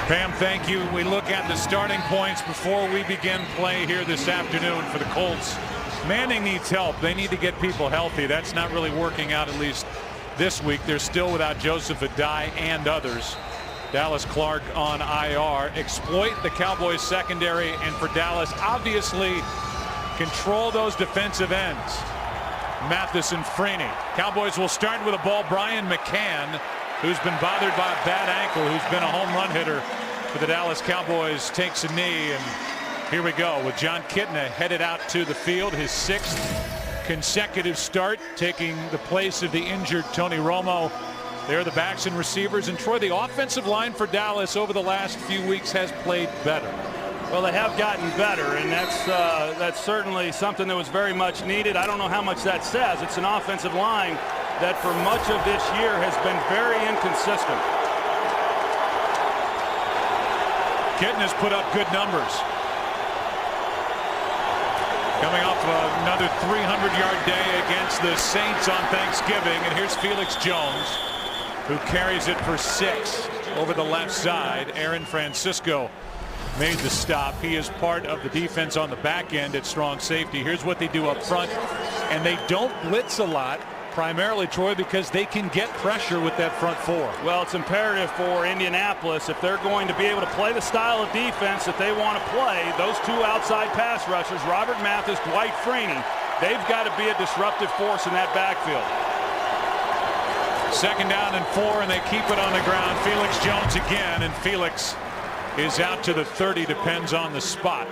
Pam, thank you. We look at the starting points before we begin play here this afternoon for the Colts. Manning needs help. They need to get people healthy. That's not really working out, at least this week. They're still without Joseph Adai and others. Dallas Clark on IR. Exploit the Cowboys secondary, and for Dallas, obviously control those defensive ends. Mathis and Freeney. Cowboys will start with a ball. Brian McCann, who's been bothered by a bad ankle, who's been a home run hitter for the Dallas Cowboys, takes a knee, and here we go with Jon Kitna headed out to the field, his 6th consecutive start, taking the place of the injured Tony Romo. They're the backs and receivers, and Troy, the offensive line for Dallas over the last few weeks has played better. Well, they have gotten better, and that's certainly something that was very much needed. I don't know how much that says. It's an offensive line that for much of this year has been very inconsistent. Kitna's put up good numbers. Coming off another 300-yard day against the Saints on Thanksgiving, and here's Felix Jones, who carries it for 6 over the left side. Aaron Francisco made the stop. He is part of the defense on the back end at strong safety. Here's what they do up front, and they don't blitz a lot, primarily, Troy, because they can get pressure with that front 4. Well, it's imperative for Indianapolis, if they're going to be able to play the style of defense that they want to play, those 2 outside pass rushers, Robert Mathis, Dwight Freeney, they've got to be a disruptive force in that backfield. 2nd down and 4, and they keep it on the ground. Felix Jones again, and Felix is out to the 30, depends on the spot.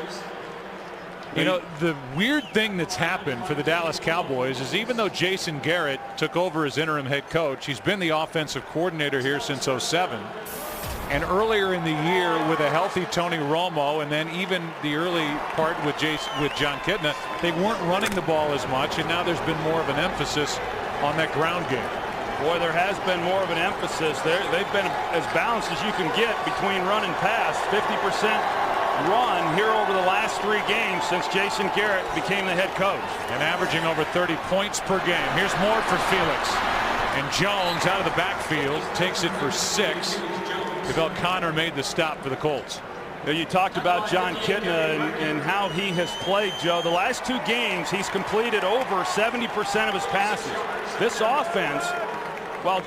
You know, the weird thing that's happened for the Dallas Cowboys is even though Jason Garrett took over as interim head coach, he's been the offensive coordinator here since '07. And earlier in the year with a healthy Tony Romo, and then even the early part with Jon Kitna, they weren't running the ball as much, and now there's been more of an emphasis on that ground game. Boy, there has been more of an emphasis. They've been as balanced as you can get between run and pass. 50% run here over the last 3 games since Jason Garrett became the head coach. And averaging over 30 points per game. Here's more for Felix. And Jones out of the backfield takes it for 6. Devell Connor made the stop for the Colts. You talked about Jon Kitna and how he has played, Joe. The last 2 games, he's completed over 70% of his passes. This offense, while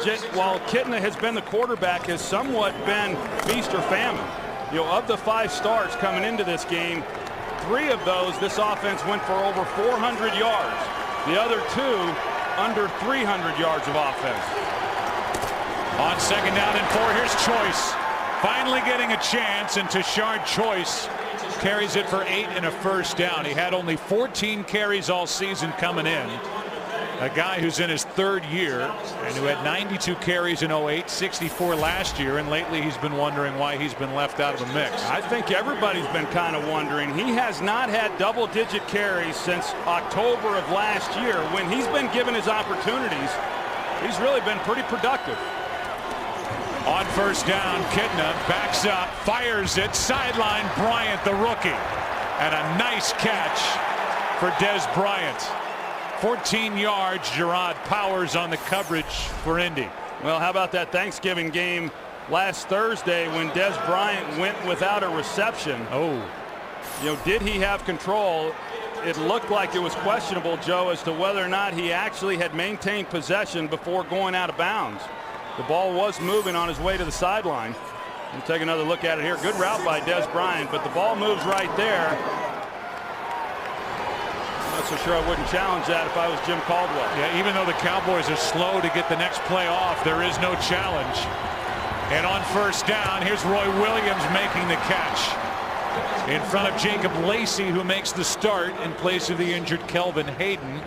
Kitna has been the quarterback, has somewhat been feast or famine. You know, of the 5 starts coming into this game, 3 of those, this offense went for over 400 yards. The other 2, under 300 yards of offense. On 2nd down and 4, here's Choice. Finally getting a chance, and Tashard Choice carries it for 8 and a 1st down. He had only 14 carries all season coming in. A guy who's in his 3rd year and who had 92 carries in '08, 64 last year, and lately he's been wondering why he's been left out of the mix. I think everybody's been kind of wondering. He has not had double-digit carries since October of last year. When he's been given his opportunities, he's really been pretty productive. On 1st down, Kitna backs up, fires it, sideline Bryant, the rookie, and a nice catch for Dez Bryant. 14 yards, Gerard Powers on the coverage for Indy. Well, how about that Thanksgiving game last Thursday when Dez Bryant went without a reception? Oh. You know, did he have control? It looked like it was questionable, Joe, as to whether or not he actually had maintained possession before going out of bounds. The ball was moving on his way to the sideline. We'll take another look at it here. Good route by Dez Bryant, but the ball moves right there. Not so sure I wouldn't challenge that if I was Jim Caldwell. Yeah, even though the Cowboys are slow to get the next play off, there is no challenge. And on 1st down, here's Roy Williams making the catch in front of Jacob Lacey, who makes the start in place of the injured Kelvin Hayden,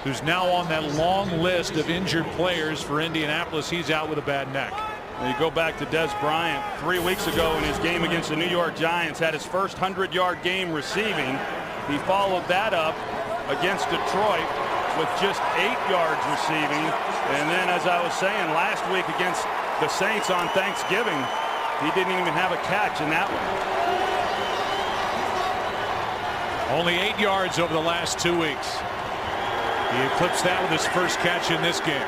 who's now on that long list of injured players for Indianapolis. He's out with a bad neck. You go back to Dez Bryant 3 weeks ago in his game against the New York Giants, had his first 100-yard game receiving. He followed that up against Detroit with just 8 yards receiving. And then, as I was saying, last week against the Saints on Thanksgiving, he didn't even have a catch in that one. Only 8 yards over the last 2 weeks. He eclipsed that with his first catch in this game.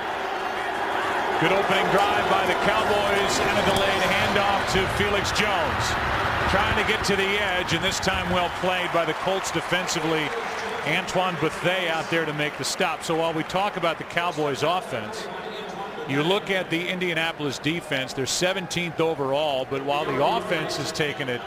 Good opening drive by the Cowboys, and a delayed handoff to Felix Jones. Trying to get to the edge, and this time well played by the Colts defensively. Antoine Bethea out there to make the stop. So while we talk about the Cowboys offense, you look at the Indianapolis defense, they're 17th overall, but while the offense has taken it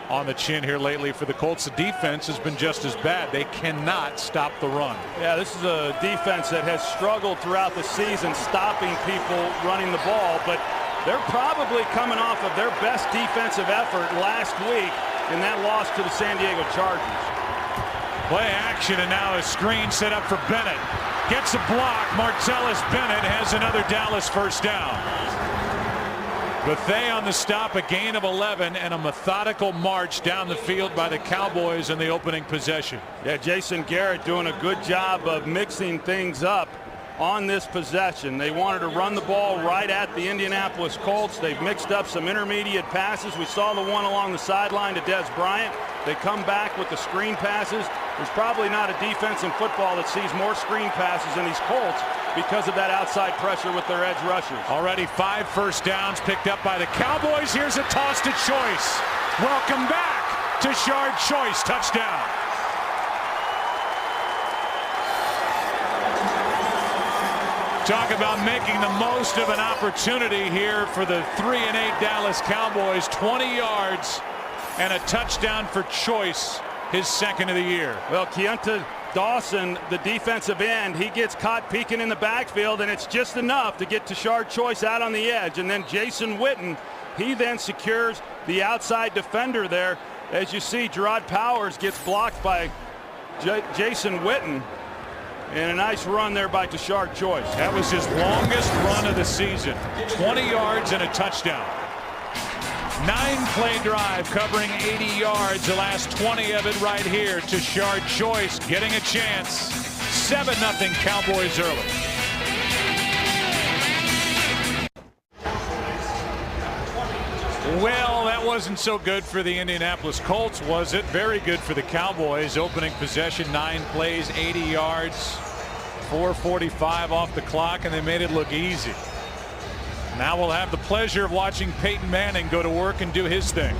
on the chin here lately for the Colts, the defense has been just as bad. They cannot stop the run. Yeah, this is a defense that has struggled throughout the season stopping people running the ball, but they're probably coming off of their best defensive effort last week in that loss to the San Diego Chargers. Play action, and now a screen set up for Bennett. Gets a block. Martellus Bennett has another Dallas first down. Bethea on the stop, a gain of 11, and a methodical march down the field by the Cowboys in the opening possession. Yeah, Jason Garrett doing a good job of mixing things up on this possession. They wanted to run the ball right at the Indianapolis Colts. They've mixed up some intermediate passes. We saw the one along the sideline to Des Bryant. They come back with the screen passes. There's probably not a defense in football that sees more screen passes than these Colts because of that outside pressure with their edge rushers. Already 5 first downs picked up by the Cowboys. Here's a toss to Choice. Welcome back to Shard Choice. Touchdown. Talk about making the most of an opportunity here for the 3-8 Dallas Cowboys. 20 yards and a touchdown for Choice, his second of the year. Well, Keontae Dawson, the defensive end, he gets caught peeking in the backfield, and it's just enough to get to Shard Choice out on the edge. And then Jason Witten, he then secures the outside defender there. As you see, Gerard Powers gets blocked by Jason Witten. And a nice run there by Tashard Choice. That was his longest run of the season. 20 yards and a touchdown. 9-play drive covering 80 yards. The last 20 of it right here. Tashard Choice getting a chance. 7-0 Cowboys early. Well, that wasn't so good for the Indianapolis Colts, was it? Very good for the Cowboys. Opening possession, 9 plays, 80 yards, 4:45 off the clock, and they made it look easy. Now we'll have the pleasure of watching Peyton Manning go to work and do his thing.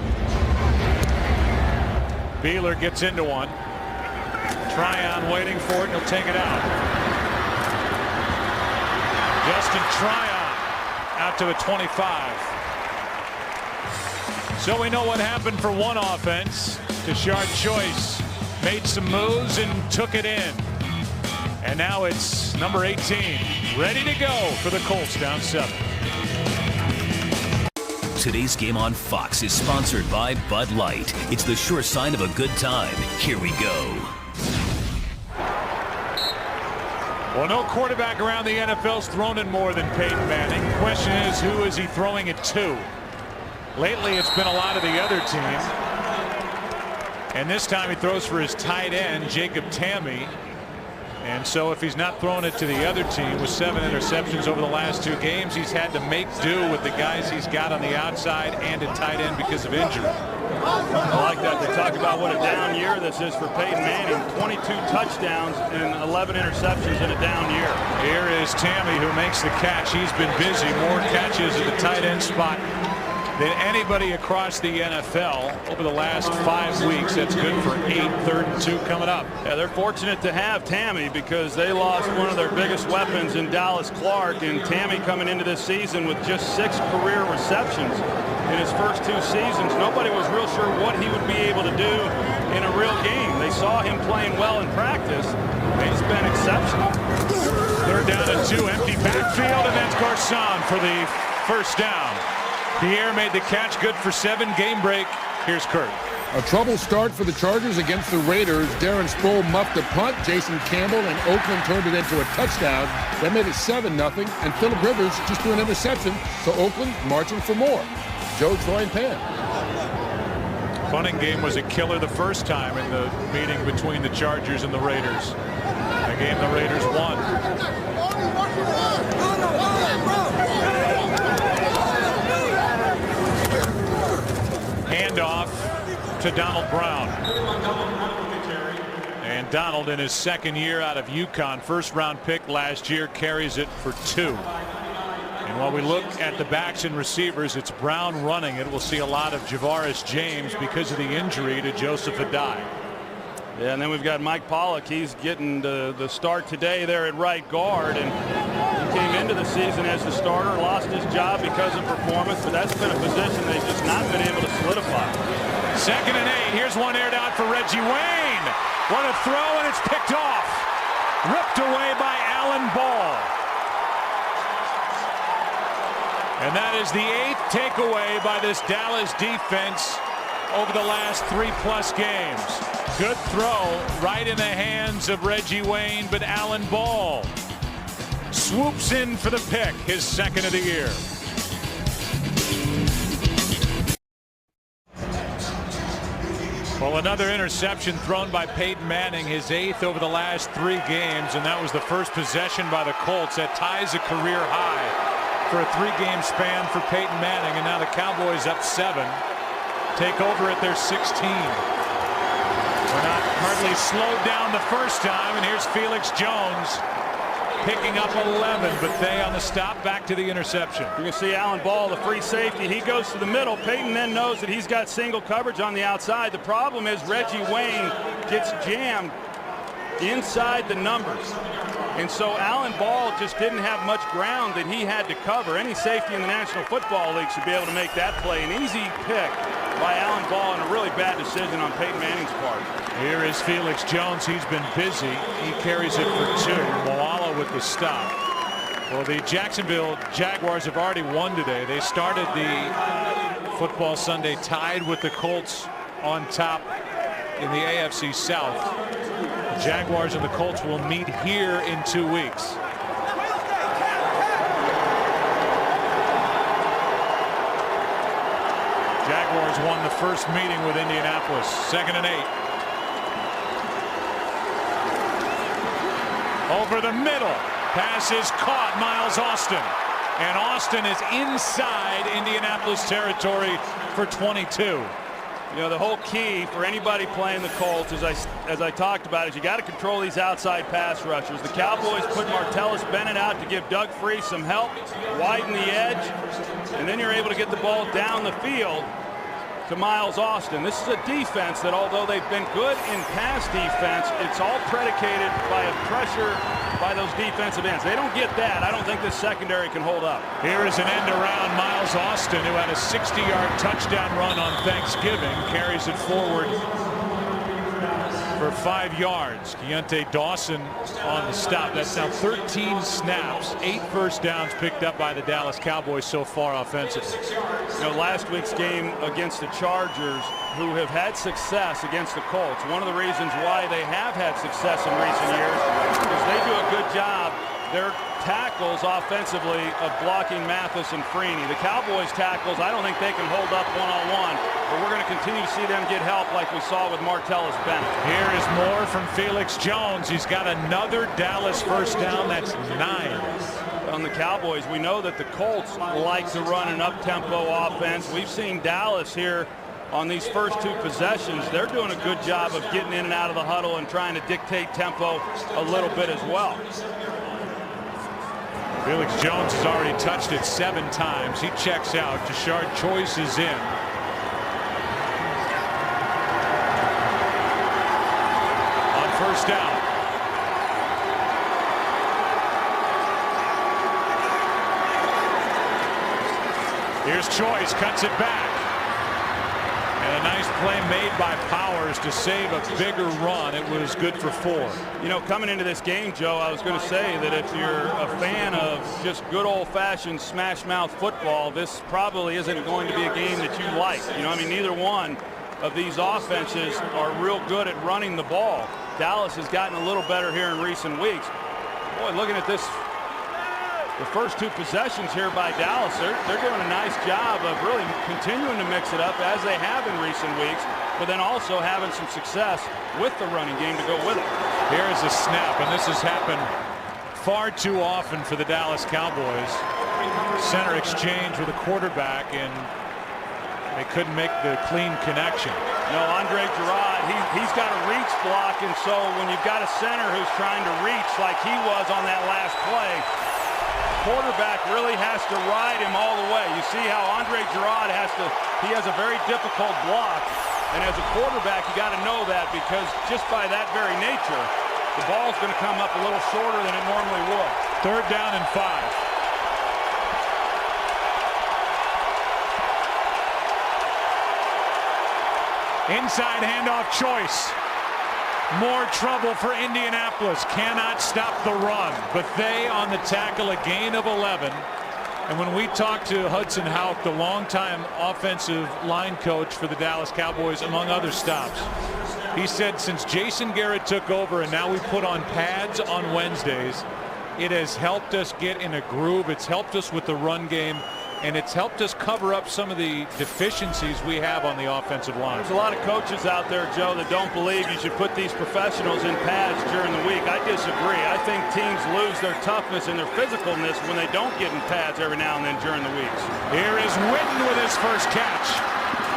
Beeler gets into one. Tryon waiting for it, and he'll take it out. Justin Tryon out to a 25. So we know what happened for one offense. Tashard Choice made some moves and took it in. And now it's number 18 ready to go for the Colts, down 7. Today's game on Fox is sponsored by Bud Light. It's the sure sign of a good time. Here we go. Well, no quarterback around the NFL's thrown in more than Peyton Manning. The question is, who is he throwing it to? Lately, it's been a lot of the other team. And this time he throws for his tight end, Jacob Tamme. And so if he's not throwing it to the other team with 7 interceptions over the last 2 games, he's had to make do with the guys he's got on the outside and at tight end because of injury. I like that. They talk about what a down year this is for Peyton Manning. 22 touchdowns and 11 interceptions in a down year. Here is Tamme, who makes the catch. He's been busy. More catches at the tight end spot than anybody across the NFL over the last 5 weeks. That's good for 8. 3rd and 2 coming up. Yeah, they're fortunate to have Tamme because they lost one of their biggest weapons in Dallas Clark, and Tamme coming into this season with just 6 career receptions in his first 2 seasons. Nobody was real sure what he would be able to do in a real game. They saw him playing well in practice. He's been exceptional. 3rd down and 2, empty backfield, and that's Garcon for the first down. Pierre made the catch, good for 7. Game break. Here's Kurt. A trouble start for the Chargers against the Raiders. Darren Sproul muffed a punt. Jason Campbell and Oakland turned it into a touchdown. That made it 7-0. And Phillip Rivers just threw an interception. So Oakland marching for more. Joe Troy and Pan. Punting game was a killer the first time in the meeting between the Chargers and the Raiders. A game the Raiders won. Handoff to Donald Brown. And Donald, in his second year out of UConn, first-round pick last year, carries it for 2. And while we look at the backs and receivers, it's Brown running it. We'll see a lot of Javaris James because of the injury to Joseph Adai. Yeah, and then we've got Mike Pollock. He's getting the start today there at right guard, and he came into the season as the starter, lost his job because of performance, but that's been a position they've just not been able to solidify. 2nd and 8. Here's one aired out for Reggie Wayne. What a throw, and it's picked off. Ripped away by Alan Ball. And that is the 8th takeaway by this Dallas defense over the last 3+ games. Good throw right in the hands of Reggie Wayne, but Alan Ball swoops in for the pick, his 2nd of the year. Well, another interception thrown by Peyton Manning, his 8th over the last 3 games, and that was the first possession by the Colts. That ties a career high for a 3-game span for Peyton Manning, and now the Cowboys up 7, take over at their 16. We're not hardly slowed down the first time, and here's Felix Jones picking up 11, but they on the stop, back to the interception. You can see Alan Ball, the free safety. He goes to the middle. Peyton then knows that he's got single coverage on the outside. The problem is Reggie Wayne gets jammed inside the numbers. And so Alan Ball just didn't have much ground that he had to cover. Any safety in the National Football League should be able to make that play. An easy pick by Alan Ball and a really bad decision on Peyton Manning's part. Here is Felix Jones. He's been busy. He carries it for 2. Moala with the stop. Well, the Jacksonville Jaguars have already won today. They started the football Sunday tied with the Colts on top in the AFC South. The Jaguars and the Colts will meet here in 2 weeks. Jaguars won the first meeting with Indianapolis. 2nd and 8. Over the middle. Pass is caught. Miles Austin. And Austin is inside Indianapolis territory for 22. You know, the whole key for anybody playing the Colts, as I talked about, is you got to control these outside pass rushers. The Cowboys put Martellus Bennett out to give Doug Freese some help, widen the edge, and then you're able to get the ball down the field to Miles Austin. This is a defense that, although they've been good in pass defense, it's all predicated by a pressure by those defensive ends. They don't get that. I don't think this secondary can hold up. Here is an end around. Miles Austin, who had a 60-yard touchdown run on Thanksgiving, carries it forward for 5 yards. Keontae Dawson on the stop. That's now 13 snaps, 8 first downs picked up by the Dallas Cowboys so far offensively. You know, last week's game against the Chargers, who have had success against the Colts, one of the reasons why they have had success in recent years is they do a good job, their tackles offensively, of blocking Mathis and Freeney. The Cowboys tackles, I don't think they can hold up one-on-one, but we're going to continue to see them get help like we saw with Martellus Bennett. Here is more from Felix Jones. He's got another Dallas first down. That's 9. On the Cowboys, we know that the Colts like to run an up-tempo offense. We've seen Dallas here on these first 2 possessions. They're doing a good job of getting in and out of the huddle and trying to dictate tempo a little bit as well. Felix Jones has already touched it 7 times. He checks out. Jashard Choice is in. On first down. Here's Choice, cuts it back. And a nice play made by Powers to save a bigger run. It was good for 4. You know, coming into this game, Joe, I was going to say that if you're a fan of just good old-fashioned smash-mouth football, this probably isn't going to be a game that you like. You know, I mean, neither one of these offenses are real good at running the ball. Dallas has gotten a little better here in recent weeks. Boy, looking at this, the first 2 possessions here by Dallas, they're doing a nice job of really continuing to mix it up as they have in recent weeks, but then also having some success with the running game to go with it. Here is a snap, and this has happened far too often for the Dallas Cowboys. Center exchange with a quarterback, and they couldn't make the clean connection. No, Andre Gerard, he's got a reach block, and so when you've got a center who's trying to reach like he was on that last play, quarterback really has to ride him all the way. You see how Andre Gerard has a very difficult block. And as a quarterback, you got to know that, because just by that very nature, the ball's going to come up a little shorter than it normally would. 3rd down and 5. Inside handoff choice. More trouble for Indianapolis. Cannot stop the run, but they on the tackle, a gain of 11. And when we talked to Hudson Houck, the longtime offensive line coach for the Dallas Cowboys, among other stops, he said since Jason Garrett took over and now we put on pads on Wednesdays, it has helped us get in a groove. It's helped us with the run game, and it's helped us cover up some of the deficiencies we have on the offensive line. There's a lot of coaches out there, Joe, that don't believe you should put these professionals in pads during the week. I disagree. I think teams lose their toughness and their physicalness when they don't get in pads every now and then during the weeks. Here is Witten with his first catch.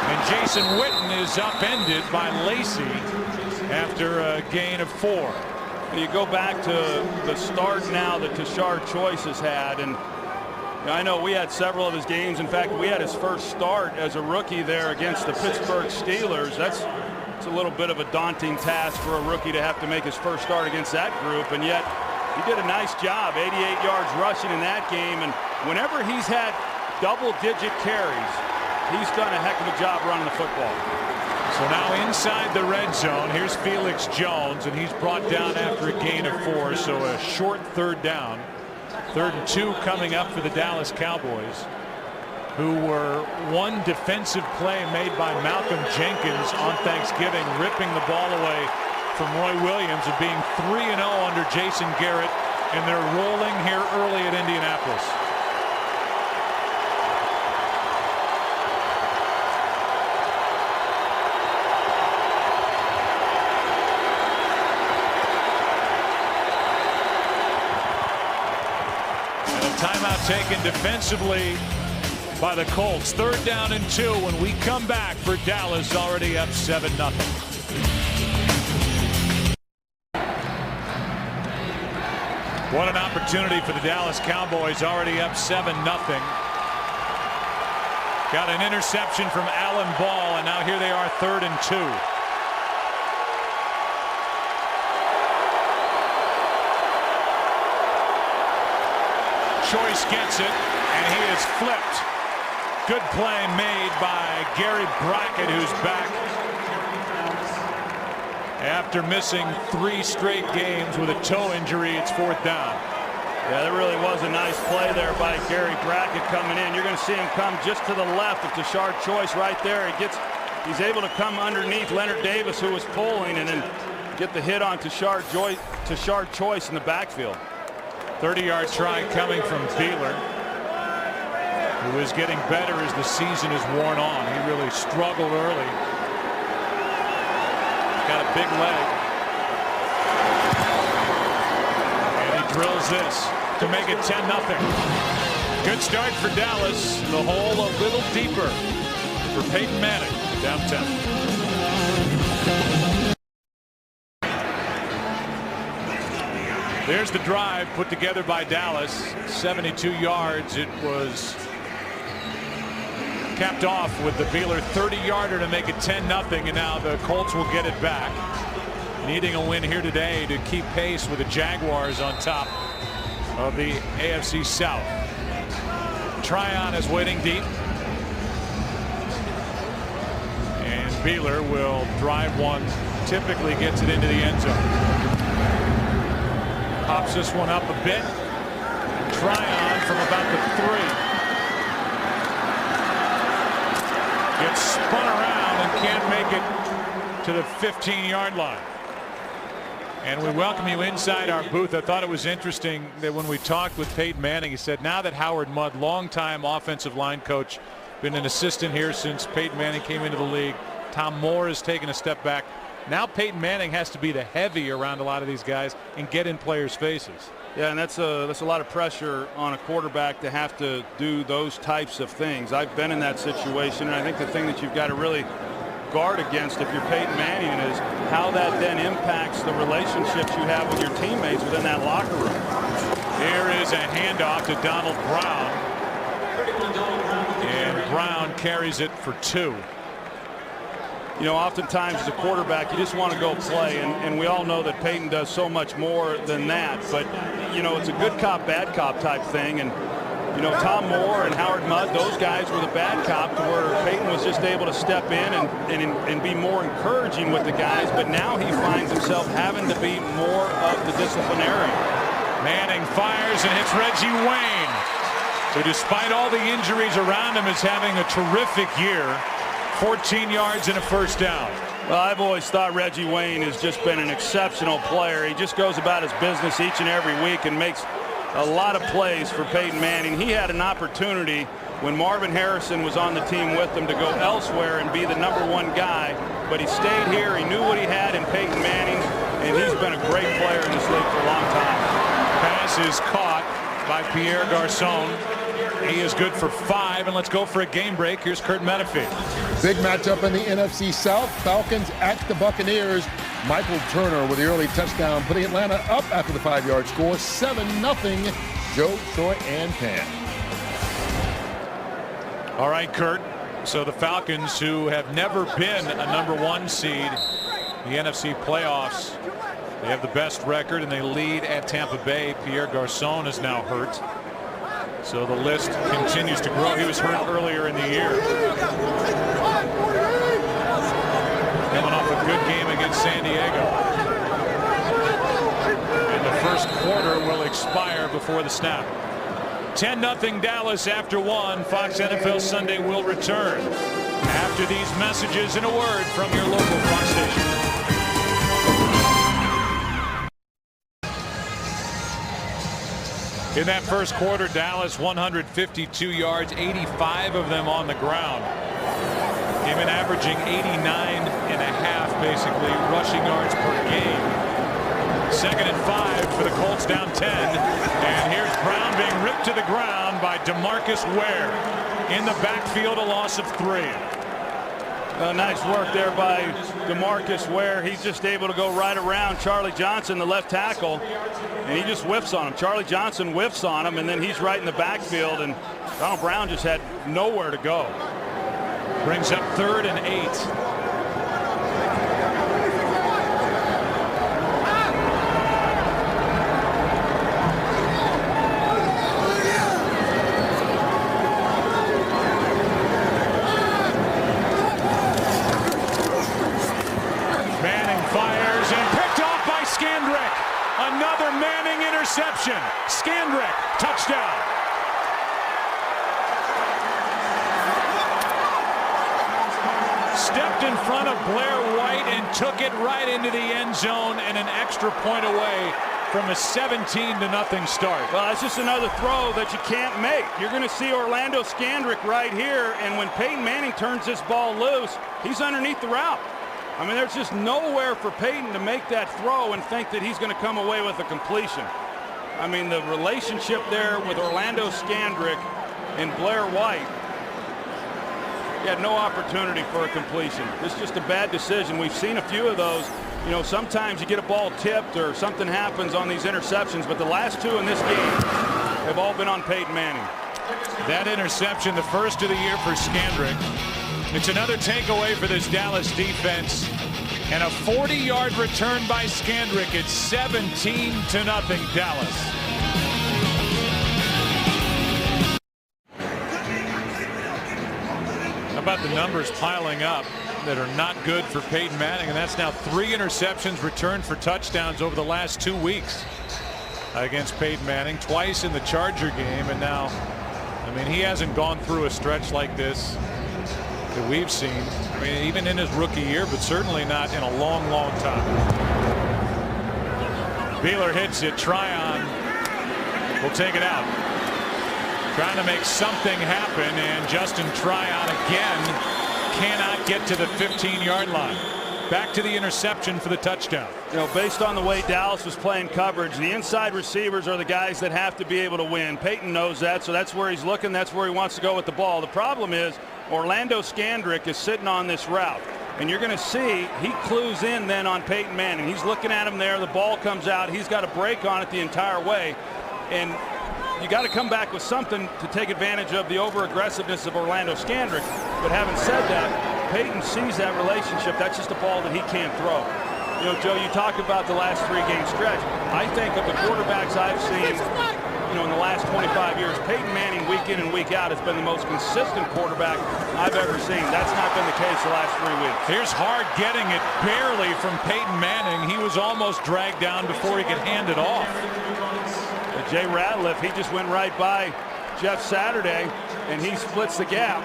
And Jason Witten is upended by Lacey after a gain of 4. You go back to the start now that Tashard Choice has had, and I know we had several of his games. In fact, we had his first start as a rookie there against the Pittsburgh Steelers. It's a little bit of a daunting task for a rookie to have to make his first start against that group, and yet he did a nice job, 88 yards rushing in that game. And whenever he's had double-digit carries, he's done a heck of a job running the football. So now inside the red zone, here's Felix Jones, and he's brought down after a gain of 4, so a short 3rd down. 3rd and 2 coming up for the Dallas Cowboys, who were one defensive play made by Malcolm Jenkins on Thanksgiving, ripping the ball away from Roy Williams, and being 3-0 under Jason Garrett, and they're rolling here early at Indianapolis. Timeout taken defensively by the Colts. 3rd down and 2 when we come back for Dallas, already up 7-0. What an opportunity for the Dallas Cowboys, already up 7-0. Got an interception from Alan Ball, and now here they are, 3rd and 2. Choice gets it, and he is flipped. Good play made by Gary Brackett, who's back after missing 3 straight games with a toe injury. It's 4th down. Yeah, that really was a nice play there by Gary Brackett coming in. You're going to see him come just to the left of Tashard Choice right there. He's able to come underneath Leonard Davis, who was pulling, and then get the hit on Tashard Choice in the backfield. 30-yard try coming from Beeler, who is getting better as the season is worn on. He really struggled early. Got a big leg. And he drills this to make it 10-0. Good start for Dallas. The hole a little deeper for Peyton Manning downtown. There's the drive put together by Dallas. 72 yards. It was capped off with the Beeler 30-yarder to make it 10-0, and now the Colts will get it back, needing a win here today to keep pace with the Jaguars on top of the AFC South. Tryon is waiting deep, and Beeler will drive one, typically gets it into the end zone. Pops this one up a bit. Tryon from about the 3. Gets spun around and can't make it to the 15-yard line. And we welcome you inside our booth. I thought it was interesting that when we talked with Peyton Manning, he said now that Howard Mudd, longtime offensive line coach, been an assistant here since Peyton Manning came into the league. Tom Moore has taken a step back. Now Peyton Manning has to be the heavy around a lot of these guys and get in players' faces. Yeah, and that's a lot of pressure on a quarterback to have to do those types of things. I've been in that situation, and I think the thing that you've got to really guard against if you're Peyton Manning is how that then impacts the relationships you have with your teammates within that locker room. Here is a handoff to Donald Brown. And Brown carries it for 2. You know, oftentimes as a quarterback, you just want to go play, and we all know that Peyton does so much more than that. But, you know, it's a good cop, bad cop type thing. And, you know, Tom Moore and Howard Mudd, those guys were the bad cop, to where Peyton was just able to step in and be more encouraging with the guys. But now he finds himself having to be more of the disciplinarian. Manning fires and hits Reggie Wayne, who, despite all the injuries around him, is having a terrific year. 14 yards and a first down. Well, I've always thought Reggie Wayne has just been an exceptional player. He just goes about his business each and every week and makes a lot of plays for Peyton Manning. He had an opportunity when Marvin Harrison was on the team with him to go elsewhere and be the #1 guy, but he stayed here. He knew what he had in Peyton Manning, and he's been a great player in this league for a long time. Pass is caught by Pierre Garçon. He is good for 5, and let's go for a game break. Here's Kurt Menefee. Big matchup in the NFC South. Falcons at the Buccaneers. Michael Turner with the early touchdown, putting Atlanta up after the 5-yard score, 7-0. Joe, Troy, and Pam. All right, Kurt. So the Falcons, who have never been a #1 seed in the NFC playoffs, they have the best record, and they lead at Tampa Bay. Pierre Garçon is now hurt, so the list continues to grow. He was hurt earlier in the year. Coming off a good game against San Diego. And the first quarter will expire before the snap. 10-0 Dallas after 1. Fox NFL Sunday will return after these messages and a word from your local Fox station. In that first quarter, Dallas 152 yards, 85 of them on the ground. They've been averaging 89.5 basically rushing yards per game. 2nd and 5 for the Colts, down 10. And here's Brown being ripped to the ground by DeMarcus Ware. In the backfield, a loss of 3. Nice work there by DeMarcus Ware. He's just able to go right around Charlie Johnson, the left tackle, and he just whiffs on him. Charlie Johnson whiffs on him, and then he's right in the backfield, and Donald Brown just had nowhere to go. Brings up 3rd and 8. Another Manning interception. Scandrick, touchdown. Stepped in front of Blair White and took it right into the end zone, and an extra point away from a 17-0 start. Well, it's just another throw that you can't make. You're going to see Orlando Scandrick right here, and when Peyton Manning turns this ball loose, he's underneath the route. I mean, there's just nowhere for Peyton to make that throw and think that he's going to come away with a completion. I mean, the relationship there with Orlando Scandrick and Blair White, he had no opportunity for a completion. It's just a bad decision. We've seen a few of those. You know, sometimes you get a ball tipped or something happens on these interceptions, but the last 2 in this game have all been on Peyton Manning. That interception, the first of the year for Scandrick. It's another takeaway for this Dallas defense, and a 40-yard return by Scandrick. It's 17-0 Dallas. How about the numbers piling up that are not good for Peyton Manning? And that's now 3 interceptions returned for touchdowns over the last 2 weeks against Peyton Manning, twice in the Charger game, and now, I mean, he hasn't gone through a stretch like this that we've seen, I mean, even in his rookie year, but certainly not in a long, long time. Beeler hits it. Tryon will take it out. Trying to make something happen, and Justin Tryon again cannot get to the 15-yard line. Back to the interception for the touchdown. You know, based on the way Dallas was playing coverage, the inside receivers are the guys that have to be able to win. Peyton knows that, so that's where he's looking. That's where he wants to go with the ball. The problem is Orlando Scandrick is sitting on this route, and you're going to see he clues in then on Peyton Manning. He's looking at him there. The ball comes out. He's got a break on it the entire way. And you got to come back with something to take advantage of the over-aggressiveness of Orlando Scandrick. But having said that, Peyton sees that relationship. That's just a ball that he can't throw. You know, Joe, you talked about the last 3-game stretch. I think of the quarterbacks I've seen, you know, in the last 25 years, Peyton Manning week in and week out has been the most consistent quarterback I've ever seen. That's not been the case the last 3 weeks. Here's Hard getting it barely from Peyton Manning. He was almost dragged down before he could hand it off. Jay Ratliff, he just went right by Jeff Saturday, and he splits the gap.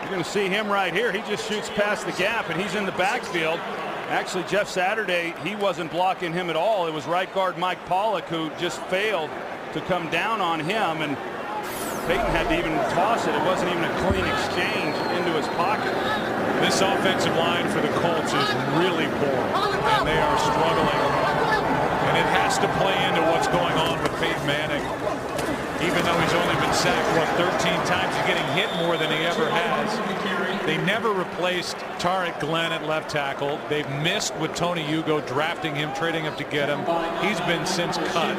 You're going to see him right here. He just shoots past the gap, and he's in the backfield. Actually, Jeff Saturday, he wasn't blocking him at all. It was right guard Mike Pollock who just failed to come down on him, and Peyton had to even toss it. It wasn't even a clean exchange into his pocket. This offensive line for the Colts is really poor, and they are struggling. And it has to play into what's going on with Peyton Manning. Even though he's only been sacked, 13 times, he's getting hit more than he ever has. They never replaced Tariq Glenn at left tackle. They've missed with Tony Hugo, drafting him, trading up to get him. He's been since cut.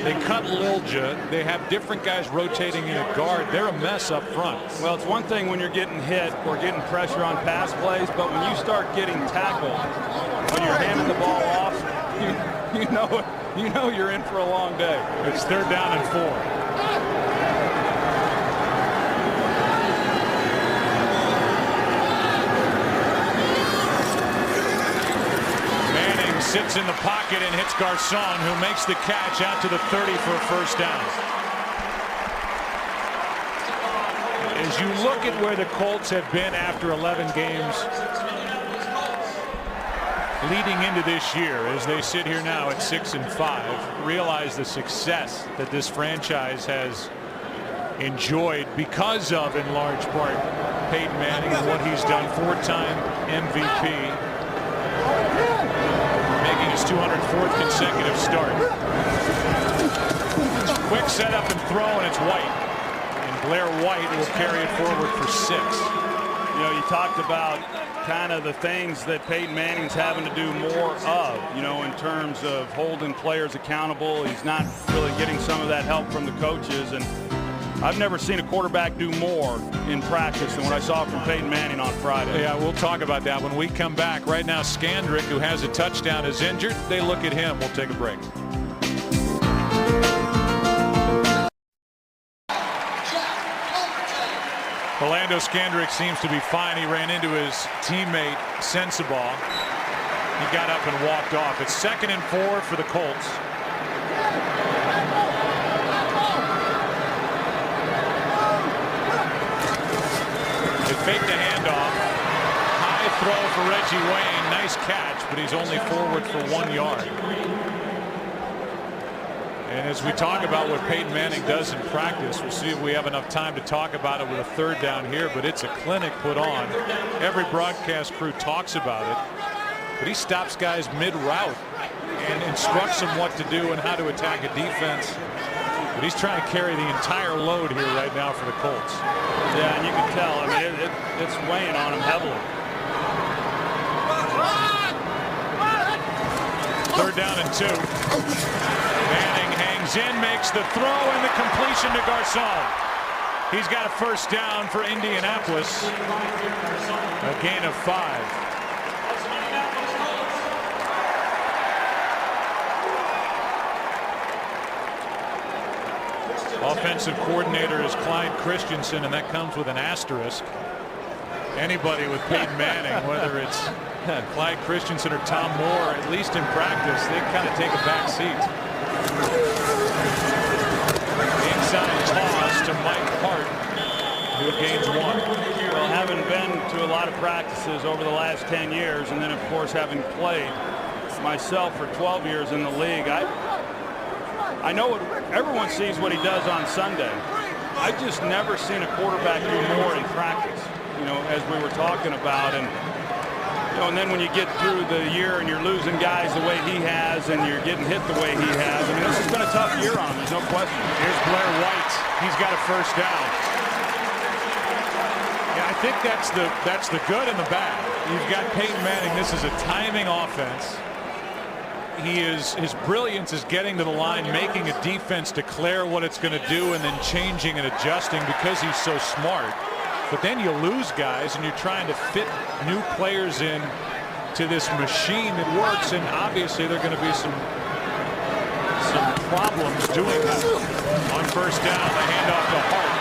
They cut Lilja. They have different guys rotating in at guard. They're a mess up front. Well, it's one thing when you're getting hit or getting pressure on pass plays, but when you start getting tackled, when you're handing the ball off, you know you're in for a long day. It's 3rd down and 4. Manning sits in the pocket and hits Garcon, who makes the catch out to the 30 for a 1st down. As you look at where the Colts have been after 11 games leading into this year, as they sit here now at 6-5, realize the success that this franchise has enjoyed because of, in large part, Peyton Manning and what he's done. 4-time MVP, making his 204th consecutive start. Quick setup and throw, and it's White. And Blair White will carry it forward for 6. You know, you talked about kind of the things that Peyton Manning's having to do more of, you know, in terms of holding players accountable. He's not really getting some of that help from the coaches, and I've never seen a quarterback do more in practice than what I saw from Peyton Manning on Friday. Yeah, we'll talk about that when we come back. Right now, Scandrick, who has a touchdown, is injured. They look at him. We'll take a break. Orlando Scandrick seems to be fine. He ran into his teammate Sensabaugh. He got up and walked off. It's 2nd and 4 for the Colts. They fake the handoff. High throw for Reggie Wayne. Nice catch, but he's only forward for 1 yard. And as we talk about what Peyton Manning does in practice, we'll see if we have enough time to talk about it with a 3rd down here, but it's a clinic put on. Every broadcast crew talks about it, but he stops guys mid-route and instructs them what to do and how to attack a defense. But he's trying to carry the entire load here right now for the Colts. Yeah, and you can tell. I mean, it's weighing on him heavily. 3rd down and 2. Manning hangs in, makes the throw, and the completion to Garcon. He's got a 1st down for Indianapolis. A gain of 5. Offensive coordinator is Clyde Christensen, and that comes with an asterisk. Anybody with Peyton Manning, whether it's Clyde Christensen or Tom Moore, at least in practice, they kind of take a back seat. Inside toss to Mike Hart, who gains 1. Well, having been to a lot of practices over the last 10 years, and then, of course, having played myself for 12 years in the league, I know what everyone sees what he does on Sunday. I've just never seen a quarterback do more in practice, you know, as we were talking about. And you know, and then when you get through the year and you're losing guys the way he has and you're getting hit the way he has, I mean, this has been a tough year on him. There's no question. Here's Blair White. He's got a 1st down. Yeah, I think that's the good and the bad. You've got Peyton Manning. This is a timing offense. his brilliance is getting to the line, making a defense declare what it's going to do, and then changing and adjusting because he's so smart. But then you lose guys, and you're trying to fit new players in to this machine that works, and obviously there are going to be some problems doing that. On first down, the handoff to Hart,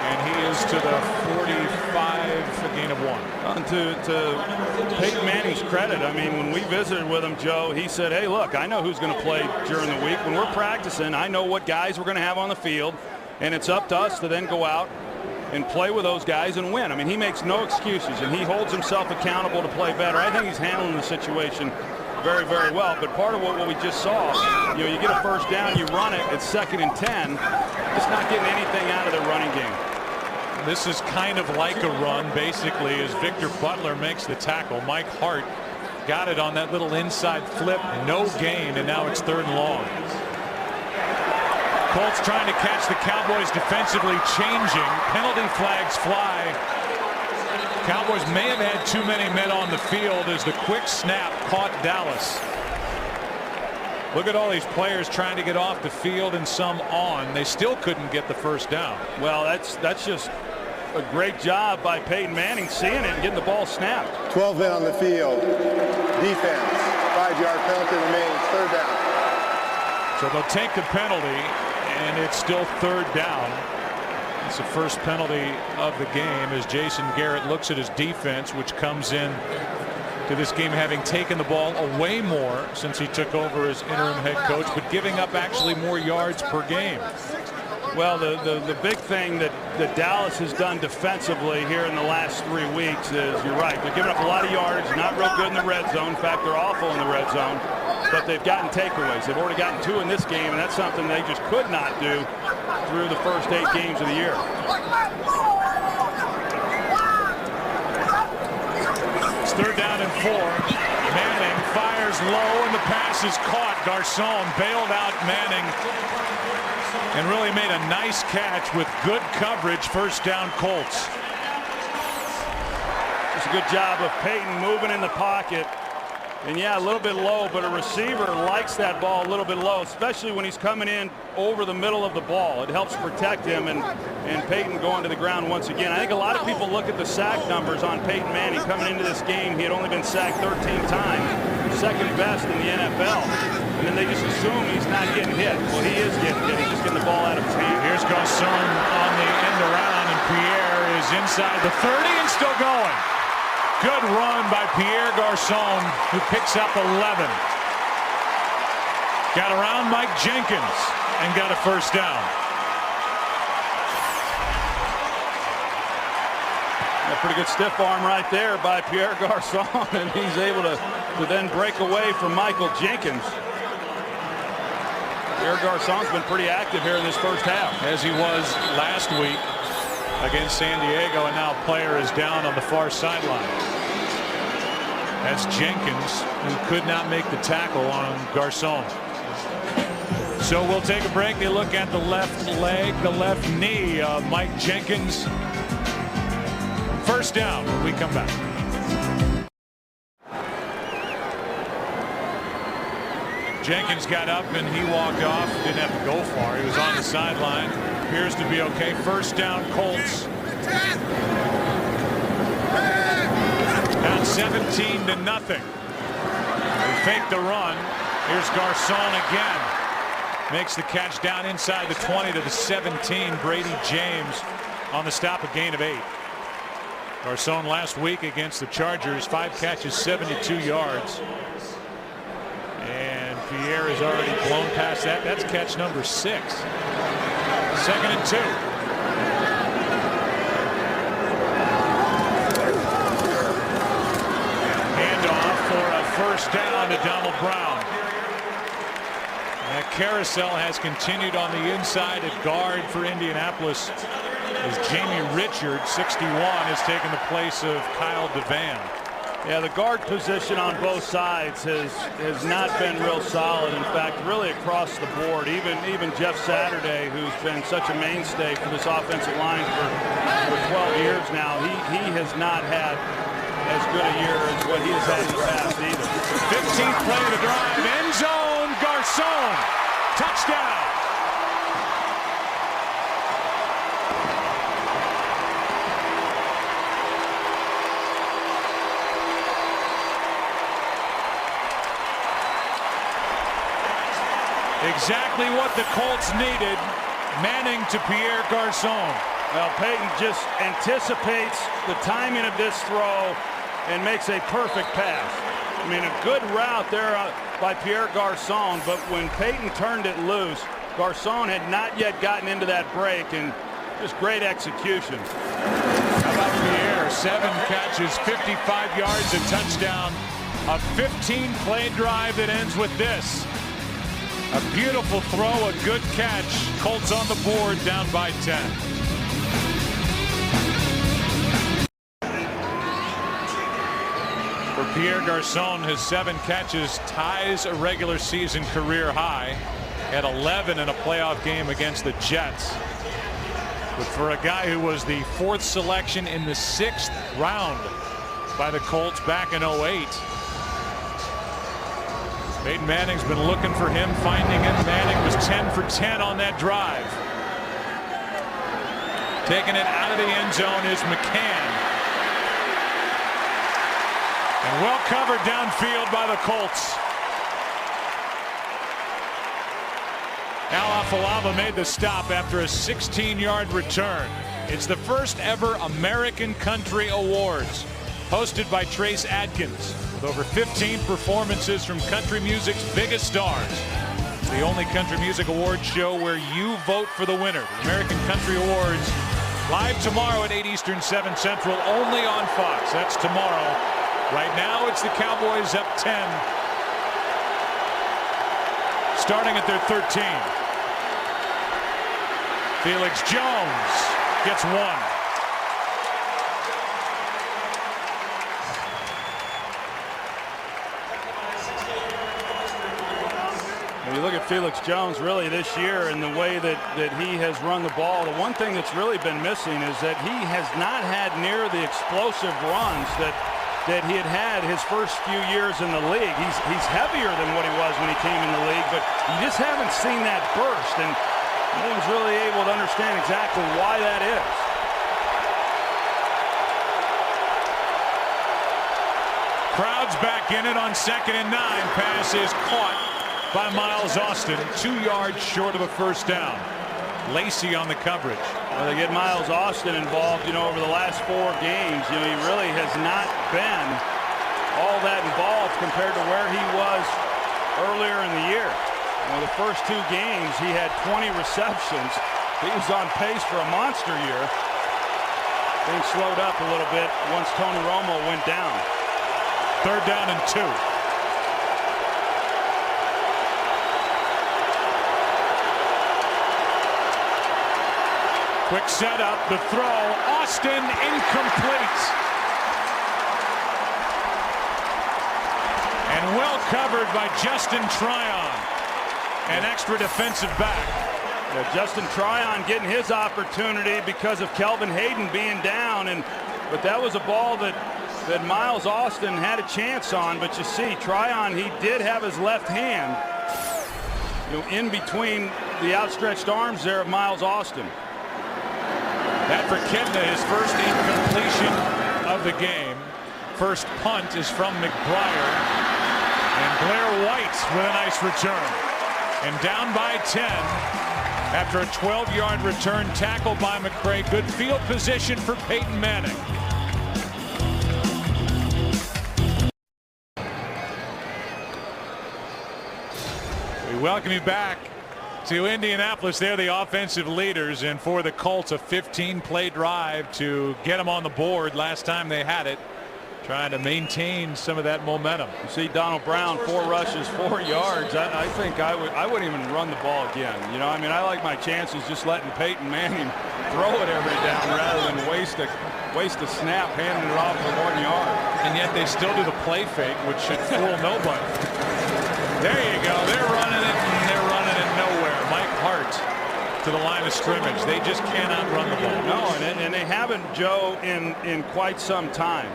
and he is to the 45, a gain of 1. To Peyton Manning's credit, I mean, when we visited with him, Joe, he said, hey, look, I know who's going to play during the week. When we're practicing, I know what guys we're going to have on the field, and it's up to us to then go out and play with those guys and win. I mean, he makes no excuses, and he holds himself accountable to play better. I think he's handling the situation very, very well. But part of what we just saw, you know, you get a first down, you run it, it's 2nd and 10. It's not getting anything out of the running game. This is kind of like a run, basically, as Victor Butler makes the tackle. Mike Hart got it on that little inside flip, no gain, and now it's 3rd and long. Colts trying to catch the Cowboys defensively changing. Penalty flags fly. Cowboys may have had too many men on the field as the quick snap caught Dallas. Look at all these players trying to get off the field and some on. They still couldn't get the first down. Well, that's just a great job by Peyton Manning seeing it and getting the ball snapped. 12 men on the field. Defense. 5-yard penalty remains. 3rd down. So they'll take the penalty, and it's still 3rd down. It's the first penalty of the game as Jason Garrett looks at his defense, which comes in to this game having taken the ball away more since he took over as interim head coach, but giving up actually more yards per game. Well, the big thing that Dallas has done defensively here in the last 3 weeks is, you're right, they're giving up a lot of yards, not real good in the red zone. In fact, they're awful in the red zone, but they've gotten takeaways. They've already gotten 2 in this game, and that's something they just could not do through the first 8 games of the year. It's 3rd down and 4. Manning fires low, and the pass is caught. Garcon bailed out Manning and really made a nice catch with good coverage. First down, Colts. It's a good job of Peyton moving in the pocket. And yeah, a little bit low, but a receiver likes that ball a little bit low, especially when he's coming in over the middle of the ball. It helps protect him, and Peyton going to the ground once again. I think a lot of people look at the sack numbers on Peyton Manning coming into this game. He had only been sacked 13 times, 2nd best in the NFL. And then they just assume he's not getting hit. Well, he is getting hit. He's just getting the ball out of his hand. Here's Garcon on the end around, and Pierre is inside the 30 and still going. Good run by Pierre Garcon, who picks up 11. Got around Mike Jenkins and got a first down. A pretty good stiff arm right there by Pierre Garcon, and he's able to then break away from Michael Jenkins. Pierre Garcon's been pretty active here in this first half. As he was last week against San Diego, and now a player is down on the far sideline. That's Jenkins, who could not make the tackle on Garcon. So we'll take a break. They look at the left leg, the left knee of Mike Jenkins. First down when we come back. Jenkins got up and he walked off. Didn't have to go far. He was on the sideline. Appears to be okay. First down, Colts. Down 17-0. They fake the run. Here's Garcon again. Makes the catch down inside the 20 to the 17. Brady James on the stop, a gain of 8. Garcon last week against the Chargers, 5 catches, 72 yards. And Pierre has already blown past that. That's catch number 6. 2nd and 2. Handoff for a first down to Donald Brown. That carousel has continued on the inside at guard for Indianapolis as Jamie Richards, 61, has taken the place of Kyle DeVan. Yeah, the guard position on both sides has not been real solid. In fact, really across the board. Even Jeff Saturday, who's been such a mainstay for this offensive line for 12 years now, he has not had as good a year as what he has had in the past either. 15th play of the drive, end zone, Garcon, touchdown. Exactly what the Colts needed. Manning to Pierre Garcon. Well, Peyton just anticipates the timing of this throw and makes a perfect pass. I mean, a good route there by Pierre Garcon, but when Peyton turned it loose, Garcon had not yet gotten into that break, and just great execution. How about Pierre? 7 catches, 55 yards, a touchdown. A 15-play drive that ends with this. A beautiful throw, a good catch. Colts on the board, down by 10. For Pierre Garcon, his 7 catches ties a regular season career high at 11 in a playoff game against the Jets. But for a guy who was the 4th selection in the 6th round by the Colts back in 08, Peyton Manning's been looking for him, finding him. Manning was 10 for 10 on that drive. Taking it out of the end zone is McCann. And well covered downfield by the Colts. Al Afalava made the stop after a 16-yard return. It's the first ever American Country Awards, hosted by Trace Adkins, with over 15 performances from country music's biggest stars. It's the only country music awards show where you vote for the winner. The American Country Awards, live tomorrow at 8 Eastern, 7 Central, only on Fox. That's tomorrow. Right now, it's the Cowboys up 10, starting at their 13. Felix Jones gets 1. You look at Felix Jones really this year and the way that he has run the ball. The one thing that's really been missing is that he has not had near the explosive runs that he had his first few years in the league. He's heavier than what he was when he came in the league, but you just haven't seen that burst, and no one's really able to understand exactly why that is. Crowd's back in it on 2nd and 9. Pass is caught by Miles Austin, 2 yards short of a first down. Lacey on the coverage. Well, they get Miles Austin involved, over the last 4 games. He really has not been all that involved compared to where he was earlier in the year. The first 2 games, he had 20 receptions. He was on pace for a monster year. Things slowed up a little bit once Tony Romo went down. 3rd down and 2. Quick setup, the throw, Austin incomplete. And well covered by Justin Tryon, an extra defensive back. Justin Tryon getting his opportunity because of Kelvin Hayden being down, but that was a ball that Miles Austin had a chance on. But you see, Tryon, he did have his left hand, in between the outstretched arms there of Miles Austin. That for Kidna, his first incompletion of the game. First punt is from McBriar. And Blair White with a nice return. And down by 10 after a 12-yard return tackle by McCray. Good field position for Peyton Manning. We welcome you back to Indianapolis. They're the offensive leaders, and for the Colts, a 15-play drive to get them on the board last time they had it, trying to maintain some of that momentum. You see Donald Brown, 4 rushes, 4 yards. I think I wouldn't even run the ball again. I like my chances just letting Peyton Manning throw it every down rather than waste a snap handing it off for 1 yard. And yet they still do the play fake, which should fool nobody. There you go. They're running it, and they're running it nowhere. Mike Hart to the line of scrimmage. They just cannot run the ball. No, and they haven't, Joe, in quite some time.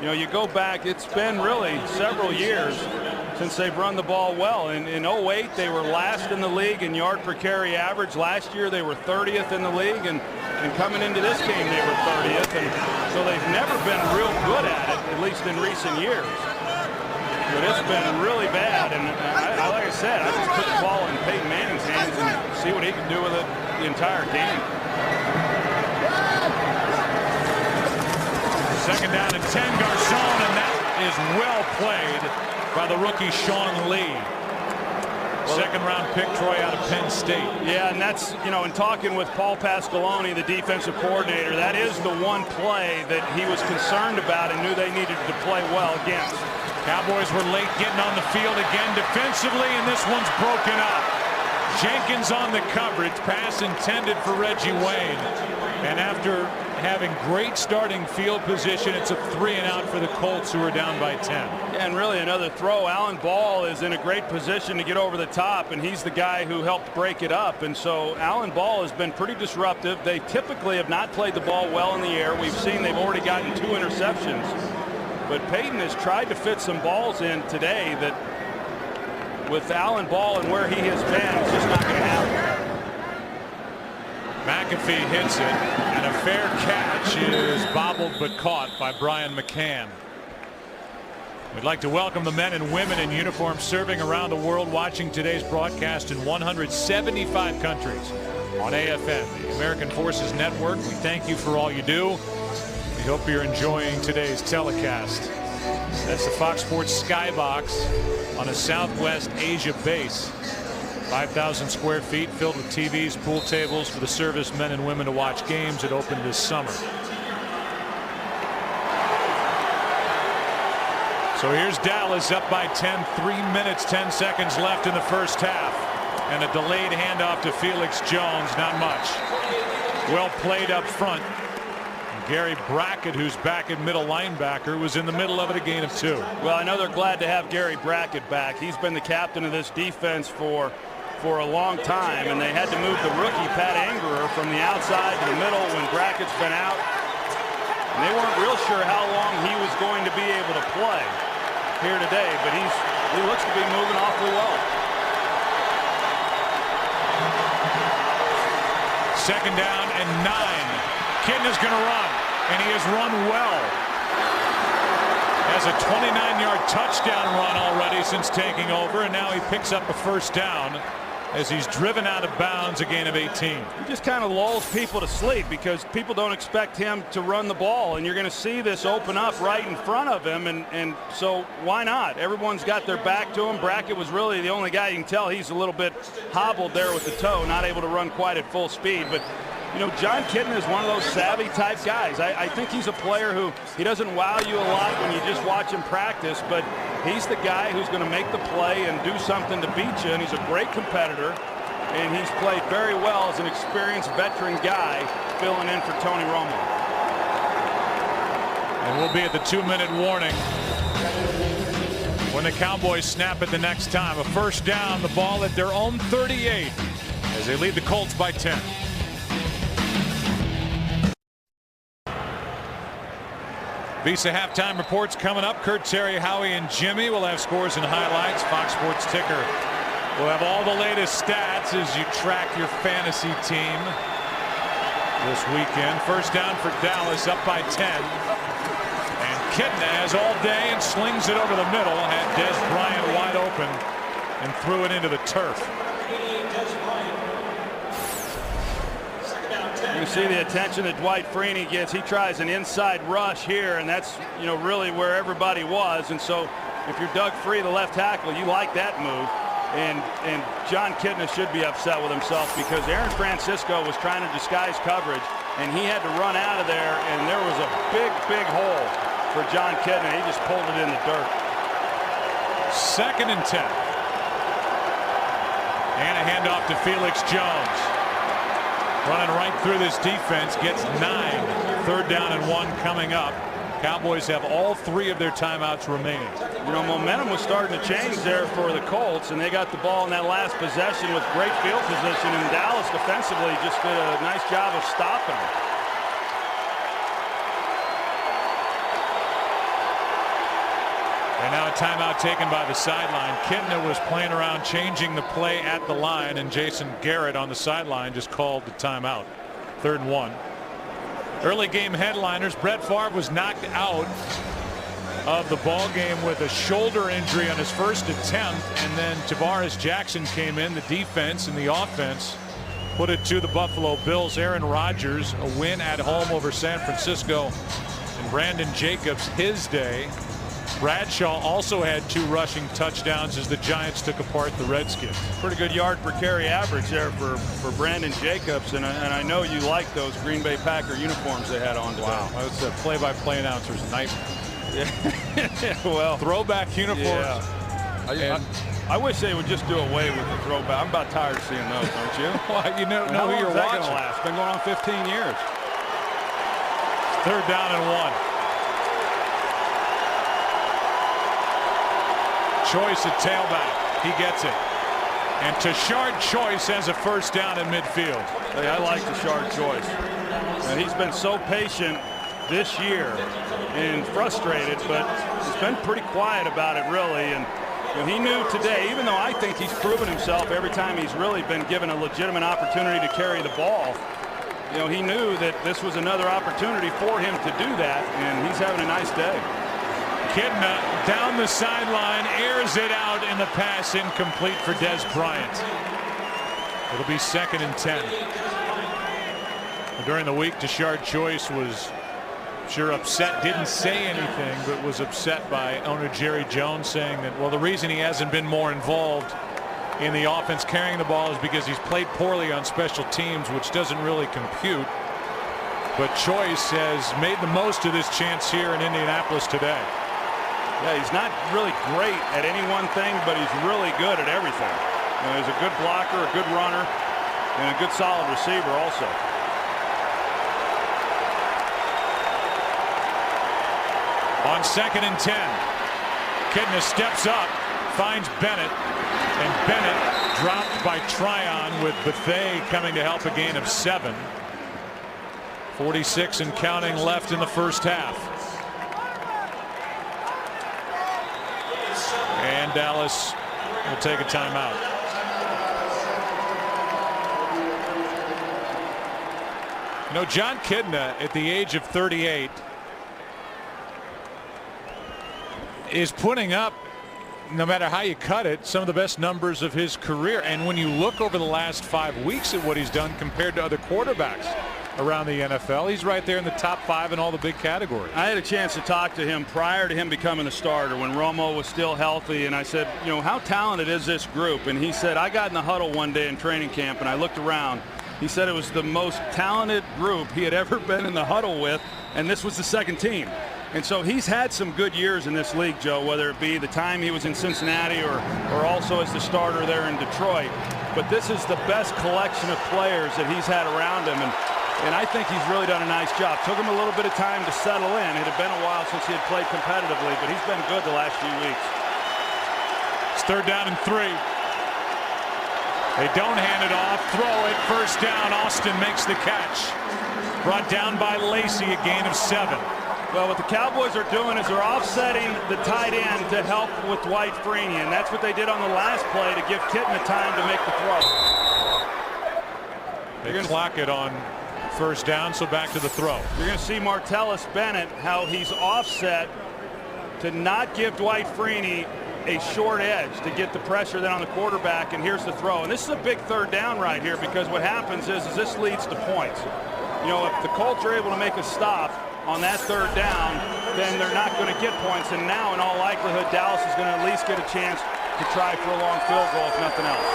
You know, you go back, it's been really several years since they've run the ball well. In 08, they were last in the league in yard per carry average. Last year, they were 30th in the league, and coming into this game, they were 30th. And so they've never been real good at least in recent years. But it's been really bad, and like I said, I just put the ball in Peyton Manning's hands and see what he can do with it the entire game. Second down and 10, Garcon, and that is well played by the rookie Sean Lee. Second-round pick, Troy, out of Penn State. Yeah, and that's, you know, in talking with Paul Pasqualoni, the defensive coordinator, that is the one play that he was concerned about and knew they needed to play well against. Cowboys were late getting on the field again defensively, and this one's broken up. Jenkins on the coverage, pass intended for Reggie Wayne. And after having great starting field position, it's a 3-and-out for the Colts, who are down by 10. Yeah, and really another throw. Alan Ball is in a great position to get over the top, and he's the guy who helped break it up. And so Alan Ball has been pretty disruptive. They typically have not played the ball well in the air. We've seen they've already gotten 2 interceptions. But Peyton has tried to fit some balls in today that, with Alan Ball and where he has been, it's just not going to happen. McAfee hits it, and a fair catch is bobbled but caught by Brian McCann. We'd like to welcome the men and women in uniform serving around the world, watching today's broadcast in 175 countries on AFN, the American Forces Network. We thank you for all you do. We hope you're enjoying today's telecast. That's the Fox Sports Skybox on a Southwest Asia base. 5,000 square feet, filled with TVs, pool tables for the servicemen and women to watch games. It opened this summer. So here's Dallas up by 10, 3 minutes, 10 seconds left in the first half. And a delayed handoff to Felix Jones, not much. Well played up front. Gary Brackett, who's back at middle linebacker, was in the middle of it, a gain of 2. Well, I know they're glad to have Gary Brackett back. He's been the captain of this defense for a long time, and they had to move the rookie Pat Angerer from the outside to the middle when Brackett's been out. And they weren't real sure how long he was going to be able to play here today, but he looks to be moving awfully well. Second down and 9. Kidna's going to run, and he has run well. Has a 29-yard touchdown run already since taking over, and now he picks up a first down as he's driven out of bounds, a gain of 18. He just kind of lulls people to sleep because people don't expect him to run the ball, and you're going to see this open up right in front of him, and so why not? Everyone's got their back to him. Brackett was really the only guy. You can tell he's a little bit hobbled there with the toe, not able to run quite at full speed, but you know, John Kidna is one of those savvy type guys. I think he's a player who, he doesn't wow you a lot when you just watch him practice, but he's the guy who's going to make the play and do something to beat you, and he's a great competitor, and he's played very well as an experienced veteran guy filling in for Tony Romo. And we'll be at the 2-minute warning when the Cowboys snap it the next time. A first down, the ball at their own 38 as they lead the Colts by 10. Visa halftime reports coming up. Kurt, Terry, Howie, and Jimmy will have scores and highlights. Fox Sports Ticker will have all the latest stats as you track your fantasy team this weekend. First down for Dallas, up by 10. And Kidna has all day and slings it over the middle. Had Des Bryant wide open and threw it into the turf. You see the attention that Dwight Freeney gets. He tries an inside rush here, and that's, you know, really where everybody was. And so if you're Doug Free, the left tackle, you like that move. And John Kidna should be upset with himself because Aaron Francisco was trying to disguise coverage, and he had to run out of there, and there was a big hole for John Kidna. He just pulled it in the dirt. Second and 10. And a handoff to Felix Jones. Running right through this defense, gets 9. Third down and 1 coming up. Cowboys have all 3 of their timeouts remaining. You know, momentum was starting to change there for the Colts, and they got the ball in that last possession with great field position, and Dallas defensively just did a nice job of stopping them. And now a timeout taken by the sideline. Kitna was playing around changing the play at the line, and Jason Garrett on the sideline just called the timeout. 3rd and 1. Early game headliners. Brett Favre was knocked out of the ball game with a shoulder injury on his first attempt, and then Tavares Jackson came in. The defense and the offense put it to the Buffalo Bills. Aaron Rodgers, a win at home over San Francisco, and Brandon Jacobs, his day. Bradshaw also had 2 rushing touchdowns as the Giants took apart the Redskins. Pretty good yard per carry average there for Brandon Jacobs, and I know you like those Green Bay Packer uniforms they had on today. Wow, that was a play-by-play announcer's nightmare. Yeah. Well, throwback uniforms. Yeah. I wish they would just do away with the throwback. I'm about tired of seeing those, aren't you? Well, you know How who long you're is that watching. gonna last? Been going on 15 years. 3rd down and 1. Choice at tailback. He gets it. And Tashard Choice has a 1st down at midfield. Hey, I like Tashard Choice. And he's been so patient this year and frustrated, but he's been pretty quiet about it, really. And he knew today, even though I think he's proven himself every time he's really been given a legitimate opportunity to carry the ball, he knew that this was another opportunity for him to do that, and he's having a nice day. Kitna down the sideline, airs it out, in the pass incomplete for Des Bryant. It'll be 2nd and 10. During the week, Tashard Choice was sure upset, didn't say anything, but was upset by owner Jerry Jones, saying that, well, the reason he hasn't been more involved in the offense carrying the ball is because he's played poorly on special teams, which doesn't really compute. But Choice has made the most of this chance here in Indianapolis today. Yeah, he's not really great at any one thing, but he's really good at everything. He's a good blocker, a good runner, and a good solid receiver also. On 2nd and 10, Kitna steps up, finds Bennett, and Bennett dropped by Tryon, with Bethea coming to help, a gain of 7. 46 and counting left in the 1st half. And Dallas will take a timeout. John Kitna, at the age of 38, is putting up, no matter how you cut it, some of the best numbers of his career. And when you look over the last 5 weeks at what he's done compared to other quarterbacks around the NFL, he's right there in the top 5 in all the big categories. I had a chance to talk to him prior to him becoming the starter when Romo was still healthy, and I said, how talented is this group? And he said, I got in the huddle one day in training camp and I looked around. He said it was the most talented group he had ever been in the huddle with, and this was the 2nd team. And so he's had some good years in this league, Joe, whether it be the time he was in Cincinnati or also as the starter there in Detroit. But this is the best collection of players that he's had around him, and I think he's really done a nice job. Took him a little bit of time to settle in. It had been a while since he had played competitively, but he's been good the last few weeks. It's 3rd down and 3. They don't hand it off. Throw it. 1st down. Austin makes the catch. Brought down by Lacey, a gain of 7. Well, what the Cowboys are doing is they're offsetting the tight end to help with Dwight Freeney, and that's what they did on the last play to give Kitna time to make the throw. They're going to clock it on 1st down, so back to the throw. You're going to see Martellus Bennett, how he's offset to not give Dwight Freeney a short edge to get the pressure then on the quarterback, and here's the throw. And this is a big 3rd down right here, because what happens is this leads to points. If the Colts are able to make a stop on that 3rd down, then they're not going to get points. And now, in all likelihood, Dallas is going to at least get a chance to try for a long field goal, if nothing else.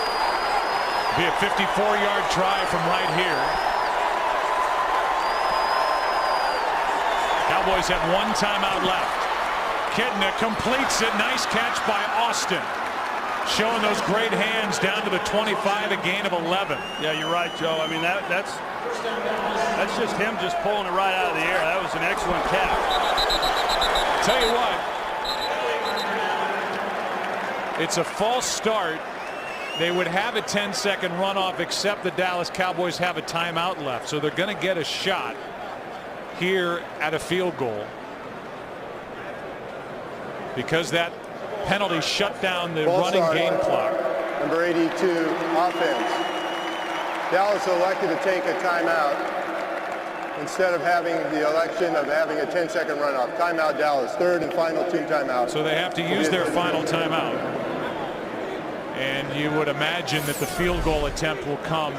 Be a 54-yard try from right here. Cowboys have 1 timeout left. Kitna completes it. Nice catch by Austin. Showing those great hands down to the 25, a gain of 11. Yeah, you're right, Joe. I mean, that's just him just pulling it right out of the air. That was an excellent catch. Tell you what, it's a false start. They would have a 10-second runoff, except the Dallas Cowboys have a timeout left. So they're going to get a shot here at a field goal. because that penalty shut down the Ball running start. game clock. Number 82, offense. Dallas elected to take a timeout instead of having the election of having a 10-second runoff. Timeout, Dallas. Third and final team timeout. So they have to use their final timeout. And you would imagine that the field goal attempt will come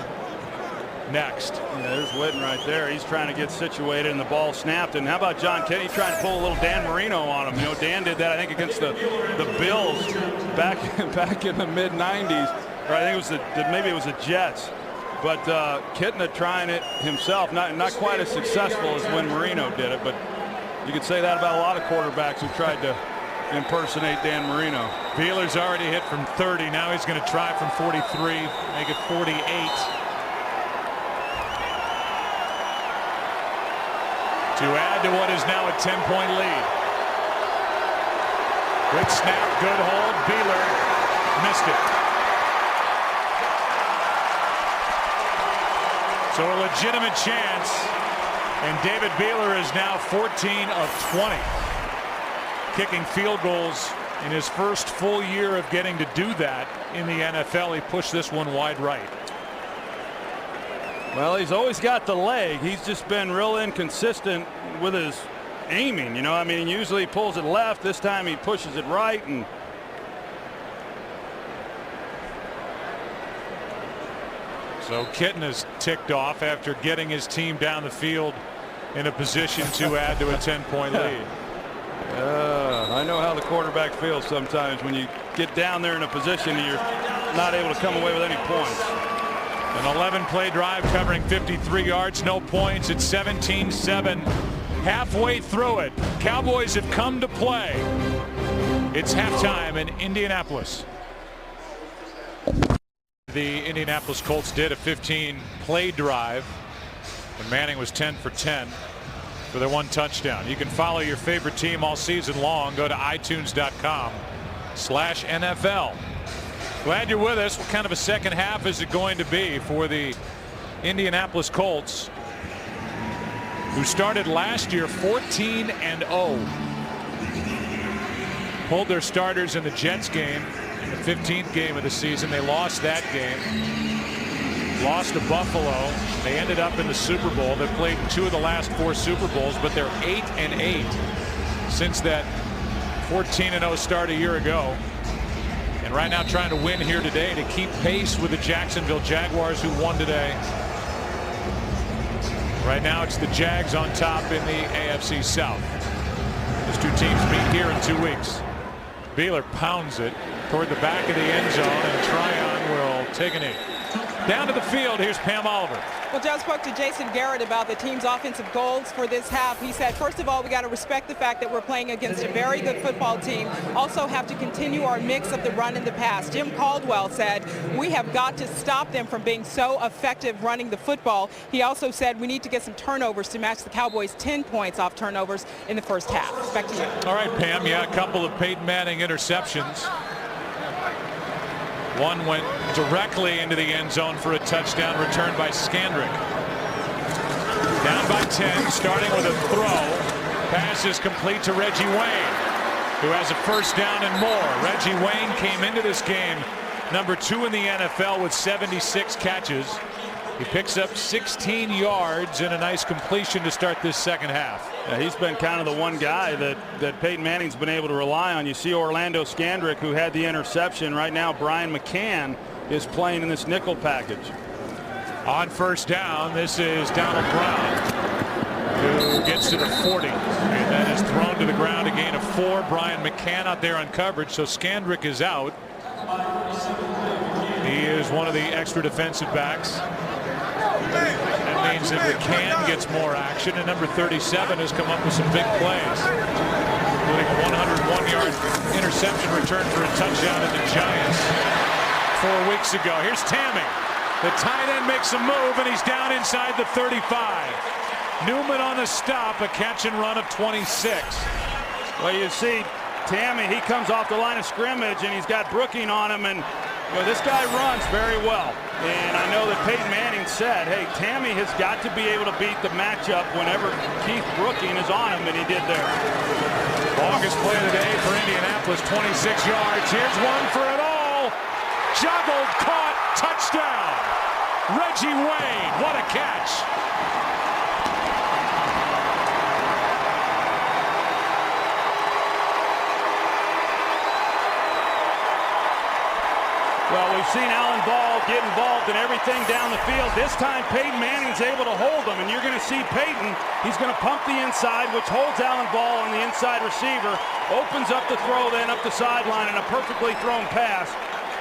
next. Yeah, there's Witten right there. He's trying to get situated, and the ball snapped. And how about John Kennedy trying to pull a little Dan Marino on him? You know, Dan did that, I think, against the Bills back in the mid-'90s. Or I think it was maybe it was the Jets. But Kitna trying it himself, not quite as successful as when Marino did it. But you could say that about a lot of quarterbacks who tried to impersonate Dan Marino. Beeler's already hit from 30. Now he's going to try from 43, make it 48. To add to what is now a 10-point lead. Good snap, good hold. Beeler missed it. So a legitimate chance, and David Beeler is now 14 of 20. Kicking field goals in his first full year of getting to do that in the NFL. He pushed this one wide right. Well, he's always got the leg. He's just been real inconsistent with his aiming. You know, I mean, usually he pulls it left. This time he pushes it right. And so Kitten is ticked off after getting his team down the field in a position to add to a 10-point lead. I know how the quarterback feels sometimes when you get down there in a position and you're not able to come away with any points. An 11-play drive covering 53 yards, no points. It's 17-7. Halfway through it, Cowboys have come to play. It's halftime in Indianapolis. The Indianapolis Colts did a 15-play drive, and Manning was 10 for 10 for their one touchdown. You can follow your favorite team all season long. Go to itunes.com/NFL. Glad you're with us. What kind of a second half is it going to be for the Indianapolis Colts, who started last year 14-0? Pulled their starters in the Jets game, the 15th game of the season. They lost that game. Lost to Buffalo. They ended up in the Super Bowl. They've played in 2 of the last 4 Super Bowls, but they're 8-8 since that 14-0 start a year ago. And right now trying to win here today to keep pace with the Jacksonville Jaguars, who won today. Right now it's the Jags on top in the AFC South. Those two teams meet here in 2 weeks. Beeler pounds it toward the back of the end zone, and Tryon will take a knee. Down to the field, here's Pam Oliver. Well, Joe spoke to Jason Garrett about the team's offensive goals for this half. He said, first of all, we got to respect the fact that we're playing against a very good football team. Also have to continue our mix of the run and the pass. Jim Caldwell said, we have got to stop them from being so effective running the football. He also said we need to get some turnovers to match the Cowboys' 10 points off turnovers in the first half. Back to you. All right, Pam. Yeah, a couple of Peyton Manning interceptions. One went directly into the end zone for a touchdown, returned by Skandrick. Down by 10, starting with a throw. Pass is complete to Reggie Wayne, who has a first down and more. Reggie Wayne came into this game number 2 in the NFL with 76 catches. He picks up 16 yards and a nice completion to start this second half. Yeah, he's been kind of the one guy that Peyton Manning's been able to rely on. You see Orlando Skandrick, who had the interception. Right now Brian McCann is playing in this nickel package. On first down, this is Donald Brown, who gets to the 40 and then is thrown to the ground, a gain of 4. Brian McCann out there on coverage, so Skandrick is out. He is one of the extra defensive backs. That means that McCann gets more action, and number 37 has come up with some big plays, including a 101-yard interception return for a touchdown to the Giants 4 weeks ago. Here's Tammy. The tight end makes a move, and he's down inside the 35. Newman on the stop, a catch and run of 26. Well, you see Tammy, he comes off the line of scrimmage, and he's got Brooking on him, and you know, this guy runs very well. And I know that Peyton Manning said, hey, Tammy has got to be able to beat the matchup whenever Keith Brooking is on him, and he did there. Longest play of the day for Indianapolis, 26 yards. Here's one for it all. Juggled, caught, touchdown. Reggie Wayne, what a catch. Well, we've seen Alan Ball get involved in everything down the field. This time, Peyton Manning's able to hold him, and you're going to see Peyton. He's going to pump the inside, which holds Alan Ball on the inside receiver, opens up the throw, then up the sideline, and a perfectly thrown pass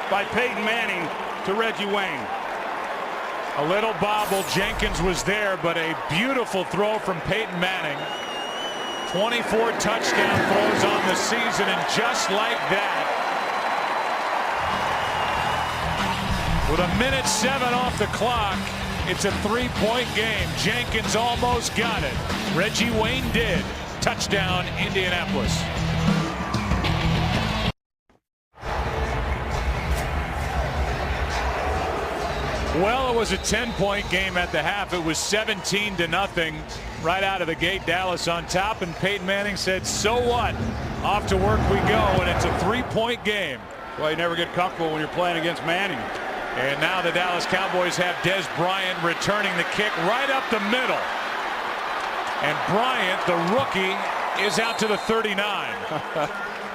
by Peyton Manning to Reggie Wayne. A little bobble. Jenkins was there, but a beautiful throw from Peyton Manning. 24 touchdown throws on the season, and just like that, with 1:07 off the clock, it's a 3-point game. Jenkins almost got it. Reggie Wayne did. Touchdown, Indianapolis. Well, it was a 10-point game at the half. It was 17-0 right out of the gate. Dallas on top, and Peyton Manning said, so what? Off to work we go, and it's a 3-point game. Well, you never get comfortable when you're playing against Manning. And now the Dallas Cowboys have Des Bryant returning the kick right up the middle. And Bryant, the rookie, is out to the 39.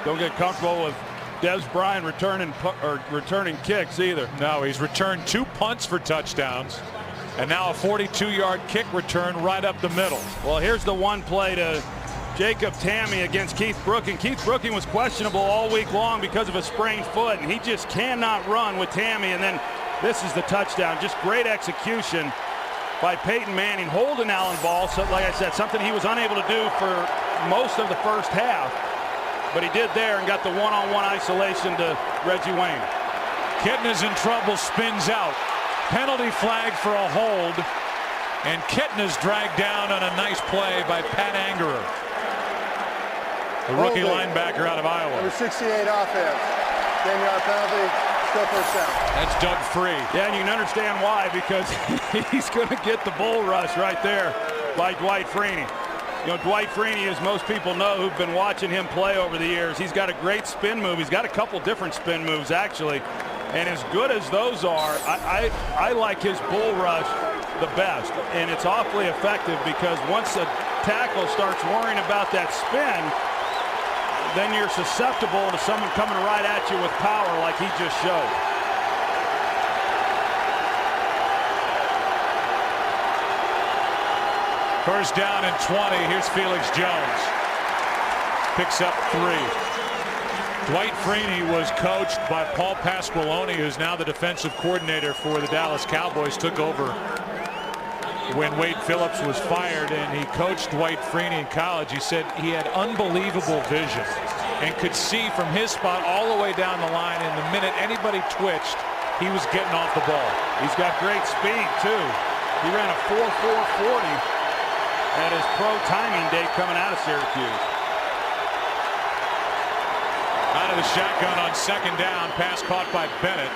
Don't get comfortable with Des Bryant returning kicks either. No, he's returned 2 punts for touchdowns. And now a 42-yard kick return right up the middle. Well, here's the one play to Jacob Tamme against Keith Brooking. Keith Brooking was questionable all week long because of a sprained foot, and he just cannot run with Tamme. And then this is the touchdown. Just great execution by Peyton Manning, holding Alan Ball. So, like I said, something he was unable to do for most of the first half, but he did there and got the one-on-one isolation to Reggie Wayne. Kitna's in trouble, spins out. Penalty flag for a hold, and Kitna's dragged down on a nice play by Pat Angerer, the rookie linebacker out of Iowa. Number 68 offense. 10-yard penalty, still first down. That's Doug Free. Yeah, and you can understand why, because he's going to get the bull rush right there by Dwight Freeney. You know, Dwight Freeney, as most people know who've been watching him play over the years, he's got a great spin move. He's got a couple different spin moves, actually. And as good as those are, I like his bull rush the best. And it's awfully effective because once a tackle starts worrying about that spin, then you're susceptible to someone coming right at you with power like he just showed. First down and 20. Here's Felix Jones. Picks up 3. Dwight Freeney was coached by Paul Pasqualoni, who's now the defensive coordinator for the Dallas Cowboys. Took over when Wade Phillips was fired, and he coached Dwight Freeney in college. He said he had unbelievable vision and could see from his spot all the way down the line, and the minute anybody twitched, he was getting off the ball. He's got great speed, too. He ran a 4.440 at his pro timing date coming out of Syracuse. Out of the shotgun on second down, pass caught by Bennett.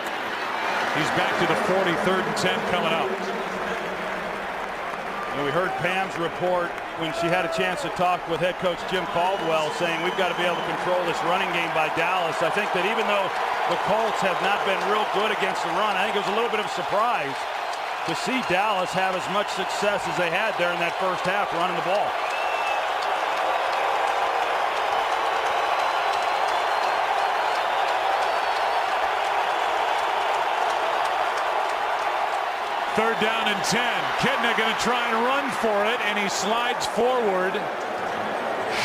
He's back to the 40, 3rd and 10 coming up. And we heard Pam's report when she had a chance to talk with head coach Jim Caldwell, saying we've got to be able to control this running game by Dallas. I think that even though the Colts have not been real good against the run, I think it was a little bit of a surprise to see Dallas have as much success as they had there in that first half running the ball. Third down and 10. Kitna going to try and run for it, and he slides forward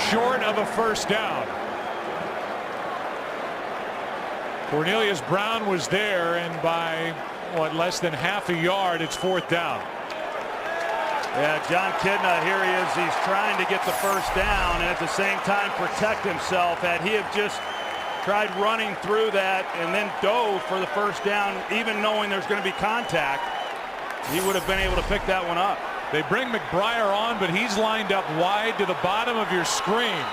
short of a first down. Cornelius Brown was there, and by less than half a yard, it's 4th down. Yeah, John Kitna, here he is. He's trying to get the first down and at the same time protect himself. Had he have just tried running through that and then dove for the first down, even knowing there's going to be contact, he would have been able to pick that one up. They bring McBriar on, but he's lined up wide to the bottom of your screen.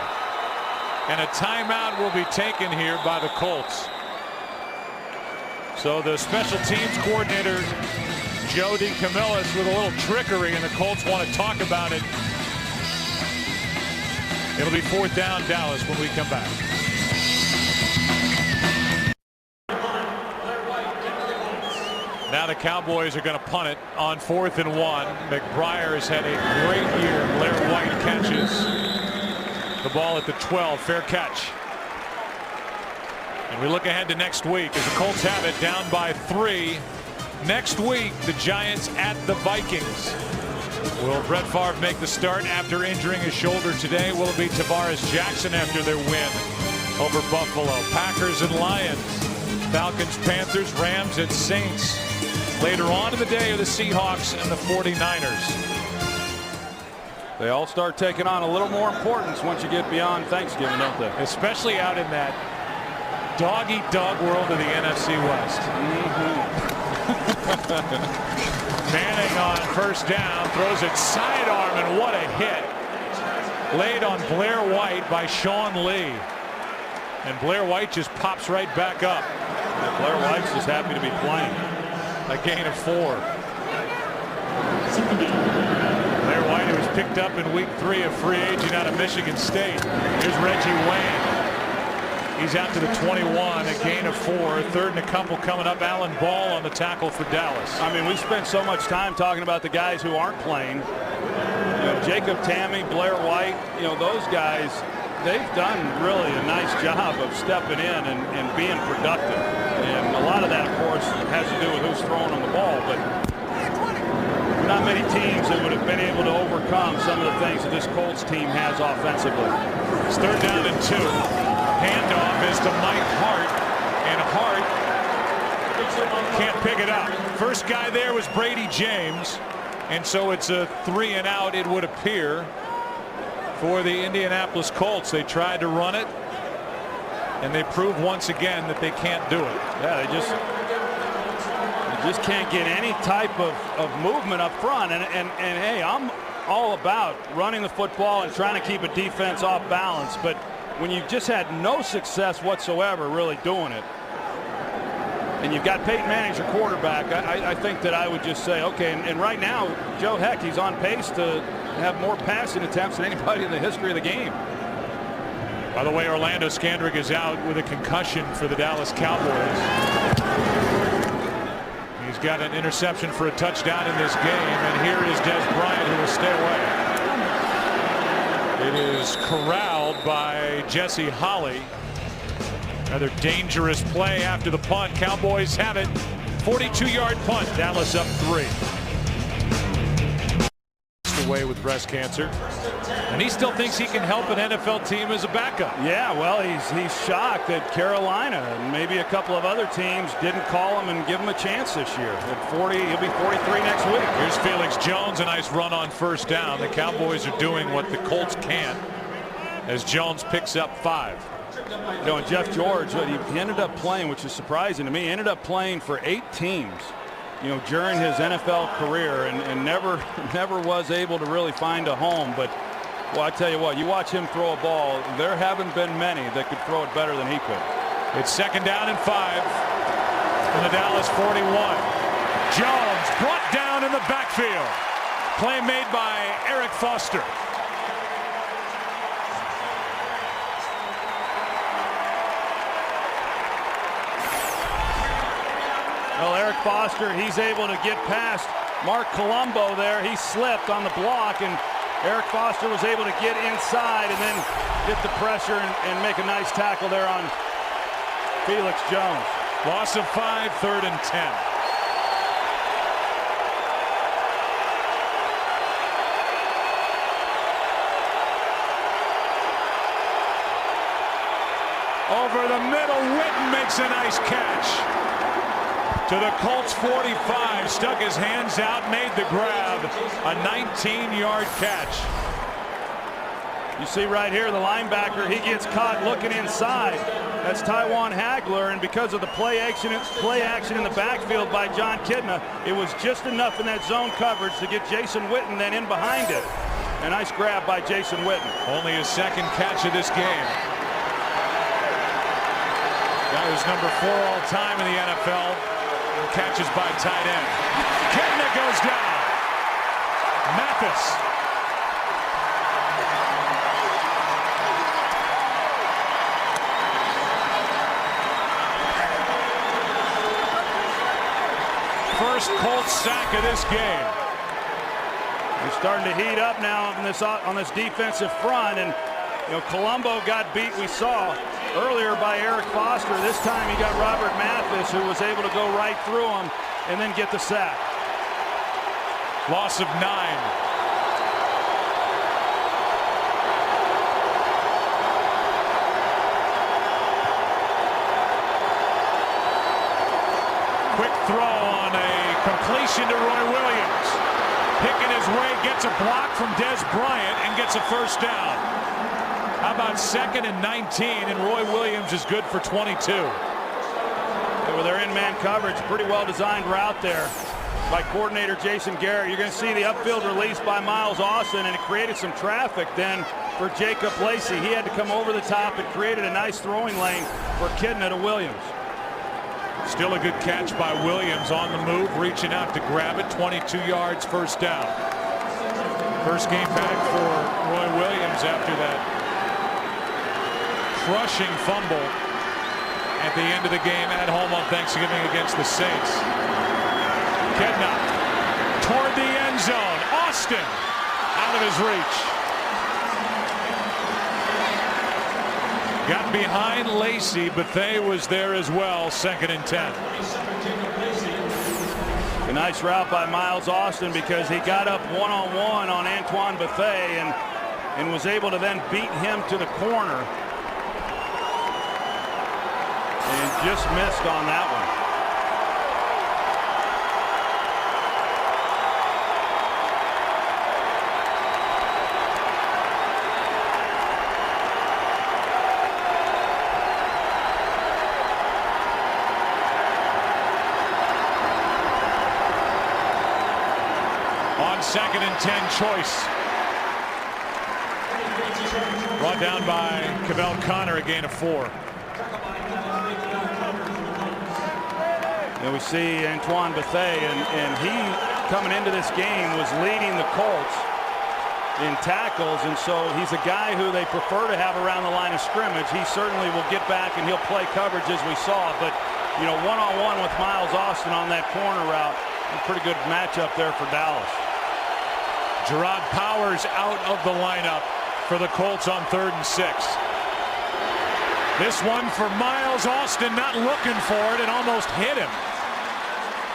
And a timeout will be taken here by the Colts. So the special teams coordinator, Joe DeCamillis, with a little trickery, and the Colts want to talk about it. It'll be 4th down, Dallas, when we come back. Now the Cowboys are going to punt it on 4th and 1. McBriar has had a great year. Blair White catches the ball at the 12. Fair catch. And we look ahead to next week as the Colts have it down by 3. Next week, the Giants at the Vikings. Will Brett Favre make the start after injuring his shoulder today? Will it be Tavares Jackson after their win over Buffalo? Packers and Lions. Falcons, Panthers, Rams, and Saints. Later on in the day are the Seahawks and the 49ers. They all start taking on a little more importance once you get beyond Thanksgiving, don't they? Especially out in that dog-eat-dog world of the NFC West. Manning on first down, throws it sidearm, and what a hit. Laid on Blair White by Sean Lee. And Blair White just pops right back up. Yeah, Blair White's just happy to be playing. A gain of 4. Blair White, who was picked up in week 3, a free agent out of Michigan State. Here's Reggie Wayne. He's out to the 21, a gain of 4. 3rd and a couple coming up. Alan Ball on the tackle for Dallas. I mean, we spent so much time talking about the guys who aren't playing. You know, Jacob Tamme, Blair White, you know, those guys, they've done really a nice job of stepping in and being productive. And a lot of that, of course, has to do with who's throwing on the ball. But not many teams that would have been able to overcome some of the things that this Colts team has offensively. It's 3rd down and 2. Handoff is to Mike Hart, and Hart can't pick it up. First guy there was Brady James, and so it's a 3 and out, it would appear, for the Indianapolis Colts. They tried to run it, and they proved once again that they can't do it. Yeah, they just can't get any type of movement up front. And hey, I'm all about running the football and trying to keep a defense off balance, but when you've just had no success whatsoever really doing it, and you've got Peyton Manning your quarterback, I think that I would just say, okay, and right now, Joe Heck, he's on pace to have more passing attempts than anybody in the history of the game. By the way, Orlando Scandrick is out with a concussion for the Dallas Cowboys. He's got an interception for a touchdown in this game, and here is Des Bryant, who will stay away. It is corralled by Jesse Holley. Another dangerous play after the punt. Cowboys have it. 42-yard punt. Dallas up 3. Away with breast cancer, and he still thinks he can help an NFL team as a backup. Yeah, well, he's shocked that Carolina and maybe a couple of other teams didn't call him and give him a chance this year. At 40, he'll be 43 next week. Here's Felix Jones, a nice run on first down. The Cowboys are doing what the Colts can't, as Jones picks up 5. You know, and Jeff George, he ended up playing, which is surprising to me, ended up playing for 8 teams, you know, during his NFL career, and never was able to really find a home. But, well, I tell you what, you watch him throw a ball, there haven't been many that could throw it better than he could. It's 2nd down and 5 from the Dallas 41. Jones brought down in the backfield. Play made by Eric Foster. Well, Eric Foster, he's able to get past Mark Colombo there. He slipped on the block, and Eric Foster was able to get inside and then get the pressure and make a nice tackle there on Felix Jones. Loss of 5, 3rd and 10. Over the middle, Witten makes a nice catch. To the Colts 45, stuck his hands out, made the grab. A 19-yard catch. You see right here the linebacker, he gets caught looking inside. That's Taiwan Hagler, and because of the play action in the backfield by John Kidna, it was just enough in that zone coverage to get Jason Witten then in behind it. A nice grab by Jason Witten. Only his 2nd catch of this game. That was number 4 all time in the NFL. Catches by tight end. Kidna goes down. Mathis. First Colts sack of this game. They're starting to heat up now on this defensive front, and Colombo got beat, we saw earlier, by Eric Foster. This time he got Robert Mathis, who was able to go right through him and then get the sack. Loss of 9. Quick throw on a completion to Roy Williams. Picking his way, gets a block from Des Bryant and gets a first down. How about 2nd and 19, and Roy Williams is good for 22. With their in-man coverage, pretty well designed route there by coordinator Jason Garrett. You're going to see the upfield release by Miles Austin, and it created some traffic then for Jacob Lacey. He had to come over the top and created a nice throwing lane for Kidna to Williams. Still a good catch by Williams on the move, reaching out to grab it. 22 yards, first down. First game back for Roy Williams after that crushing fumble at the end of the game at home on Thanksgiving against the Saints. Kidna toward the end zone. Austin out of his reach. Got behind Lacey, but they was there as well. 2nd and 10. A nice route by Miles Austin, because he got up one-on-one on Antoine Bethea and was able to then beat him to the corner. And just missed on that one. On 2nd and 10 choice. Brought down by Cavell Connor, a gain of 4. And we see Antoine Bethea, and he, coming into this game, was leading the Colts in tackles, and so he's a guy who they prefer to have around the line of scrimmage. He certainly will get back and he'll play coverage, as we saw, but one-on-one with Miles Austin on that corner route, a pretty good matchup there for Dallas. Gerard Powers out of the lineup for the Colts on 3rd and 6. This one for Miles Austin, not looking for it, and almost hit him.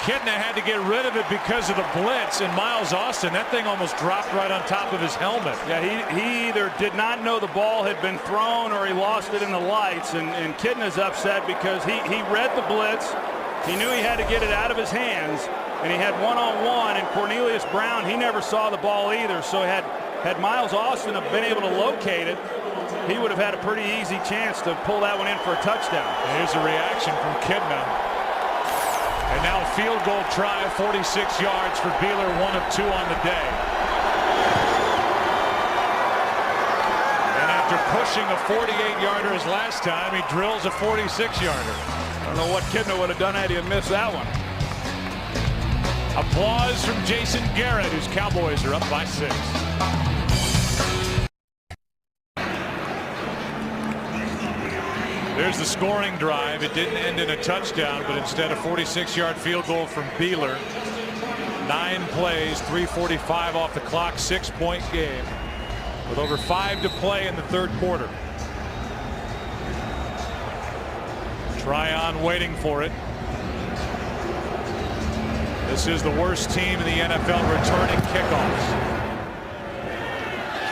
Kidna had to get rid of it because of the blitz, and Miles Austin, that thing almost dropped right on top of his helmet. Yeah, he either did not know the ball had been thrown or he lost it in the lights, and Kidna's upset because he read the blitz. He knew he had to get it out of his hands, and he had one-on-one, and Cornelius Brown, he never saw the ball either, so had Miles Austin have been able to locate it, he would have had a pretty easy chance to pull that one in for a touchdown. And here's a reaction from Kidna. And now field goal try, 46 yards for Beeler, 1 of 2 on the day. And after pushing a 48-yarder his last time, he drills a 46-yarder. I don't know what Kidna would have done had he missed that one. Applause from Jason Garrett, whose Cowboys are up by 6. There's the scoring drive. It didn't end in a touchdown, but instead a 46-yard field goal from Beeler. 9 plays, 3:45 off the clock, 6-point game with over 5 to play in the 3rd quarter. Tryon waiting for it. This is the worst team in the NFL returning kickoffs.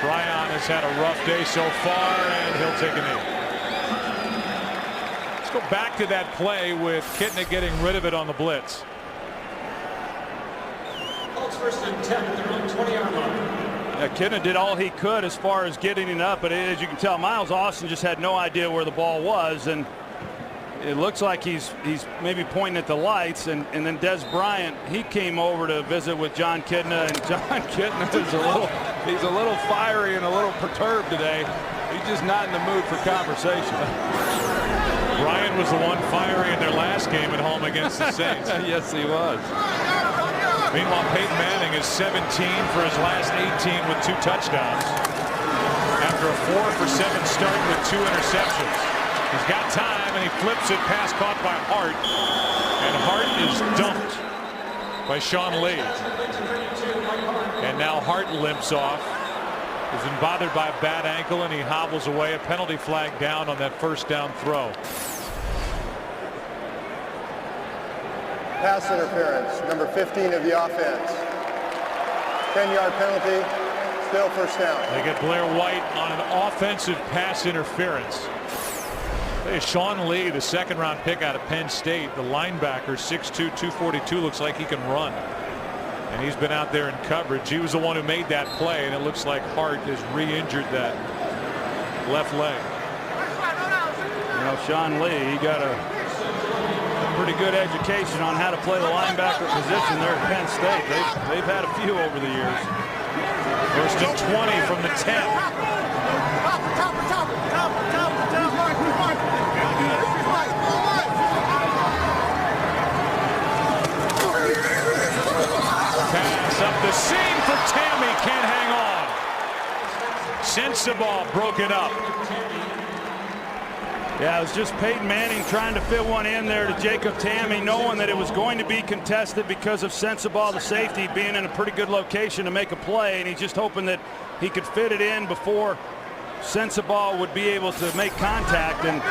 Tryon has had a rough day so far, and he'll take a knee. Let's go back to that play with Kidna getting rid of it on the blitz. Colts 1st and 10 at their own 20-yard line. Yeah, Kidna did all he could as far as getting it up, but as you can tell, Miles Austin just had no idea where the ball was, and it looks like he's maybe pointing at the lights, and then Des Bryant, he came over to visit with John Kidna, and John Kidna is he's a little fiery and a little perturbed today. He's just not in the mood for conversation. Bryant was the one fiery in their last game at home against the Saints. Yes, he was. Meanwhile, Peyton Manning is 17 for his last 18 with 2 touchdowns. After a 4-for-7 start with 2 interceptions. He's got time, and he flips it, pass caught by Hart. And Hart is dumped. by Sean Lee. And now Hart limps off. He's been bothered by a bad ankle and he hobbles away. A penalty flag down on that first down throw. Pass interference, number 15 of the offense. 10-yard penalty, still first down. They get Blair White on an offensive pass interference. Hey, Sean Lee, the second-round pick out of Penn State, the linebacker, 6'2", 242, looks like he can run. And he's been out there in coverage. He was the one who made that play, and it looks like Hart has re-injured that left leg. You know, Sean Lee, he got a pretty good education on how to play the linebacker position there at Penn State. They've had a few over the years. First and 20 from the 10. Pass up the seam for Tammy, can't hang on. Sensabaugh broken up. Yeah, it was just Peyton Manning trying to fit one in there to Jacob Tammy, knowing that it was going to be contested because of Sensabaugh, the safety, being in a pretty good location to make a play, and he's just hoping that he could fit it in before Sensabaugh would be able to make contact, and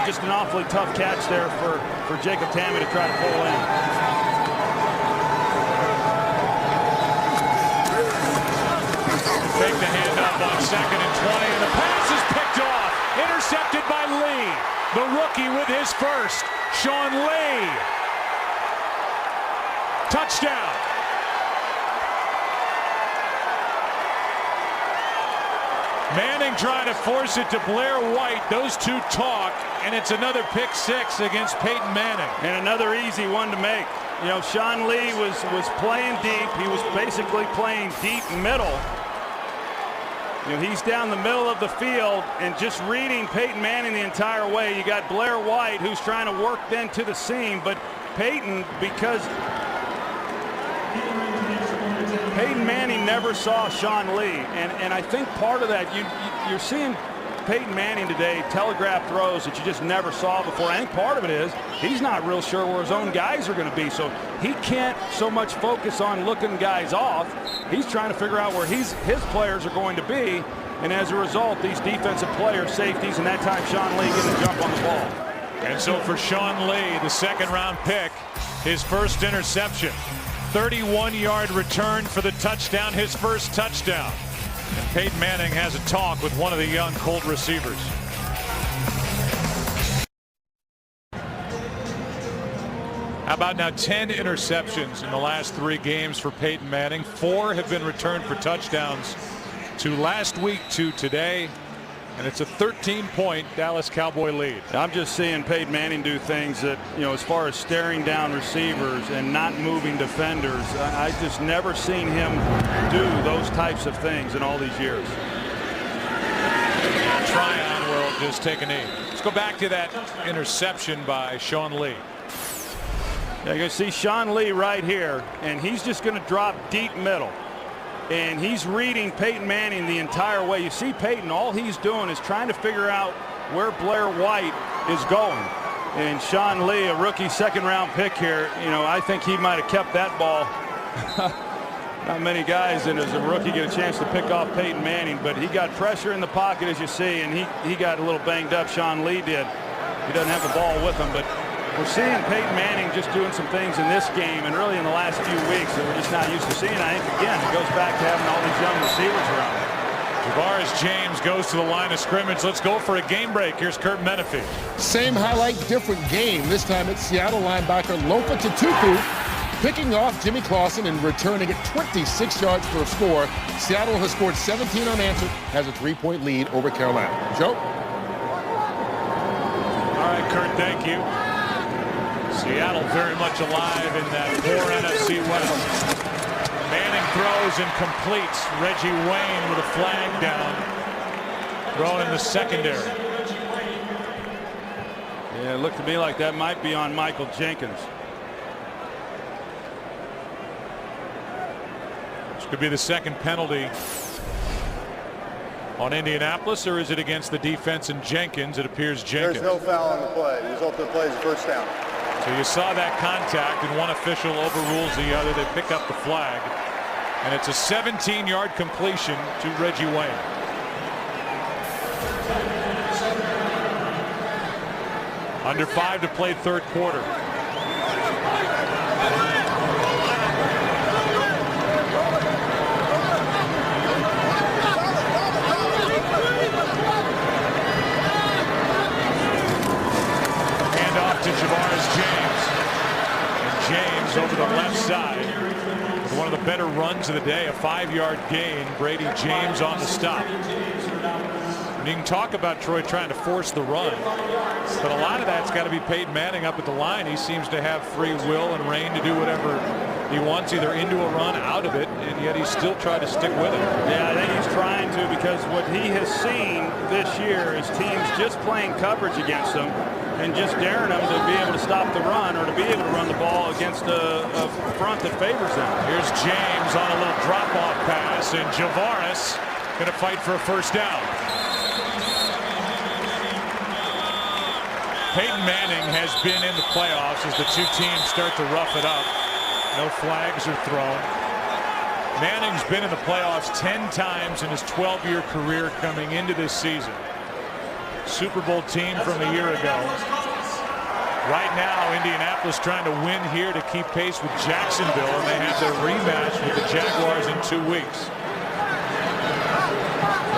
just an awfully tough catch there for Jacob Tammy to try to pull in. Take the hand up on 2nd and 20, and the pass is picked off. Intercepted by Lee. The rookie with his first. Sean Lee. Touchdown. Manning trying to force it to Blair White. Those two talk, and it's another pick six against Peyton Manning. And another easy one to make. You know, Sean Lee was playing deep. He was basically playing deep middle. You know, he's down the middle of the field and just reading Peyton Manning the entire way. You got Blair White, who's trying to work then to the seam, but Peyton, because Peyton Manning never saw Sean Lee, and I think part of that, you're seeing Peyton Manning today telegraph throws that you just never saw before. I think part of it is he's not real sure where his own guys are going to be, so he can't so much focus on looking guys off. He's trying to figure out where his players are going to be, and as a result, these defensive players, safeties, and that time Sean Lee getting a jump on the ball. And so for Sean Lee, the second-round pick, his first interception, 31-yard return for the touchdown, his first touchdown. And Peyton Manning has a talk with one of the young Colt receivers. How about now 10 interceptions in the last 3 games for Peyton Manning. 4 have been returned for touchdowns, 2 last week, 2 today. And it's a 13-point Dallas Cowboy lead. I'm just seeing Peyton Manning do things that, you know, as far as staring down receivers and not moving defenders, I just never seen him do those types of things in all these years. Tryon will just take a knee. Let's go back to that interception by Sean Lee. Yeah, you can see Sean Lee right here, and he's just going to drop deep middle. And he's reading Peyton Manning the entire way. You see Peyton, all he's doing is trying to figure out where Blair White is going. And Sean Lee, a rookie second-round pick here, you know, I think he might have kept that ball. Not many guys, and as a rookie, get a chance to pick off Peyton Manning, but he got pressure in the pocket, as you see, and he got a little banged up. Sean Lee did. He doesn't have the ball with him, but we're seeing Peyton Manning just doing some things in this game and really in the last few weeks that we're just not used to seeing. I think, again, it goes back to having all these young receivers around. Javaris James goes to the line of scrimmage. Let's go for a game break. Here's Kurt Menefee. Same highlight, different game. This time it's Seattle linebacker Lofa Tatupu picking off Jimmy Clausen and returning it 26 yards for a score. Seattle has scored 17 unanswered, has a 3-point lead over Carolina. Joe? All right, Kurt, thank you. Seattle very much alive in that poor NFC West. Manning throws and completes. Reggie Wayne with a flag down. Thrown in the secondary. Yeah, it looked to me like that might be on Michael Jenkins. This could be the second penalty on Indianapolis, or is it against the defense and Jenkins? It appears Jenkins. There's no foul on the play. The result of the play is a first down. So you saw that contact, and one official overrules the other. They pick up the flag, and it's a 17-yard completion to Reggie Wayne. Under 5 to play third quarter. To Javaris James. And James over the left side with one of the better runs of the day, a 5-yard gain. Brady James on the stop. And you can talk about Troy trying to force the run, but a lot of that's got to be Peyton Manning up at the line. He seems to have free will and reign to do whatever he wants, either into a run, out of it, and yet he's still trying to stick with it. Yeah, I think he's trying to, because what he has seen this year is teams just playing coverage against him and just daring them to be able to stop the run or to be able to run the ball against a front that favors them. Here's James on a little drop-off pass, and Javaris going to fight for a first down. Peyton Manning has been in the playoffs as the two teams start to rough it up. No flags are thrown. Manning's been in the playoffs 10 times in his 12-year career coming into this season. Super Bowl team from a year ago. Right now, Indianapolis trying to win here to keep pace with Jacksonville, and they have their rematch with the Jaguars in 2 weeks.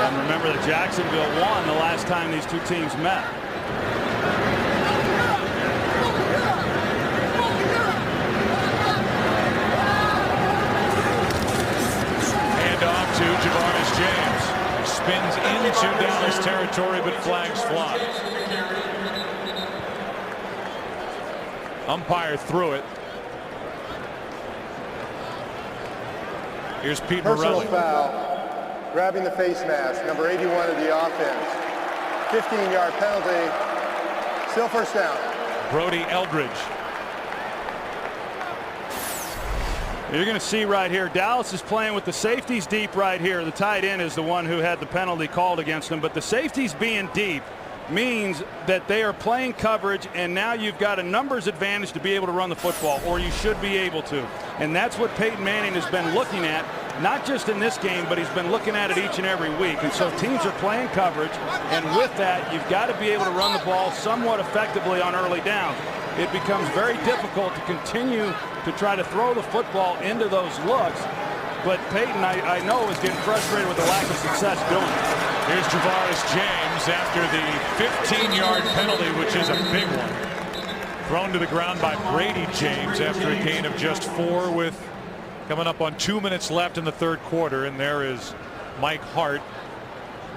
And remember that Jacksonville won the last time these two teams met. Hand off to Javaris James. Spins into Dallas territory, but flags fly. Umpire threw it. Here's Pete Personal Morelli. foul, grabbing the face mask, number 81 of the offense. 15-yard penalty, still first down. Brody Eldridge. You're going to see right here, Dallas is playing with the safeties deep right here. The tight end is the one who had the penalty called against him, but the safeties being deep means that they are playing coverage, and now you've got a numbers advantage to be able to run the football, or you should be able to. And that's what Peyton Manning has been looking at, not just in this game, but he's been looking at it each and every week. And so teams are playing coverage, and with that, you've got to be able to run the ball somewhat effectively on early downs. It becomes very difficult to continue to try to throw the football into those looks. But Peyton, I know, is getting frustrated with the lack of success doing it. Here's Javaris James after the 15-yard penalty, which is a big one. Thrown to the ground by Brady James after a gain of just 4 with coming up on 2 minutes left in the third quarter. And there is Mike Hart,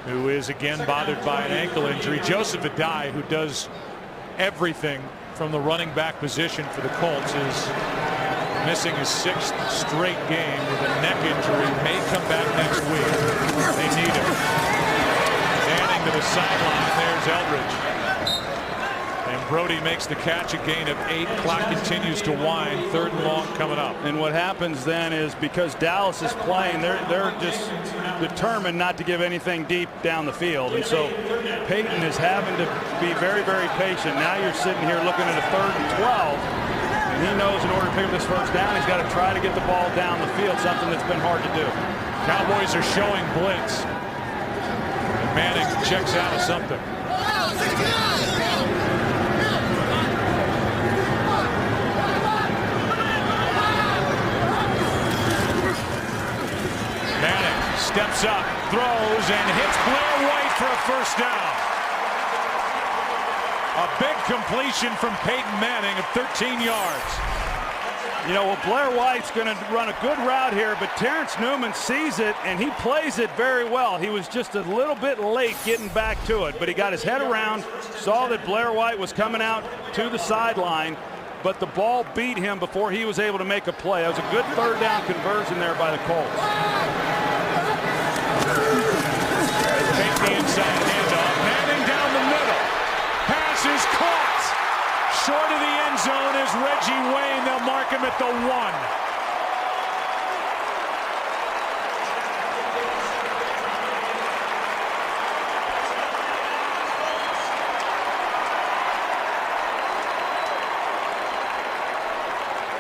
who is again bothered by an ankle injury. Joseph Adai, who does everything from the running back position for the Colts, is missing his 6th straight game with a neck injury. May come back next week. They need him. Manning to the sideline. There's Eldridge. And Brody makes the catch, a gain of 8. Clock continues to wind. 3rd and long coming up. And what happens then is, because Dallas is playing, they're just determined not to give anything deep down the field. And so Peyton is having to be very, very patient. Now you're sitting here looking at a 3rd and 12. And he knows in order to pick up this first down, he's got to try to get the ball down the field, something that's been hard to do. Cowboys are showing blitz. And Manning checks out of something. Manning steps up, throws, and hits Blair White for a first down. A big completion from Peyton Manning of 13 yards. You know, well, Blair White's going to run a good route here, but Terrence Newman sees it, and he plays it very well. He was just a little bit late getting back to it, but he got his head around, saw that Blair White was coming out to the sideline, but the ball beat him before he was able to make a play. That was a good 3rd down conversion there by the Colts. Take the inside handoff. Manning down the middle. Pass is caught. Short of the end zone is Reggie Wayne. They'll mark him at the 1.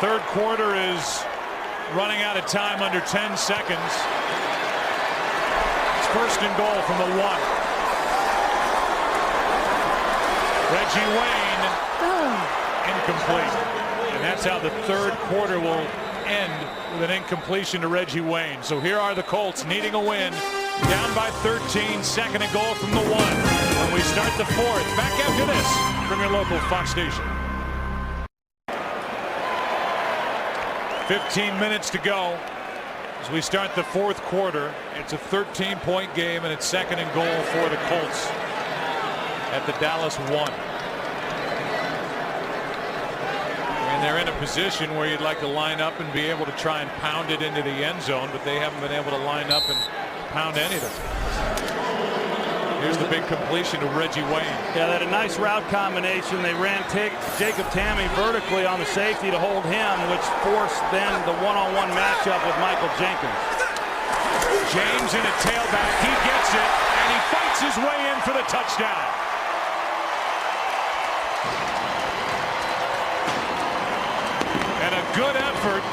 Third quarter is running out of time, under 10 seconds. It's first and goal from the 1. Reggie Wayne, incomplete. And that's how the third quarter will end, with an incompletion to Reggie Wayne. So here are the Colts needing a win, down by 13, second and goal from the 1. When we start the fourth, back after this from your local Fox station. 15 minutes to go as we start the fourth quarter. It's a 13-point game, and it's second and goal for the Colts at the Dallas 1. And they're in a position where you'd like to line up and be able to try and pound it into the end zone, but they haven't been able to line up and pound anything. Here's the big completion to Reggie Wayne. Yeah, they had a nice route combination. They ran Jacob Tamme vertically on the safety to hold him, which forced then the one-on-one matchup with Michael Jenkins. James in a tailback. He gets it, and he fights his way in for the touchdown. And a good effort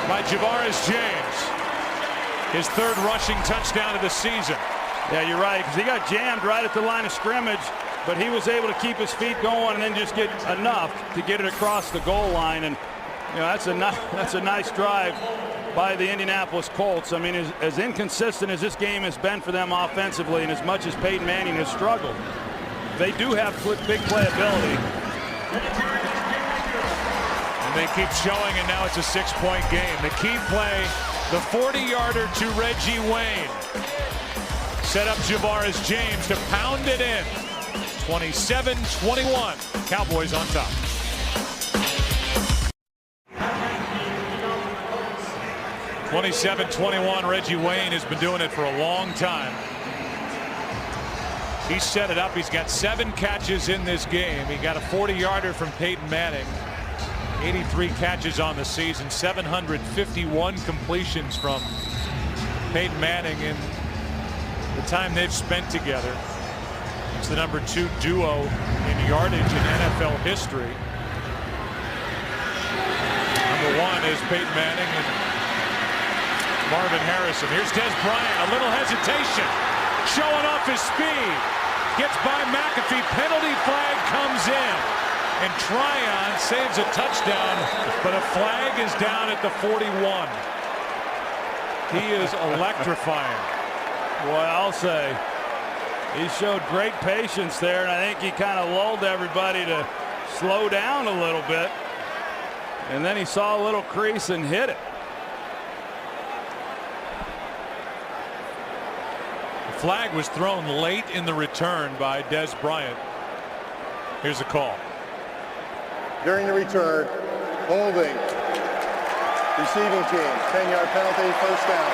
by Javaris James. His third rushing touchdown of the season. Yeah, you're right, because he got jammed right at the line of scrimmage, but he was able to keep his feet going and then just get enough to get it across the goal line. And you know, that's a nice drive by the Indianapolis Colts. I mean, as inconsistent as this game has been for them offensively, and as much as Peyton Manning has struggled, they do have big playability. And they keep showing, and now it's a 6-point game. The key play, the 40-yarder to Reggie Wayne. Set up Javaris James to pound it in. 27-21. Cowboys on top. (27-21). Reggie Wayne has been doing it for a long time. He set it up. He's got 7 catches in this game. He got a 40-yarder from Peyton Manning. 83 catches on the season. 751 completions from Peyton Manning in the time they've spent together. It's the #2 duo in yardage in NFL history. #1 is Peyton Manning and Marvin Harrison. Here's Des Bryant. A little hesitation. Showing off his speed. Gets by McAfee. Penalty flag comes in. And Tryon saves a touchdown, but a flag is down at the 41. He is electrifying. Boy, I'll say, he showed great patience there, and I think he kind of lulled everybody to slow down a little bit. And then he saw a little crease and hit it. The flag was thrown late in the return by Des Bryant. Here's a call. During the return, holding. Receiving team, 10-yard penalty, first down.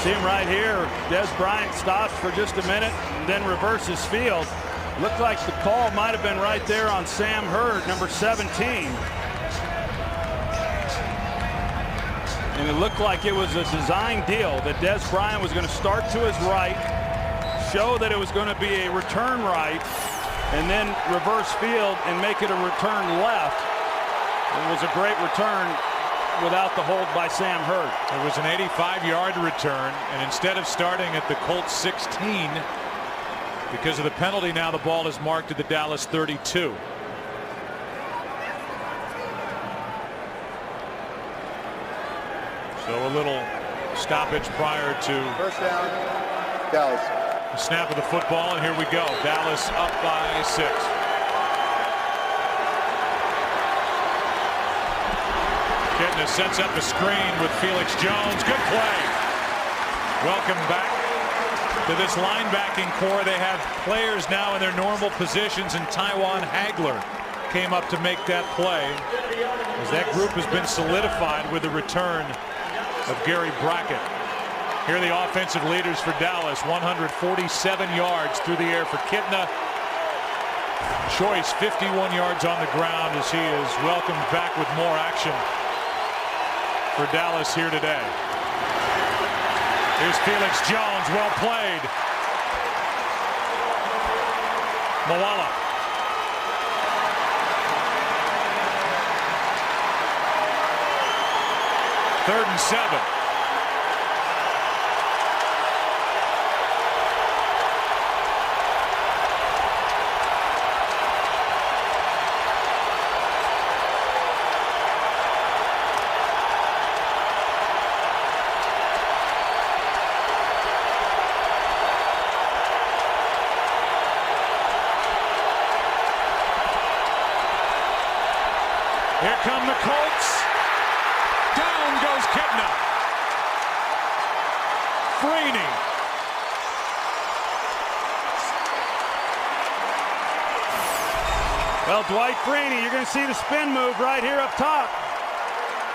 See him right here. Des Bryant stops for just a minute and then reverses field. Looked like the call might have been right there on Sam Hurd, #17. And it looked like it was a design deal that Des Bryant was going to start to his right, show that it was going to be a return right, and then reverse field and make it a return left. It was a great return without the hold by Sam Hurd. It was an 85-yard return, and instead of starting at the Colts 16, because of the penalty, now the ball is marked at the Dallas 32. So a little stoppage prior to first down, Dallas. The snap of the football, and here we go. Dallas up by 6. Kitna sets up a screen with Felix Jones. Good play. Welcome back to this linebacking core. They have players now in their normal positions, and Tywan Hagler came up to make that play, as that group has been solidified with the return of Gary Brackett. Here are the offensive leaders for Dallas. 147 yards through the air for Kitna. Choice 51 yards on the ground as he is welcomed back with more action for Dallas here today. Here's Felix Jones, well played. Moala. Third and 7. Here come the Colts. Down goes Kitna. Freeney. Well, Dwight Freeney, you're going to see the spin move right here up top.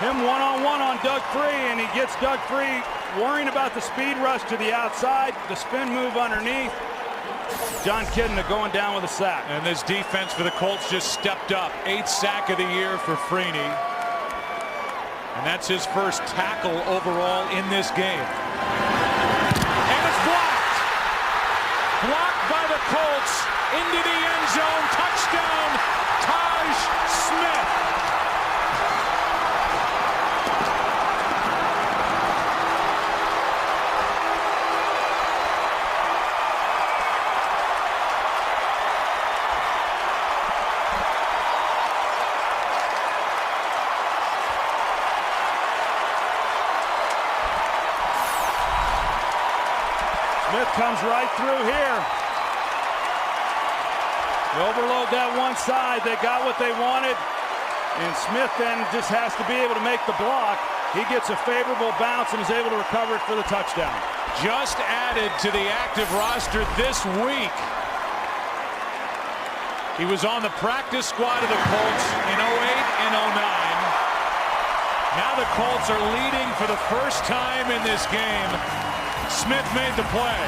Him one-on-one on Doug Free, and he gets Doug Free worrying about the speed rush to the outside, the spin move underneath. John Kitna going down with a sack. And this defense for the Colts just stepped up. 8th sack of the year for Freeney. And that's his first tackle overall in this game. And it's blocked. Blocked by the Colts into the end zone. Touchdown, Taj Smith. Smith comes right through here. They overload that one side. They got what they wanted. And Smith then just has to be able to make the block. He gets a favorable bounce and is able to recover it for the touchdown. Just added to the active roster this week. He was on the practice squad of the Colts in 08 and 09. Now the Colts are leading for the first time in this game. Smith made the play.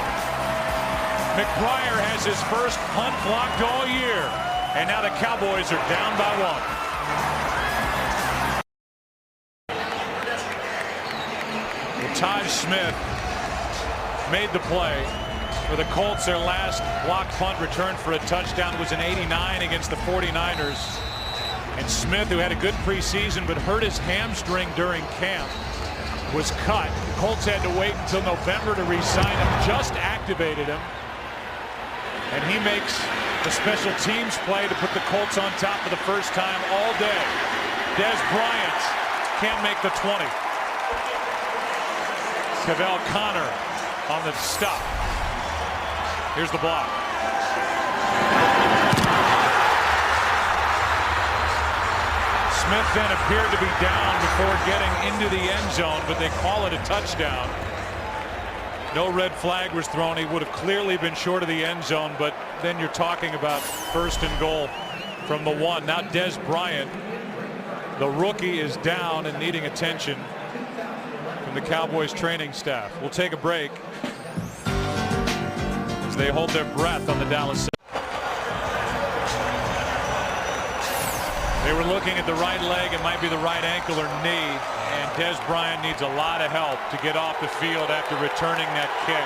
McBriar has his first punt blocked all year. And now the Cowboys are down by 1. Well, Taj Smith made the play for the Colts. Their last blocked punt return for a touchdown was in '89 against the 49ers. And Smith, who had a good preseason but hurt his hamstring during camp, was cut. The Colts had to wait until November to re-sign him. Just activated him. And he makes the special teams play to put the Colts on top for the first time all day. Dez Bryant can't make the 20. Cavell Connor on the stop. Here's the block. Smith then appeared to be down before getting into the end zone, but they call it a touchdown. No red flag was thrown. He would have clearly been short of the end zone, but then you're talking about first and goal from the 1. Now Dez Bryant, the rookie, is down and needing attention from the Cowboys training staff. We'll take a break as they hold their breath on the Dallas. They were looking at the right leg. It might be the right ankle or knee. And Dez Bryant needs a lot of help to get off the field after returning that kick.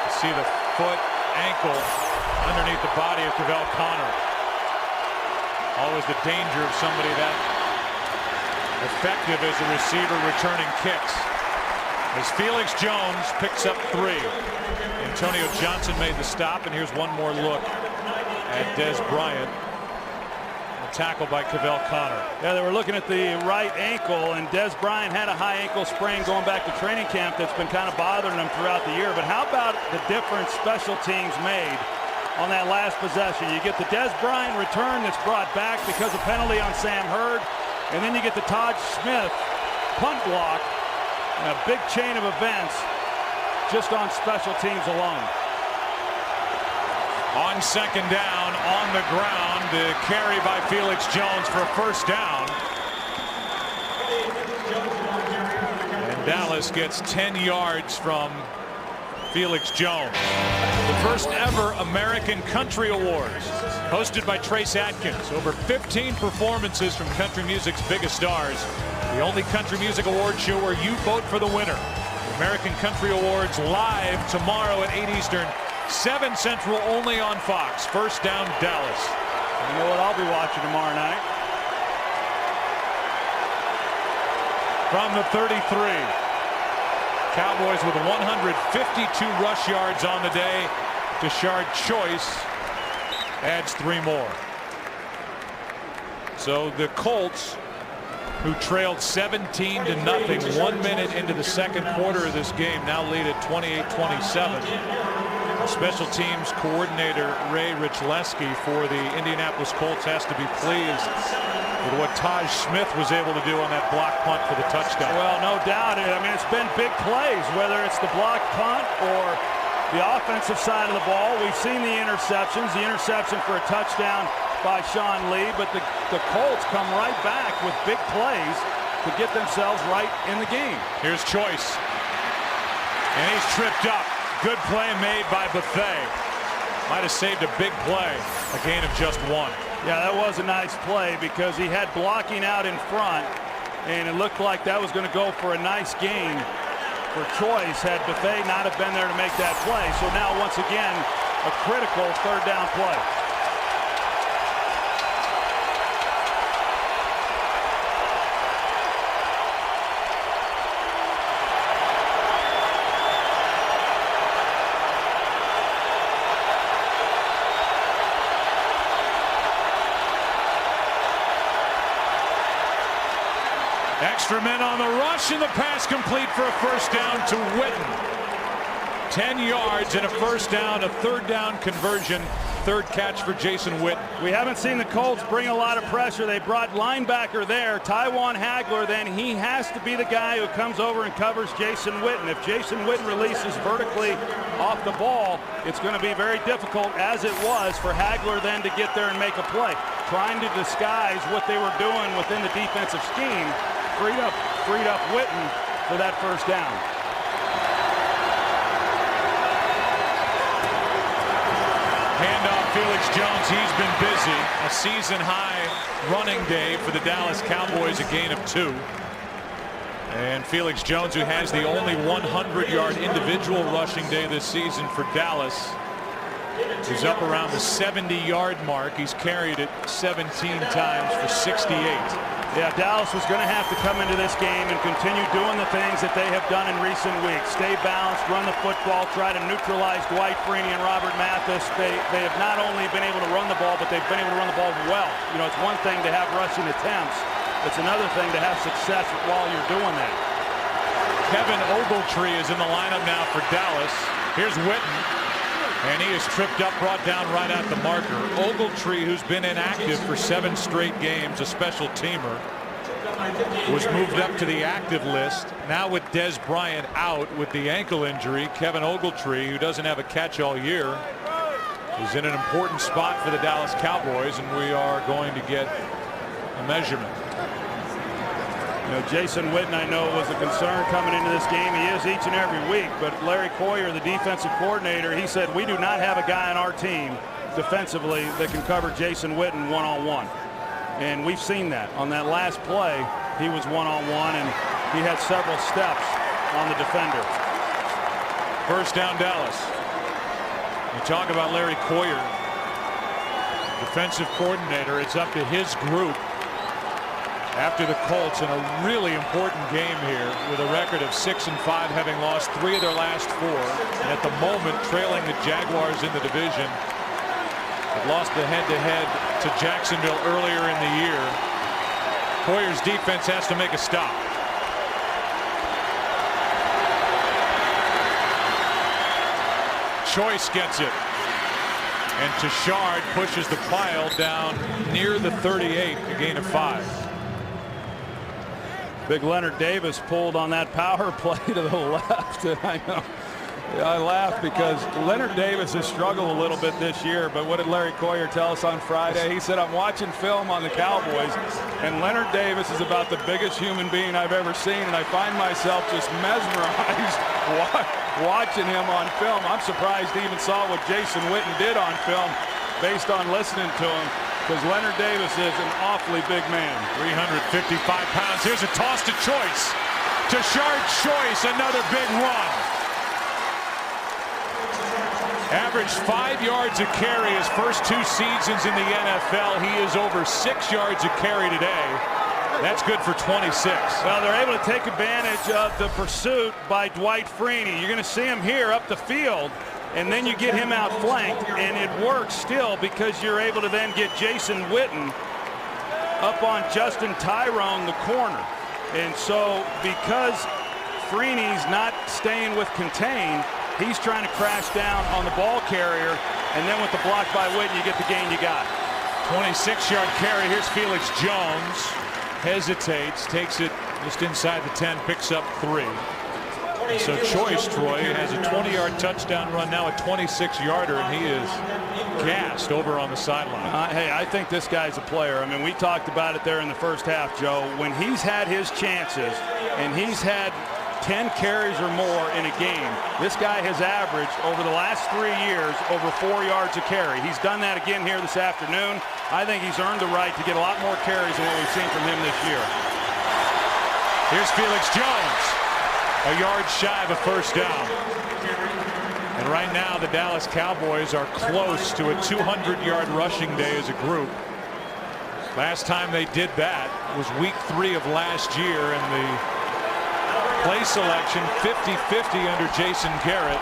You see the foot, ankle underneath the body of Cavell Connor. Always the danger of somebody that effective as a receiver returning kicks. As Felix Jones picks up 3. Antonio Johnson made the stop, and here's one more look at Dez Bryant. Tackle by Cavell Connor. Yeah, they were looking at the right ankle, and Dez Bryant had a high ankle sprain going back to training camp that's been kind of bothering him throughout the year. But how about the difference special teams made on that last possession? You get the Dez Bryant return that's brought back because of penalty on Sam Hurd, and then you get the Taj Smith punt block, and a big chain of events just on special teams alone. On second down, on the ground, the carry by Felix Jones for a first down. And Dallas gets 10 yards from Felix Jones. The first ever American Country Awards, hosted by Trace Adkins. Over 15 performances from country music's biggest stars. The only country music award show where you vote for the winner. The American Country Awards live tomorrow at 8 Eastern, 7 Central only on Fox. First down, Dallas. You know what I'll be watching tomorrow night? From the 33. Cowboys with 152 rush yards on the day. Tashard Choice adds 3 more. So the Colts, who trailed 17-0 1 minute into the second quarter of this game, now lead at 28-27. Special teams coordinator Ray Richleski for the Indianapolis Colts has to be pleased with what Taj Smith was able to do on that block punt for the touchdown. Well, no doubt. I mean, it's been big plays, whether it's the block punt or the offensive side of the ball. We've seen the interceptions, the interception for a touchdown by Sean Lee, but the Colts come right back with big plays to get themselves right in the game. Here's Choice, and he's tripped up. Good play made by Buffet. Might have saved a big play. A gain of just 1. Yeah, that was a nice play because he had blocking out in front, and it looked like that was going to go for a nice gain for Choice had Buffet not have been there to make that play. So now, once again, a critical third down play. Extra men on the rush, and the pass complete for a first down to Witten. 10 yards and a first down, a third down conversion. Third catch for Jason Witten. We haven't seen the Colts bring a lot of pressure. They brought linebacker there, Tywan Hagler. Then he has to be the guy who comes over and covers Jason Witten. If Jason Witten releases vertically off the ball, it's going to be very difficult, as it was, for Hagler then to get there and make a play. Trying to disguise what they were doing within the defensive scheme. Freed up Witten for that first down. Handoff Felix Jones. He's been busy. A season-high running day for the Dallas Cowboys, a gain of 2. And Felix Jones, who has the only 100-yard individual rushing day this season for Dallas, is up around the 70-yard mark. He's carried it 17 times for 68. Yeah, Dallas was going to have to come into this game and continue doing the things that they have done in recent weeks. Stay balanced, run the football, try to neutralize Dwight Freeney and Robert Mathis. They have not only been able to run the ball, but they've been able to run the ball well. You know, it's one thing to have rushing attempts. It's another thing to have success while you're doing that. Kevin Ogletree is in the lineup now for Dallas. Here's Witten. And he is tripped up, brought down right at the marker. Ogletree, who's been inactive for 7 straight games, a special teamer, was moved up to the active list. Now with Des Bryant out with the ankle injury, Kevin Ogletree, who doesn't have a catch all year, is in an important spot for the Dallas Cowboys, and we are going to get a measurement. You know, Jason Witten, I know, was a concern coming into this game. He is each and every week. But Larry Coyer, the defensive coordinator, he said, we do not have a guy on our team defensively that can cover Jason Witten one-on-one. And we've seen that. On that last play, he was one-on-one, and he had several steps on the defender. First down, Dallas. You talk about Larry Coyer, defensive coordinator. It's up to his group after the Colts in a really important game here with a record of 6-5, having lost 3 of their last 4, and at the moment trailing the Jaguars in the division. They've lost the head-to-head to Jacksonville earlier in the year. Coyer's defense has to make a stop. Choice gets it, and Tashard pushes the pile down near the 38, a gain of 5. Big Leonard Davis pulled on that power play to the left, and I laugh because Leonard Davis has struggled a little bit this year. But what did Larry Coyer tell us on Friday? He said, I'm watching film on the Cowboys, and Leonard Davis is about the biggest human being I've ever seen, and I find myself just mesmerized watching him on film. I'm surprised he even saw what Jason Witten did on film based on listening to him, because Leonard Davis is an awfully big man. 355 pounds. Here's a toss to Choice. Tashard Choice, another big run. Averaged 5 yards a carry his first 2 seasons in the NFL. He is over 6 yards a carry today. That's good for 26. Well, they're able to take advantage of the pursuit by Dwight Freeney. You're going to see him here up the field, and then you get him outflanked, and it works still because you're able to then get Jason Witten up on Justin Tyrone, the corner. And so because Freeney's not staying with contain, he's trying to crash down on the ball carrier, and then with the block by Witten, you get the gain you got. 26-yard carry. Here's Felix Jones. Hesitates, takes it just inside the 10, picks up 3. And so Choice, Troy, has a 20-yard touchdown run, now a 26-yarder, and he is gassed over on the sideline. Hey, I think this guy's a player. I mean, we talked about it there in the first half, Joe. When he's had his chances and he's had 10 carries or more in a game, this guy has averaged over the last 3 years over 4 yards a carry. He's done that again here this afternoon. I think he's earned the right to get a lot more carries than what we've seen from him this year. Here's Felix Jones, a yard shy of a first down. And right now the Dallas Cowboys are close to a 200-yard rushing day as a group. Last time they did that was week 3 of last year, and the play selection 50-50 under Jason Garrett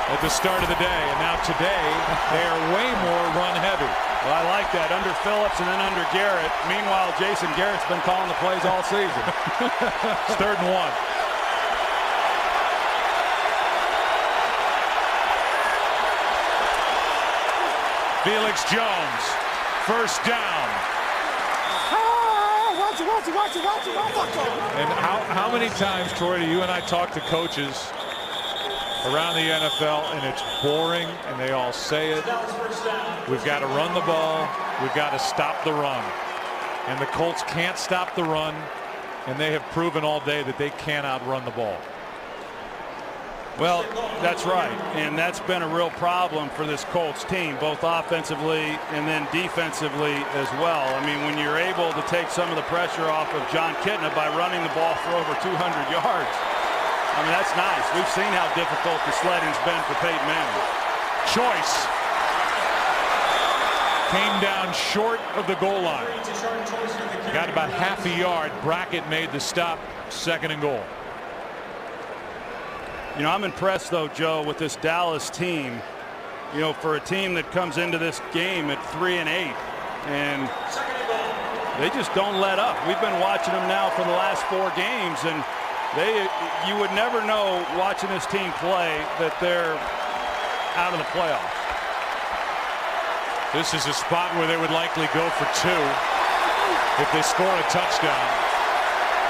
at the start of the day. And now today they are way more run heavy. Well, I like that, under Phillips and then under Garrett. Meanwhile, Jason Garrett's been calling the plays all season. It's 3rd and 1. Felix Jones, first down. And how many times, Troy, do you and I talk to coaches around the NFL, and it's boring, and they all say it. We've got to run the ball. We've got to stop the run. And the Colts can't stop the run, and they have proven all day that they cannot run the ball. Well, that's right, and that's been a real problem for this Colts team, both offensively and then defensively as well. I mean, when you're able to take some of the pressure off of John Kitna by running the ball for over 200 yards, I mean, that's nice. We've seen how difficult the sledding's been for Peyton Manning. Choice came down short of the goal line. Got about half a yard. Brackett made the stop, 2nd and goal. You know, I'm impressed, though, Joe, with this Dallas team. You know, for a team that comes into this game at 3-8, and they just don't let up. We've been watching them now for the last 4 games, and you would never know watching this team play that they're out of the playoffs. This is a spot where they would likely go for 2 if they score a touchdown.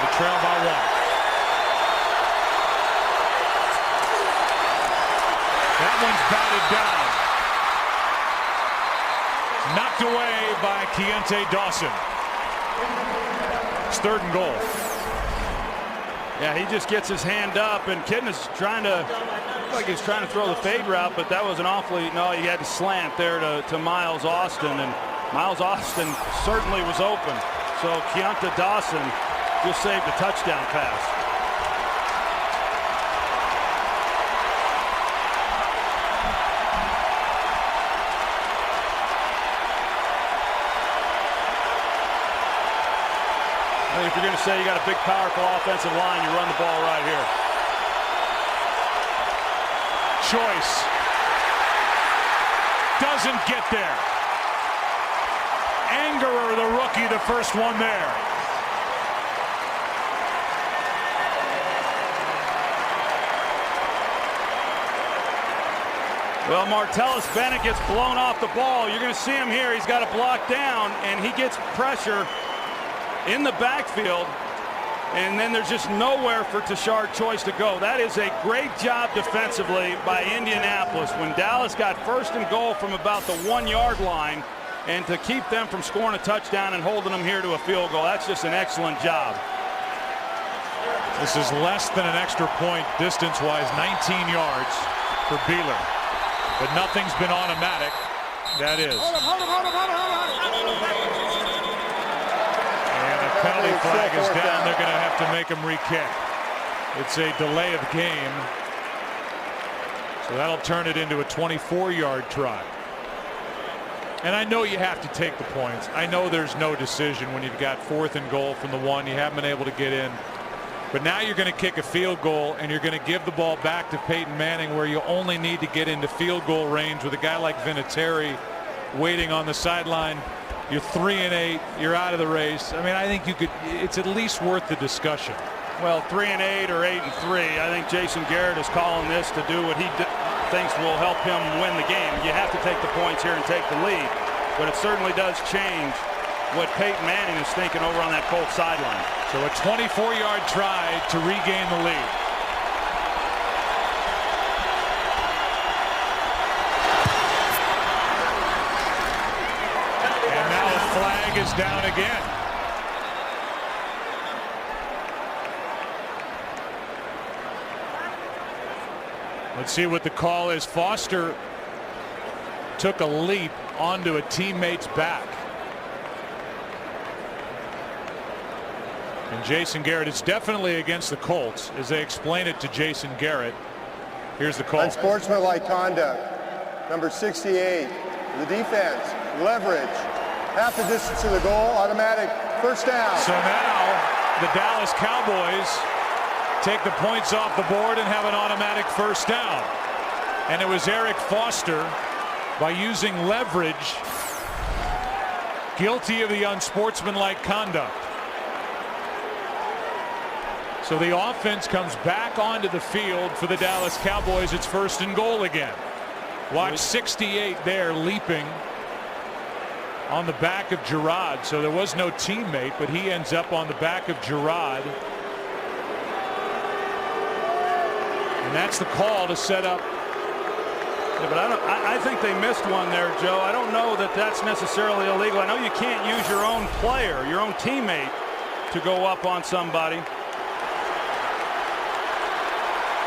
They trail by 1. That one's batted down. Knocked away by Keontae Dawson. It's 3rd and goal. Yeah, he just gets his hand up, and Kitna's trying to, like he's trying to throw the fade route, but that was an awfully, no, he had to slant there to Miles Austin, and Miles Austin certainly was open. So Keontae Dawson just saved a touchdown pass. If you're going to say you got a big, powerful offensive line, you run the ball right here. Choice doesn't get there. Angerer, the rookie, the first one there. Well, Martellus Bennett gets blown off the ball. You're going to see him here. He's got a block down, and he gets pressure in the backfield, and then there's just nowhere for Tashard Choice to go. That is a great job defensively by Indianapolis when Dallas got 1st and goal from about the 1-yard line, and to keep them from scoring a touchdown and holding them here to a field goal. That's just an excellent job. This is less than an extra point distance-wise, 19 yards for Beeler. But nothing's been automatic. That is. And the penalty flag is down. They're going to have to make him re-kick. It's a delay of game. So that'll turn it into a 24-yard try. And I know you have to take the points. I know there's no decision when you've got 4th and goal from the 1. You haven't been able to get in. But now you're going to kick a field goal, and you're going to give the ball back to Peyton Manning, where you only need to get into field goal range with a guy like Vinatieri waiting on the sideline. You're 3-8. You're out of the race. I mean, I think you could. It's at least worth the discussion. Well, 3-8 or 8-3. I think Jason Garrett is calling this to do what he thinks will help him win the game. You have to take the points here and take the lead, but it certainly does change what Peyton Manning is thinking over on that Colts sideline. So a 24-yard try to regain the lead. And now a flag is down again. Let's see what the call is. Foster took a leap onto a teammate's back. And Jason Garrett, it's definitely against the Colts as they explain it to Jason Garrett. Here's the call. Unsportsmanlike conduct. Number 68. The defense. Leverage. Half the distance to the goal. Automatic first down. So now the Dallas Cowboys take the points off the board and have an automatic first down. And it was Eric Foster, by using leverage, guilty of the unsportsmanlike conduct. So the offense comes back onto the field for the Dallas Cowboys. It's 1st and goal again. Watch 68 there leaping on the back of Gerard. So there was no teammate, but he ends up on the back of Gerard. And that's the call to set up. Yeah, but I think they missed one there, Joe. I don't know that that's necessarily illegal. I know you can't use your own player, your own teammate, to go up on somebody.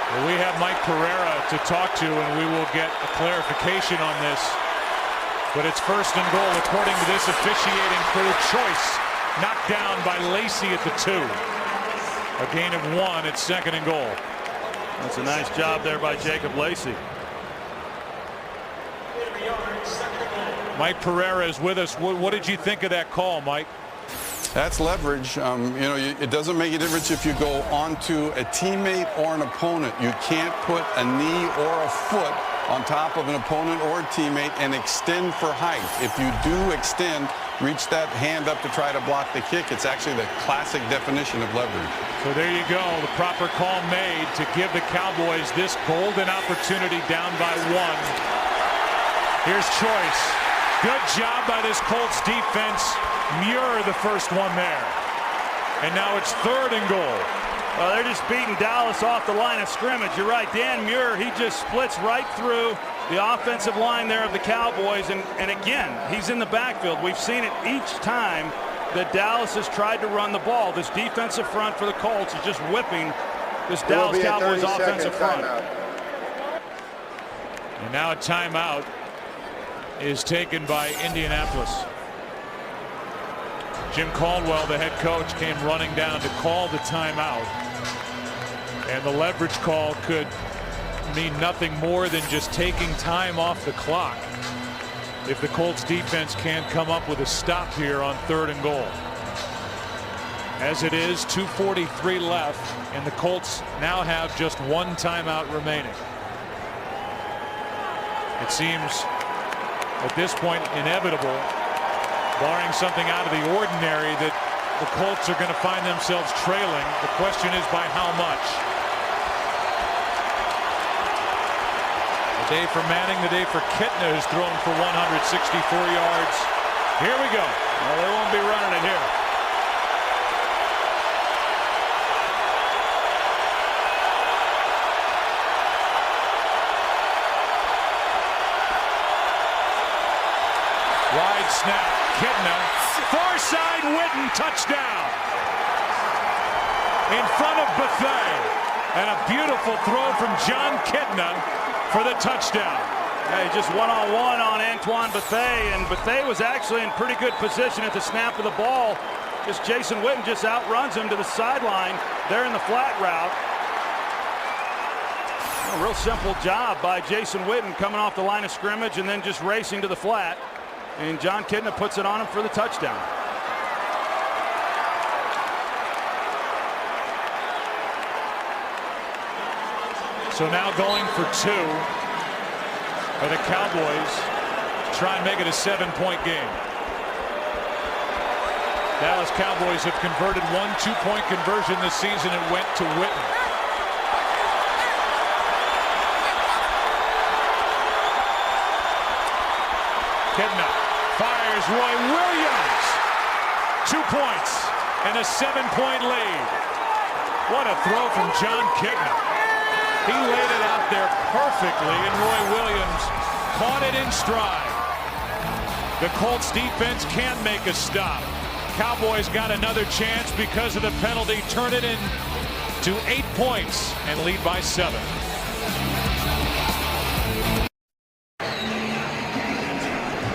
Well, we have Mike Pereira to talk to, and we will get a clarification on this. But it's 1st and goal according to this officiating crew. Choice knocked down by Lacey at the 2. A gain of 1. It's 2nd and goal. That's a nice job there by Jacob Lacey. Mike Pereira is with us. What did you think of that call, Mike? That's leverage. You know, it doesn't make a difference if you go onto a teammate or an opponent. You can't put a knee or a foot on top of an opponent or a teammate and extend for height. If you do extend, reach that hand up to try to block the kick, it's actually the classic definition of leverage. So there you go. The proper call made to give the Cowboys this golden opportunity down by 1. Here's Choice. Good job by this Colts defense. Muir the first one there. And now it's 3rd and goal. Well, they're just beating Dallas off the line of scrimmage. You're right. Dan Muir, he just splits right through the offensive line there of the Cowboys. And again, he's in the backfield. We've seen it each time that Dallas has tried to run the ball. This defensive front for the Colts is just whipping this Dallas Cowboys offensive front. And now a timeout is taken by Indianapolis. Jim Caldwell, the head coach, came running down to call the timeout. And the leverage call could mean nothing more than just taking time off the clock if the Colts defense can't come up with a stop here on 3rd and goal. As it is, 2:43 left, and the Colts now have just 1 timeout remaining. It seems at this point inevitable, barring something out of the ordinary, that the Colts are going to find themselves trailing. The question is by how much. The day for Manning, the day for Kitna, who's thrown for 164 yards. Here we go. Well, they won't be running it here. Wide snap. Kitna. Far side, Witten, touchdown. In front of Bethea. And a beautiful throw from John Kitna for the touchdown. Hey, just one-on-one on Antoine Bethea, and Bethea was actually in pretty good position at the snap of the ball. Just Jason Witten just outruns him to the sideline there in the flat route. A real simple job by Jason Witten coming off the line of scrimmage and then just racing to the flat. And John Kidna puts it on him for the touchdown. So now going for 2 for the Cowboys. Try and make it a 7-point game. Dallas Cowboys have converted 1 2-point conversion this season and went to Witten. Kidna fires. Roy Williams. 2 points and a 7-point lead. What a throw from John Kidna. He laid it out there perfectly, and Roy Williams caught it in stride. The Colts defense can't make a stop. Cowboys got another chance because of the penalty. Turn it in to 8 points and lead by 7.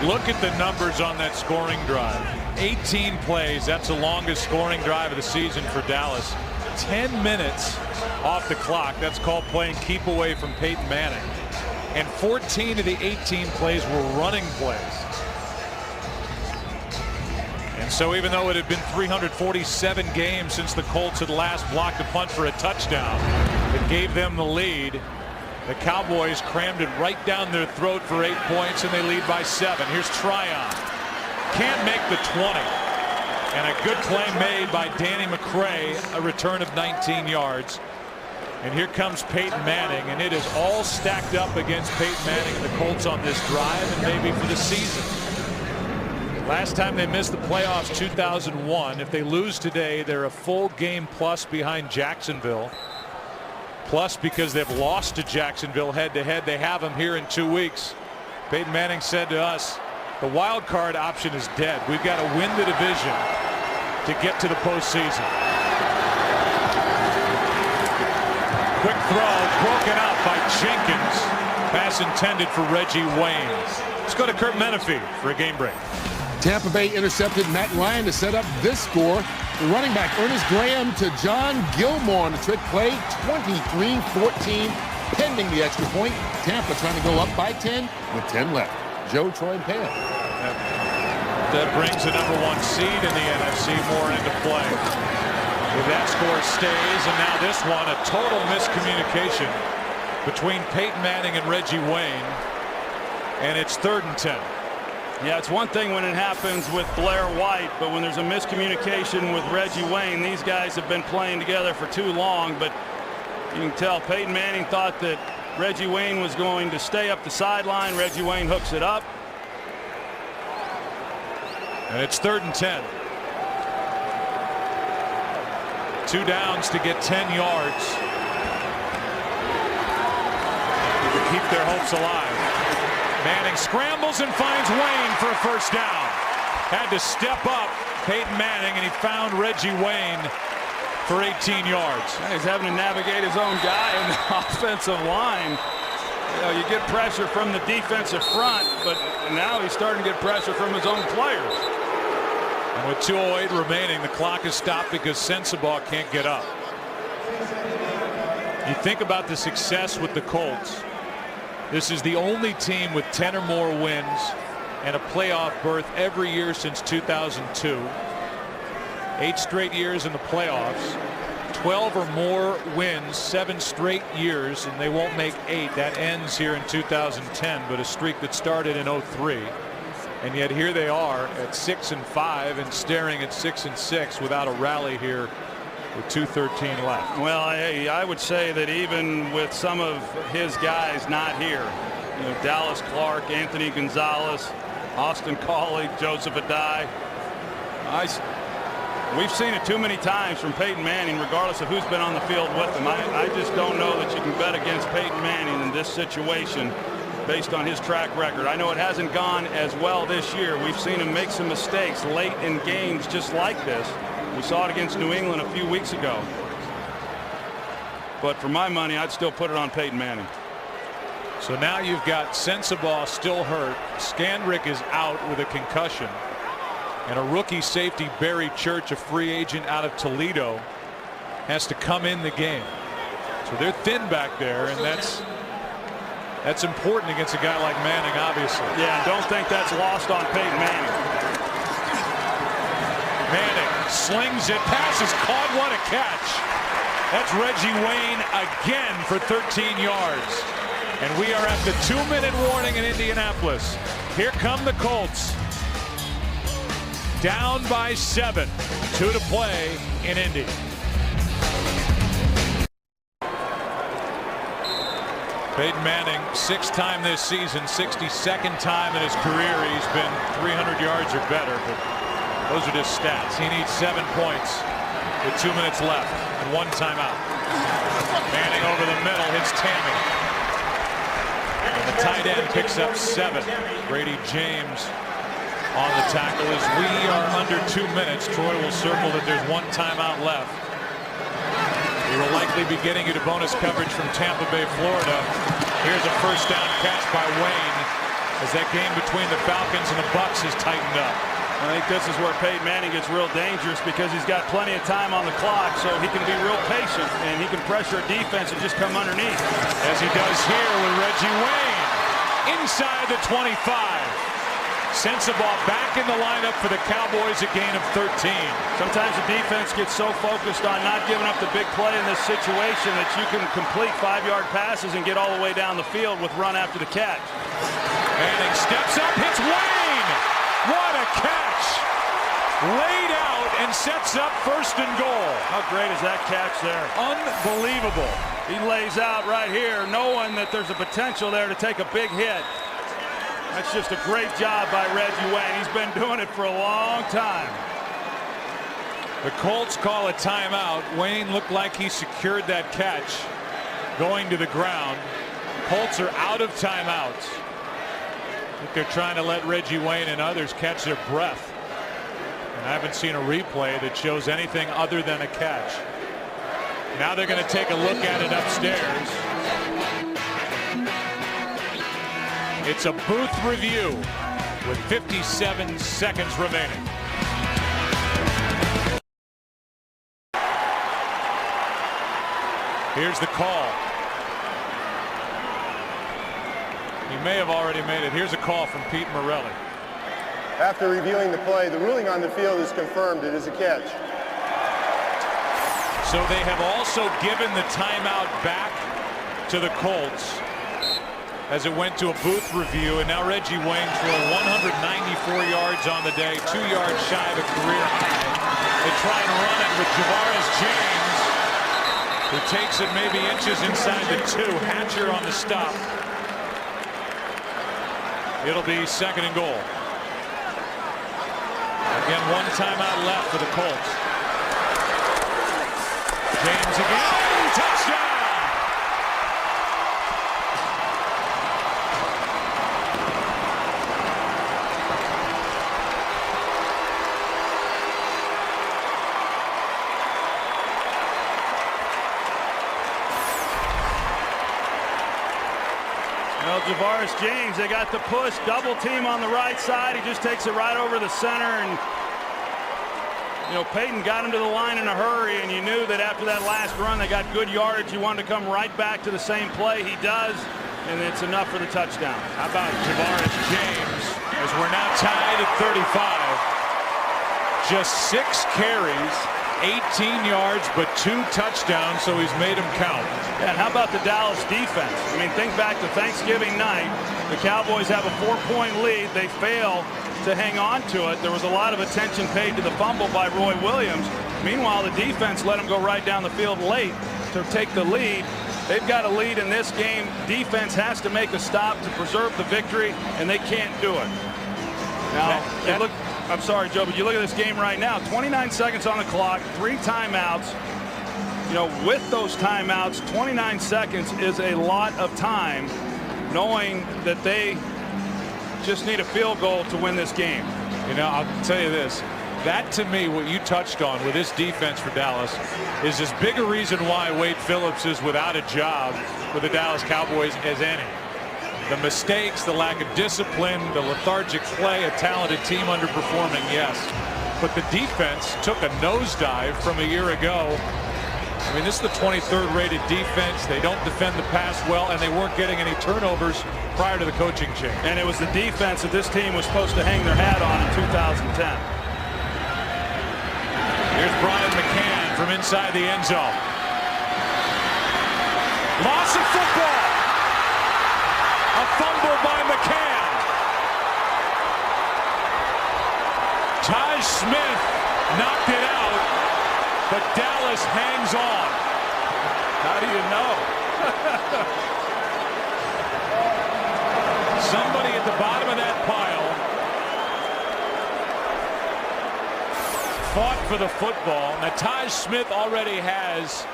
Look at the numbers on that scoring drive. 18 plays. That's the longest scoring drive of the season for Dallas. 10 minutes off the clock. That's called playing keep away from Peyton Manning. And 14 of the 18 plays were running plays. And so even though it had been 347 games since the Colts had last blocked a punt for a touchdown that gave them the lead, the Cowboys crammed it right down their throat for 8 points, and they lead by 7. Here's Tryon. Can't make the 20. And a good play made by Danny McCray, a return of 19 yards. And here comes Peyton Manning, and it is all stacked up against Peyton Manning and the Colts on this drive, and maybe for the season. Last time they missed the playoffs, 2001. If they lose today, they're a full game plus behind Jacksonville. Plus, because they've lost to Jacksonville head-to-head, they have them here in 2 weeks. Peyton Manning said to us, the wild card option is dead. We've got to win the division to get to the postseason. Quick throw broken up by Jenkins. Pass intended for Reggie Wayne. Let's go to Kurt Menefee for a game break. Tampa Bay intercepted Matt Ryan to set up this score. The running back Ernest Graham to John Gilmore on the trick play. 23-14 pending the extra point. Tampa trying to go up by 10 with 10 left. Joe, Troy, and Pam. That brings the #1 seed in the NFC more into play. If that score stays, and now this one, a total miscommunication between Peyton Manning and Reggie Wayne, and it's 3rd and 10. Yeah, it's one thing when it happens with Blair White, but when there's a miscommunication with Reggie Wayne, these guys have been playing together for too long. But you can tell Peyton Manning thought that Reggie Wayne was going to stay up the sideline. Reggie Wayne hooks it up. And it's 3rd and 10. 2 downs to get 10 yards. To keep their hopes alive. Manning scrambles and finds Wayne for a first down. Had to step up Peyton Manning, and he found Reggie Wayne for 18 yards. He's having to navigate his own guy in the offensive line. You know, you get pressure from the defensive front, but now he's starting to get pressure from his own players. And with 2:08 remaining, the clock is stopped because Sensabaugh can't get up. You think about the success with the Colts. This is the only team with 10 or more wins and a playoff berth every year since 2002. 8 straight years in the playoffs. 12 or more wins 7 straight years, and they won't make 8. That ends here in 2010, but a streak that started in 03. And yet here they are at 6-5 and staring at 6-6 without a rally here with 2:13 left. Well, I would say that even with some of his guys not here, you know, Dallas Clark, Anthony Gonzalez, Austin Collie, Joseph Adai, we've seen it too many times from Peyton Manning, regardless of who's been on the field with him. I just don't know that you can bet against Peyton Manning in this situation based on his track record. I know it hasn't gone as well this year. We've seen him make some mistakes late in games just like this. We saw it against New England a few weeks ago. But for my money, I'd still put it on Peyton Manning. So now you've got Sensabaugh still hurt. Scandrick is out with a concussion. And a rookie safety, Barry Church, a free agent out of Toledo, has to come in the game. So So they're thin back there, and that's important against a guy like Manning, obviously. Yeah, don't think that's lost on Peyton Manning. Manning slings it, passes caught, what a catch. That's Reggie Wayne again for 13 yards. And we are at the 2-minute warning in Indianapolis. Here come the Colts. Down by 7. 2 to play in Indy. Peyton Manning, 6th time this season, 62nd time in his career he's been 300 yards or better, but those are just stats. He needs 7 points with 2 minutes left and 1 timeout. Manning over the middle, hits Tammy. And the tight end picks up 7. Brady James on the tackle. As we are under 2 minutes, Troy will circle that there's 1 timeout left. He will likely be getting you to bonus coverage from Tampa Bay, Florida. Here's a first down catch by Wayne as that game between the Falcons and the Bucs is tightened up. I think this is where Peyton Manning gets real dangerous because he's got plenty of time on the clock, so he can be real patient and he can pressure a defense and just come underneath. As he does here with Reggie Wayne inside the 25. Sends the ball back in the lineup for the Cowboys, a gain of 13. Sometimes the defense gets so focused on not giving up the big play in this situation that you can complete 5-yard passes and get all the way down the field with run after the catch. Manning steps up, hits Wayne. What a catch. Laid out and sets up 1st and goal. How great is that catch there? Unbelievable. He lays out right here knowing that there's a potential there to take a big hit. That's just a great job by Reggie Wayne. He's been doing it for a long time. The Colts call a timeout. Wayne looked like he secured that catch going to the ground. Colts are out of timeouts. I think they're trying to let Reggie Wayne and others catch their breath. And I haven't seen a replay that shows anything other than a catch. Now they're going to take a look at it upstairs. It's a booth review with 57 seconds remaining. Here's the call. He may have already made it. Here's a call from Pete Morelli. After reviewing the play, the ruling on the field is confirmed. It is a catch. So they have also given the timeout back to the Colts as it went to a booth review, and now Reggie Wayne threw 194 yards on the day, 2 yards shy of a career high. They try and run it with Javaris James, who takes it maybe inches inside the 2. Hatcher on the stop. It'll be 2nd and goal. Again, 1 timeout left for the Colts. James again, touchdown! Well, Javaris James, they got the push, double team on the right side. He just takes it right over the center, and you know, Peyton got him to the line in a hurry, and you knew that after that last run they got good yardage. You wanted to come right back to the same play. He does, and it's enough for the touchdown. How about Javaris James as we're now tied at 35. Just 6 carries, 18 yards, but 2 touchdowns, so he's made them count. Yeah, and how about the Dallas defense? I mean, think back to Thanksgiving night. The Cowboys have a 4-point lead. They fail to hang on to it. There was a lot of attention paid to the fumble by Roy Williams. Meanwhile, the defense let him go right down the field late to take the lead. They've got a lead in this game. Defense has to make a stop to preserve the victory, and they can't do it. Now, look, I'm sorry, Joe, but you look at this game right now, 29 seconds on the clock, 3 timeouts. You know, with those timeouts, 29 seconds is a lot of time, knowing that they just need a field goal to win this game. You know, I'll tell you this. That, to me, what you touched on with this defense for Dallas is as big a reason why Wade Phillips is without a job with the Dallas Cowboys as any. The mistakes, the lack of discipline, the lethargic play, a talented team underperforming, yes. But the defense took a nosedive from a year ago I mean, this is the 23rd rated defense. They don't defend the pass well, and they weren't getting any turnovers prior to the coaching change. And it was the defense that this team was supposed to hang their hat on in 2010. Here's Brian McCann from inside the end zone. Loss of football. A fumble by McCann. Taj Smith knocked it out, but Dallas hangs on. How do you know? Somebody at the bottom of that pile fought for the football. Now Taj Smith already has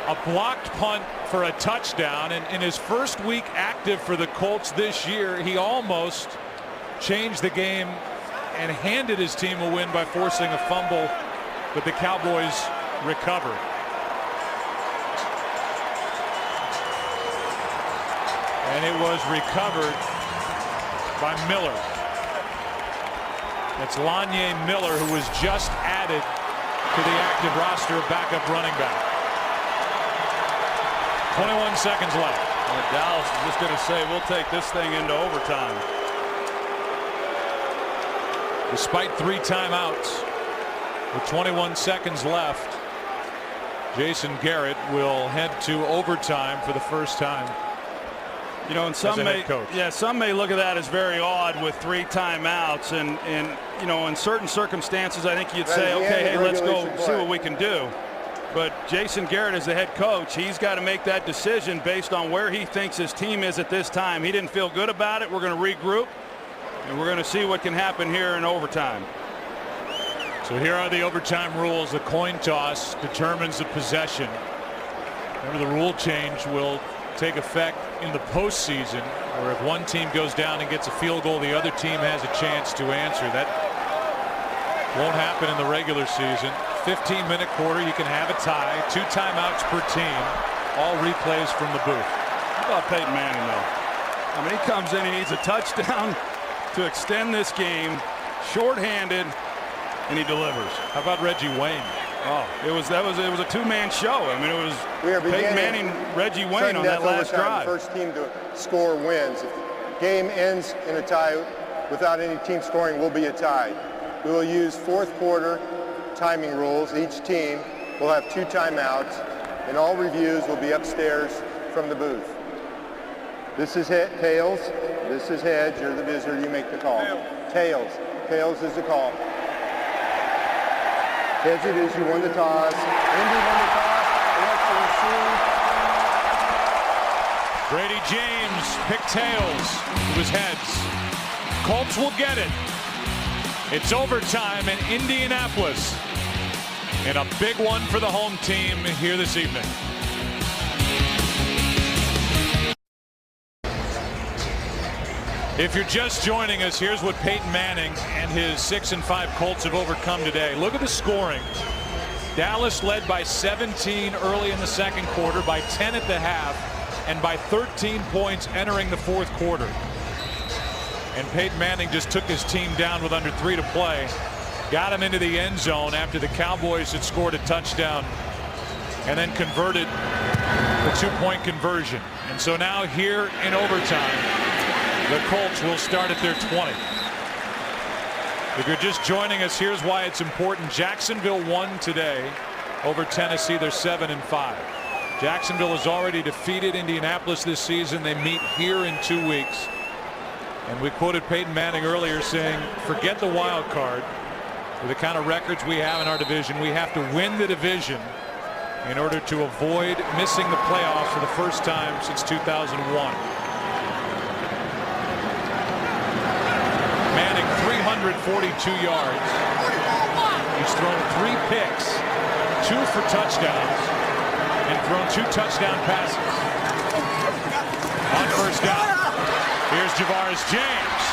a blocked punt for a touchdown, and in his first week active for the Colts this year, he almost changed the game and handed his team a win by forcing a fumble, but the Cowboys recovered. And it was recovered by Miller. That's Lanye Miller, who was just added to the active roster of backup running back. 21 seconds left. And Dallas is just going to say, we'll take this thing into overtime. Despite 3 timeouts, with 21 seconds left, Jason Garrett will head to overtime for the first time. You know, and some may look at that as very odd with 3 timeouts, and you know, in certain circumstances, I think you'd say, okay, hey, let's go see what we can do. But Jason Garrett, as the head coach, he's got to make that decision based on where he thinks his team is at this time. He didn't feel good about it. We're going to regroup, and we're going to see what can happen here in overtime. So here are the overtime rules. The coin toss determines the possession. Remember, the rule change will take effect in the postseason, where if one team goes down and gets a field goal, the other team has a chance to answer. That won't happen in the regular season. 15-minute quarter, you can have a tie. 2 timeouts per team. All replays from the booth. How about Peyton Manning, though? I mean, he comes in, he needs a touchdown to extend this game, shorthanded, and he delivers. How about Reggie Wayne? Oh, it was a 2-man show. I mean, it was Peyton Manning, Reggie Wayne on that last drive. The first team to score wins. If the game ends in a tie without any team scoring, will be a tie. We will use fourth quarter timing rules. Each team will have 2 timeouts, and all reviews will be upstairs from the booth. This is tails. This is heads. You're the visitor. You make the call. Tails. Tails is the call. Heads it is. You won the toss. Indy won the toss. Alexa received. Brady James picked tails. It was heads. Colts will get it. It's overtime in Indianapolis, and a big one for the home team here this evening. If you're just joining us, here's what Peyton Manning and his 6-5 Colts have overcome today. Look at the scoring. Dallas led by 17 early in the second quarter, by 10 at the half, and by 13 points entering the fourth quarter. And Peyton Manning just took his team down with under 3 to play, got him into the end zone after the Cowboys had scored a touchdown, and then converted the 2-point conversion. And so now here in overtime, the Colts will start at their 20. If you're just joining us, here's why it's important. Jacksonville won today over Tennessee. They're 7-5. Jacksonville has already defeated Indianapolis this season. They meet here in 2 weeks. And we quoted Peyton Manning earlier saying, forget the wild card. With the kind of records we have in our division, we have to win the division in order to avoid missing the playoffs for the first time since 2001. Manning 342 yards. He's thrown 3 picks, 2 for touchdowns, and thrown 2 touchdown passes. On first down, here's Javaris James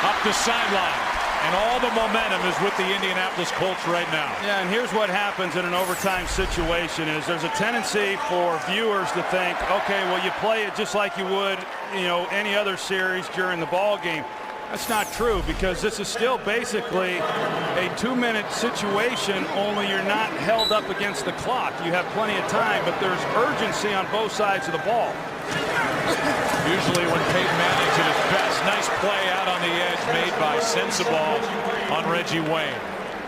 up the sideline, and all the momentum is with the Indianapolis Colts right now. Yeah, and here's what happens in an overtime situation is there's a tendency for viewers to think, okay, well, you play it just like you would, you know, any other series during the ball game. That's not true, because this is still basically a 2-minute situation, only you're not held up against the clock. You have plenty of time, but there's urgency on both sides of the ball. Usually when Peyton Manning's at his best, nice play out on the edge made by Sensabaugh on Reggie Wayne.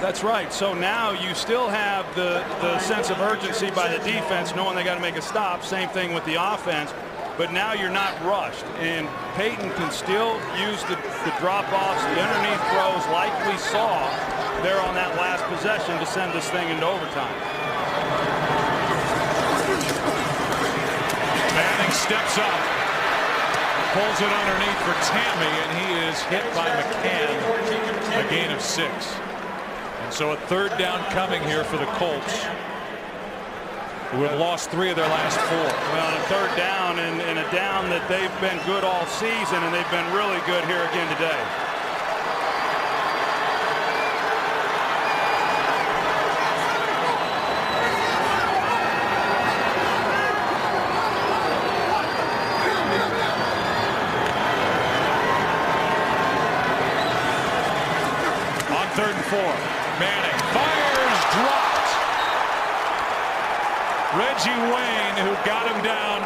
That's right. So now you still have the sense of urgency by the defense, knowing they got to make a stop. Same thing with the offense. But now you're not rushed, and Peyton can still use the drop-offs, the underneath throws like we saw there on that last possession to send this thing into overtime. Manning steps up, pulls it underneath for Tammy, and he is hit by McCann, a gain of 6. And so a third down coming here for the Colts, who have lost 3 of their last 4. Well, a third down, and a down that they've been good all season, and they've been really good here again today. On 3rd and 4, Manning fires, dropped. Reggie Wayne, who got him down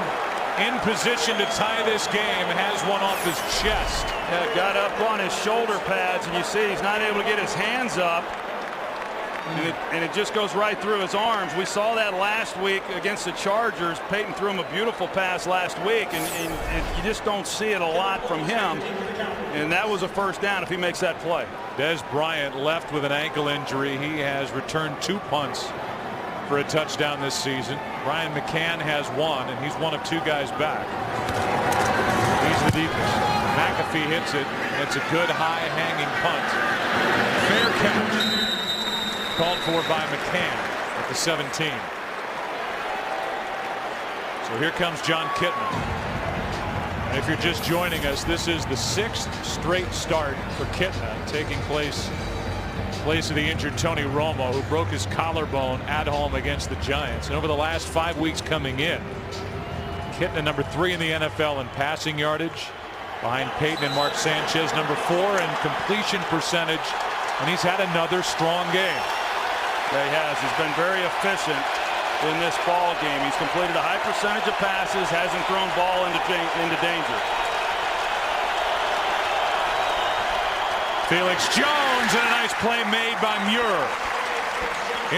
in position to tie this game, has one off his chest. Yeah, got up on his shoulder pads, and you see he's not able to get his hands up. And it just goes right through his arms. We saw that last week against the Chargers. Peyton threw him a beautiful pass last week, and you just don't see it a lot from him. And that was a first down if he makes that play. Des Bryant left with an ankle injury. He has returned 2 punts for a touchdown this season. Ryan McCann has 1, and he's one of 2 guys back. He's the deepest. McAfee hits it, and it's a good high hanging punt. Fair catch called for by McCann at the 17. So here comes John Kitna. And if you're just joining us, this is the 6th straight start for Kitna, taking place of the injured Tony Romo, who broke his collarbone at home against the Giants. And over the last 5 weeks coming in, Kitna number 3 in the NFL in passing yardage, behind Peyton and Mark Sanchez, number 4 in completion percentage, and he's had another strong game. Yeah, he has. He's been very efficient in this ball game. He's completed a high percentage of passes, hasn't thrown ball into danger. Felix Jones, and a nice play made by Muir.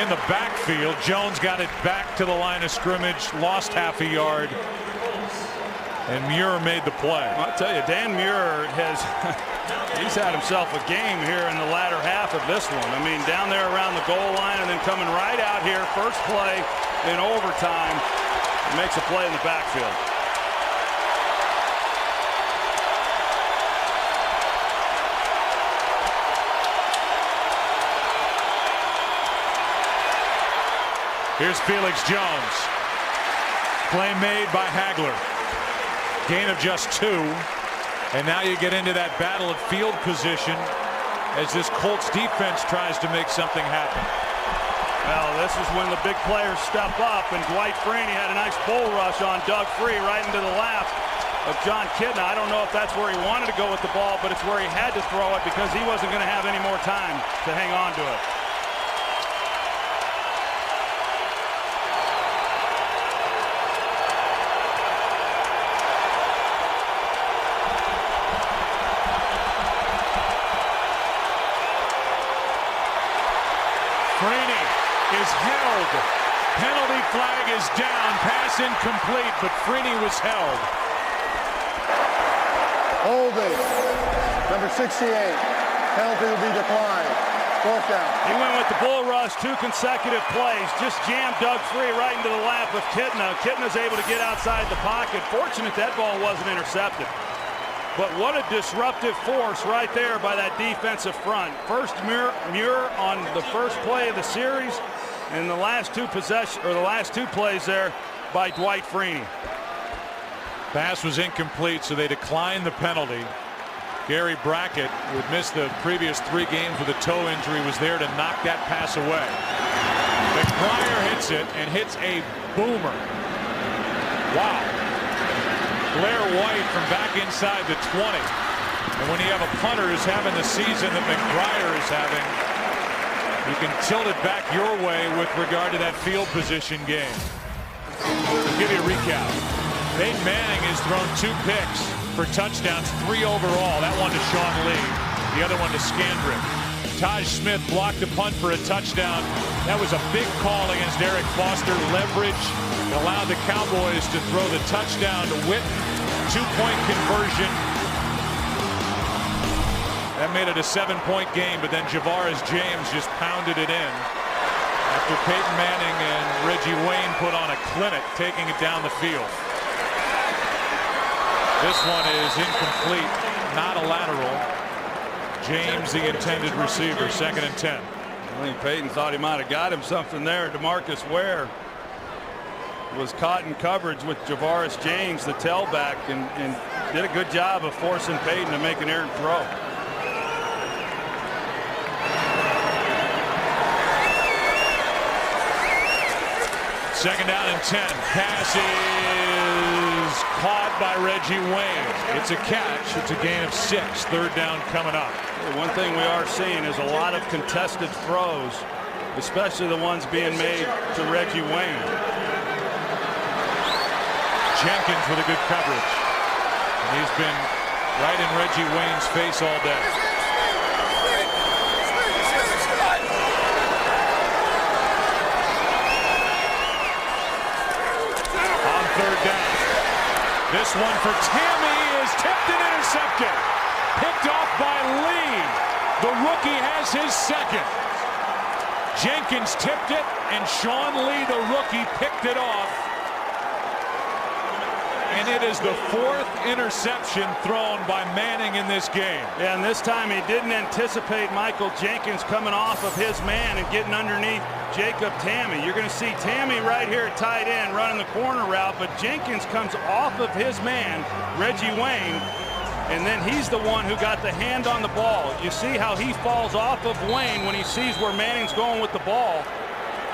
In the backfield, Jones got it back to the line of scrimmage, lost half a yard, and Muir made the play. I'll tell you, Dan Muir he's had himself a game here in the latter half of this one. I mean, down there around the goal line and then coming right out here, first play in overtime, makes a play in the backfield. Here's Felix Jones. Play made by Hagler. Gain of just 2. And now you get into that battle of field position as this Colts defense tries to make something happen. Well, this is when the big players step up, and Dwight Freeney had a nice bull rush on Doug Free right into the lap of John Kitna. I don't know if that's where he wanted to go with the ball, but it's where he had to throw it because he wasn't going to have any more time to hang on to it. Freeney is held. Penalty flag is down. Pass incomplete, but Freeney was held. Holding. Number 68. Penalty will be declined. 4th down. He went with the bull rush, 2 consecutive plays. Just jammed Doug Free right into the lap of Kitna. Kitna's able to get outside the pocket. Fortunate that ball wasn't intercepted. But what a disruptive force right there by that defensive front. First Muir on the first play of the series, and the last 2 plays there by Dwight Freeney. Pass was incomplete, so they declined the penalty. Gary Brackett, who had missed the previous 3 games with a toe injury, was there to knock that pass away. McBriar hits it and hits a boomer. Wow. Blair White from back inside the 20. And when you have a punter who's having the season that McBriar is having, you can tilt it back your way with regard to that field position game. I'll give you a recap. Peyton Manning has thrown 2 picks for touchdowns, 3 overall. That one to Sean Lee, the other one to Scandrick. Taj Smith blocked a punt for a touchdown. That was a big call against Eric Foster. Leverage allowed the Cowboys to throw the touchdown to Witten. 2-point conversion. That made it a 7-point game, but then Javaris James just pounded it in after Peyton Manning and Reggie Wayne put on a clinic, taking it down the field. This one is incomplete, not a lateral. James, the intended receiver, 2nd and 10. I think Peyton thought he might have got him something there. DeMarcus Ware was caught in coverage with Javaris James, the tailback, and did a good job of forcing Peyton to make an errant throw. Second down and 10. Pass is caught by Reggie Wayne. It's a catch. It's a gain of 6. 3rd down coming up. One thing we are seeing is a lot of contested throws, especially the ones being made to Reggie Wayne. Jenkins with a good coverage. And he's been right in Reggie Wayne's face all day. On 3rd down. This one for Tammy is tipped and intercepted. Picked off by Lee. The rookie has his 2nd. Jenkins tipped it, and Sean Lee, the rookie, picked it off. And it is the 4th interception thrown by Manning in this game. Yeah, and this time he didn't anticipate Michael Jenkins coming off of his man and getting underneath Jacob Tamme. You're going to see Tamme right here at tight end running the corner route, but Jenkins comes off of his man, Reggie Wayne, and then he's the one who got the hand on the ball. You see how he falls off of Wayne when he sees where Manning's going with the ball,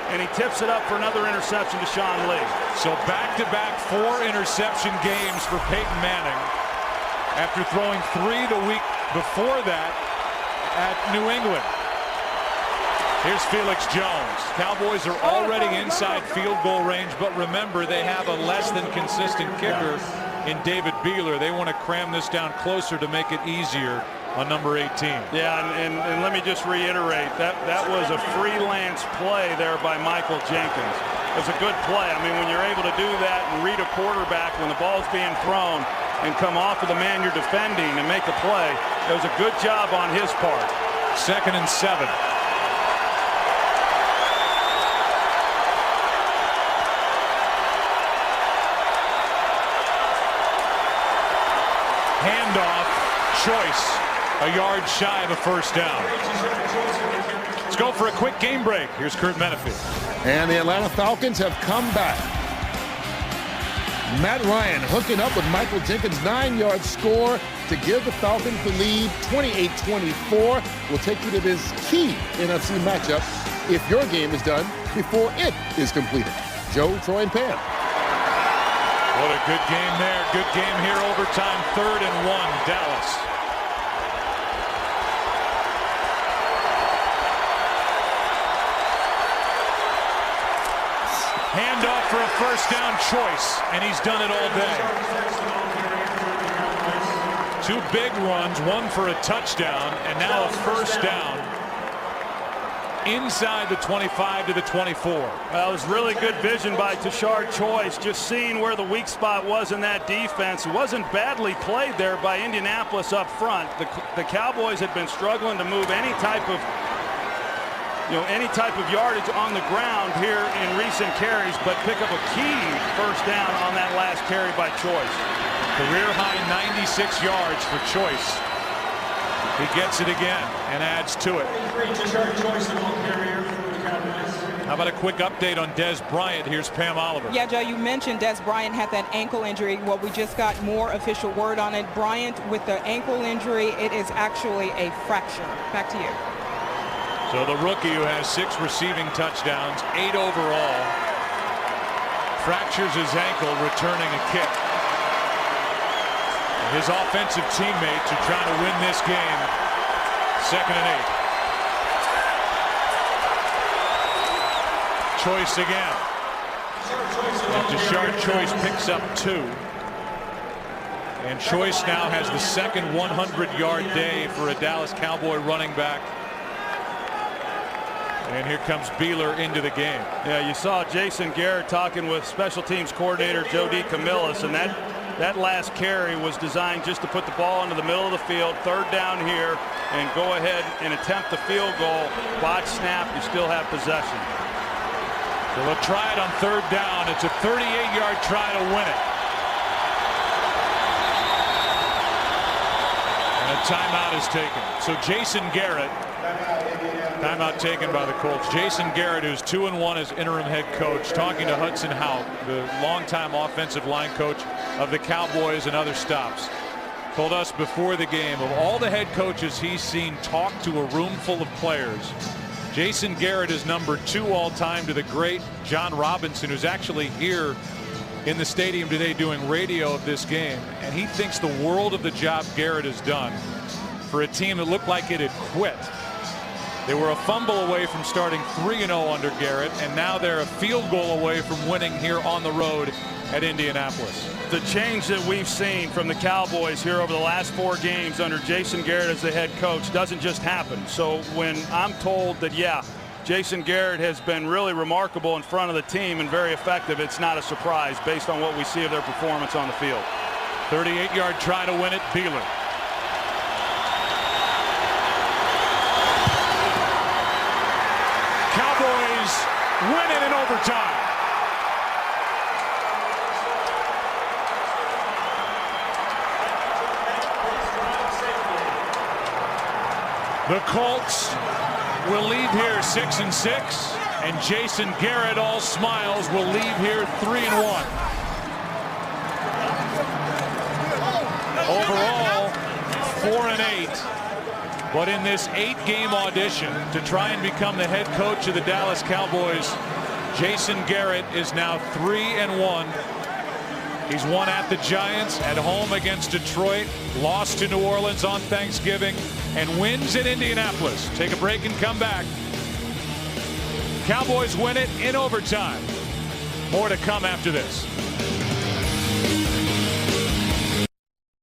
and he tips it up for another interception to Sean Lee. So back-to-back 4 interception games for Peyton Manning after throwing 3 the week before that at New England. Here's Felix Jones. Cowboys are already inside field goal range, but remember, they have a less than consistent kicker in David Beeler. They want to cram this down closer to make it easier on number 18. Yeah, and let me just reiterate, that was a freelance play there by Michael Jenkins. It was a good play. I mean, when you're able to do that and read a quarterback when the ball's being thrown and come off of the man you're defending and make a play, it was a good job on his part. 2nd and 7. Handoff, Choice, a yard shy of a 1st down. Let's go for a quick game break. Here's Kurt Menefee. And the Atlanta Falcons have come back. Matt Ryan hooking up with Michael Jenkins' 9-yard score to give the Falcons the lead, 28-24. We'll take you to this key NFC matchup if your game is done before it is completed. Joe, Troy, and Pam. What a good game there. Good game here. Overtime, 3rd and 1, Dallas. Handoff for a 1st down, Choice, and he's done it all day. 2 big runs, 1 for a touchdown, and now a 1st down inside the 25 to the 24. Well, it was really good vision by Tashard Choice, just seeing where the weak spot was in that defense. It wasn't badly played there by Indianapolis up front. The Cowboys had been struggling to move any type of yardage on the ground here in recent carries, but pick up a key 1st down on that last carry by Choice. Career high 96 yards for Choice. He gets it again and adds to it. How about a quick update on Des Bryant? Here's Pam Oliver. Yeah, Joe, you mentioned Des Bryant had that ankle injury. Well, we just got more official word on it. Bryant with the ankle injury, it is actually a fracture. Back to you. So the rookie who has 6 receiving touchdowns, 8 overall, fractures his ankle returning a kick. his offensive teammates are trying to win this game. 2nd and 8. Choice again. And Tashard Choice picks up 2. And Choice now has the second 100-yard day for a Dallas Cowboy running back. And here comes Beeler into the game. Yeah, you saw Jason Garrett talking with special teams coordinator Joe DeCamillis, and that last carry was designed just to put the ball into the middle of the field, 3rd down here, and go ahead and attempt the field goal. Botch snap, you still have possession. So they'll try it on 3rd down. It's a 38-yard try to win it. And a timeout is taken. So Jason Garrett, timeout taken by the Colts. Jason Garrett, who's 2-1 as interim head coach, talking to Hudson Houck, the longtime offensive line coach of the Cowboys and other stops, told us before the game of all the head coaches he's seen talk to a room full of players, Jason Garrett is number 2 all time to the great John Robinson, who's actually here in the stadium today doing radio of this game. And he thinks the world of the job Garrett has done for a team that looked like it had quit. They were a fumble away from starting 3-0 under Garrett, and now they're a field goal away from winning here on the road at Indianapolis. The change that we've seen from the Cowboys here over the last 4 games under Jason Garrett as the head coach doesn't just happen. So when I'm told that, yeah, Jason Garrett has been really remarkable in front of the team and very effective, it's not a surprise based on what we see of their performance on the field. 38-yard try to win it, Beeler. Cowboys win it in overtime. The Colts will leave here 6-6, and Jason Garrett, all smiles, will leave here 3-1. Overall, 4-8. But in this 8-game audition to try and become the head coach of the Dallas Cowboys, Jason Garrett is now 3-1. He's won at the Giants, at home against Detroit, lost to New Orleans on Thanksgiving, and wins in Indianapolis. Take a break and come back. Cowboys win it in overtime. More to come after this.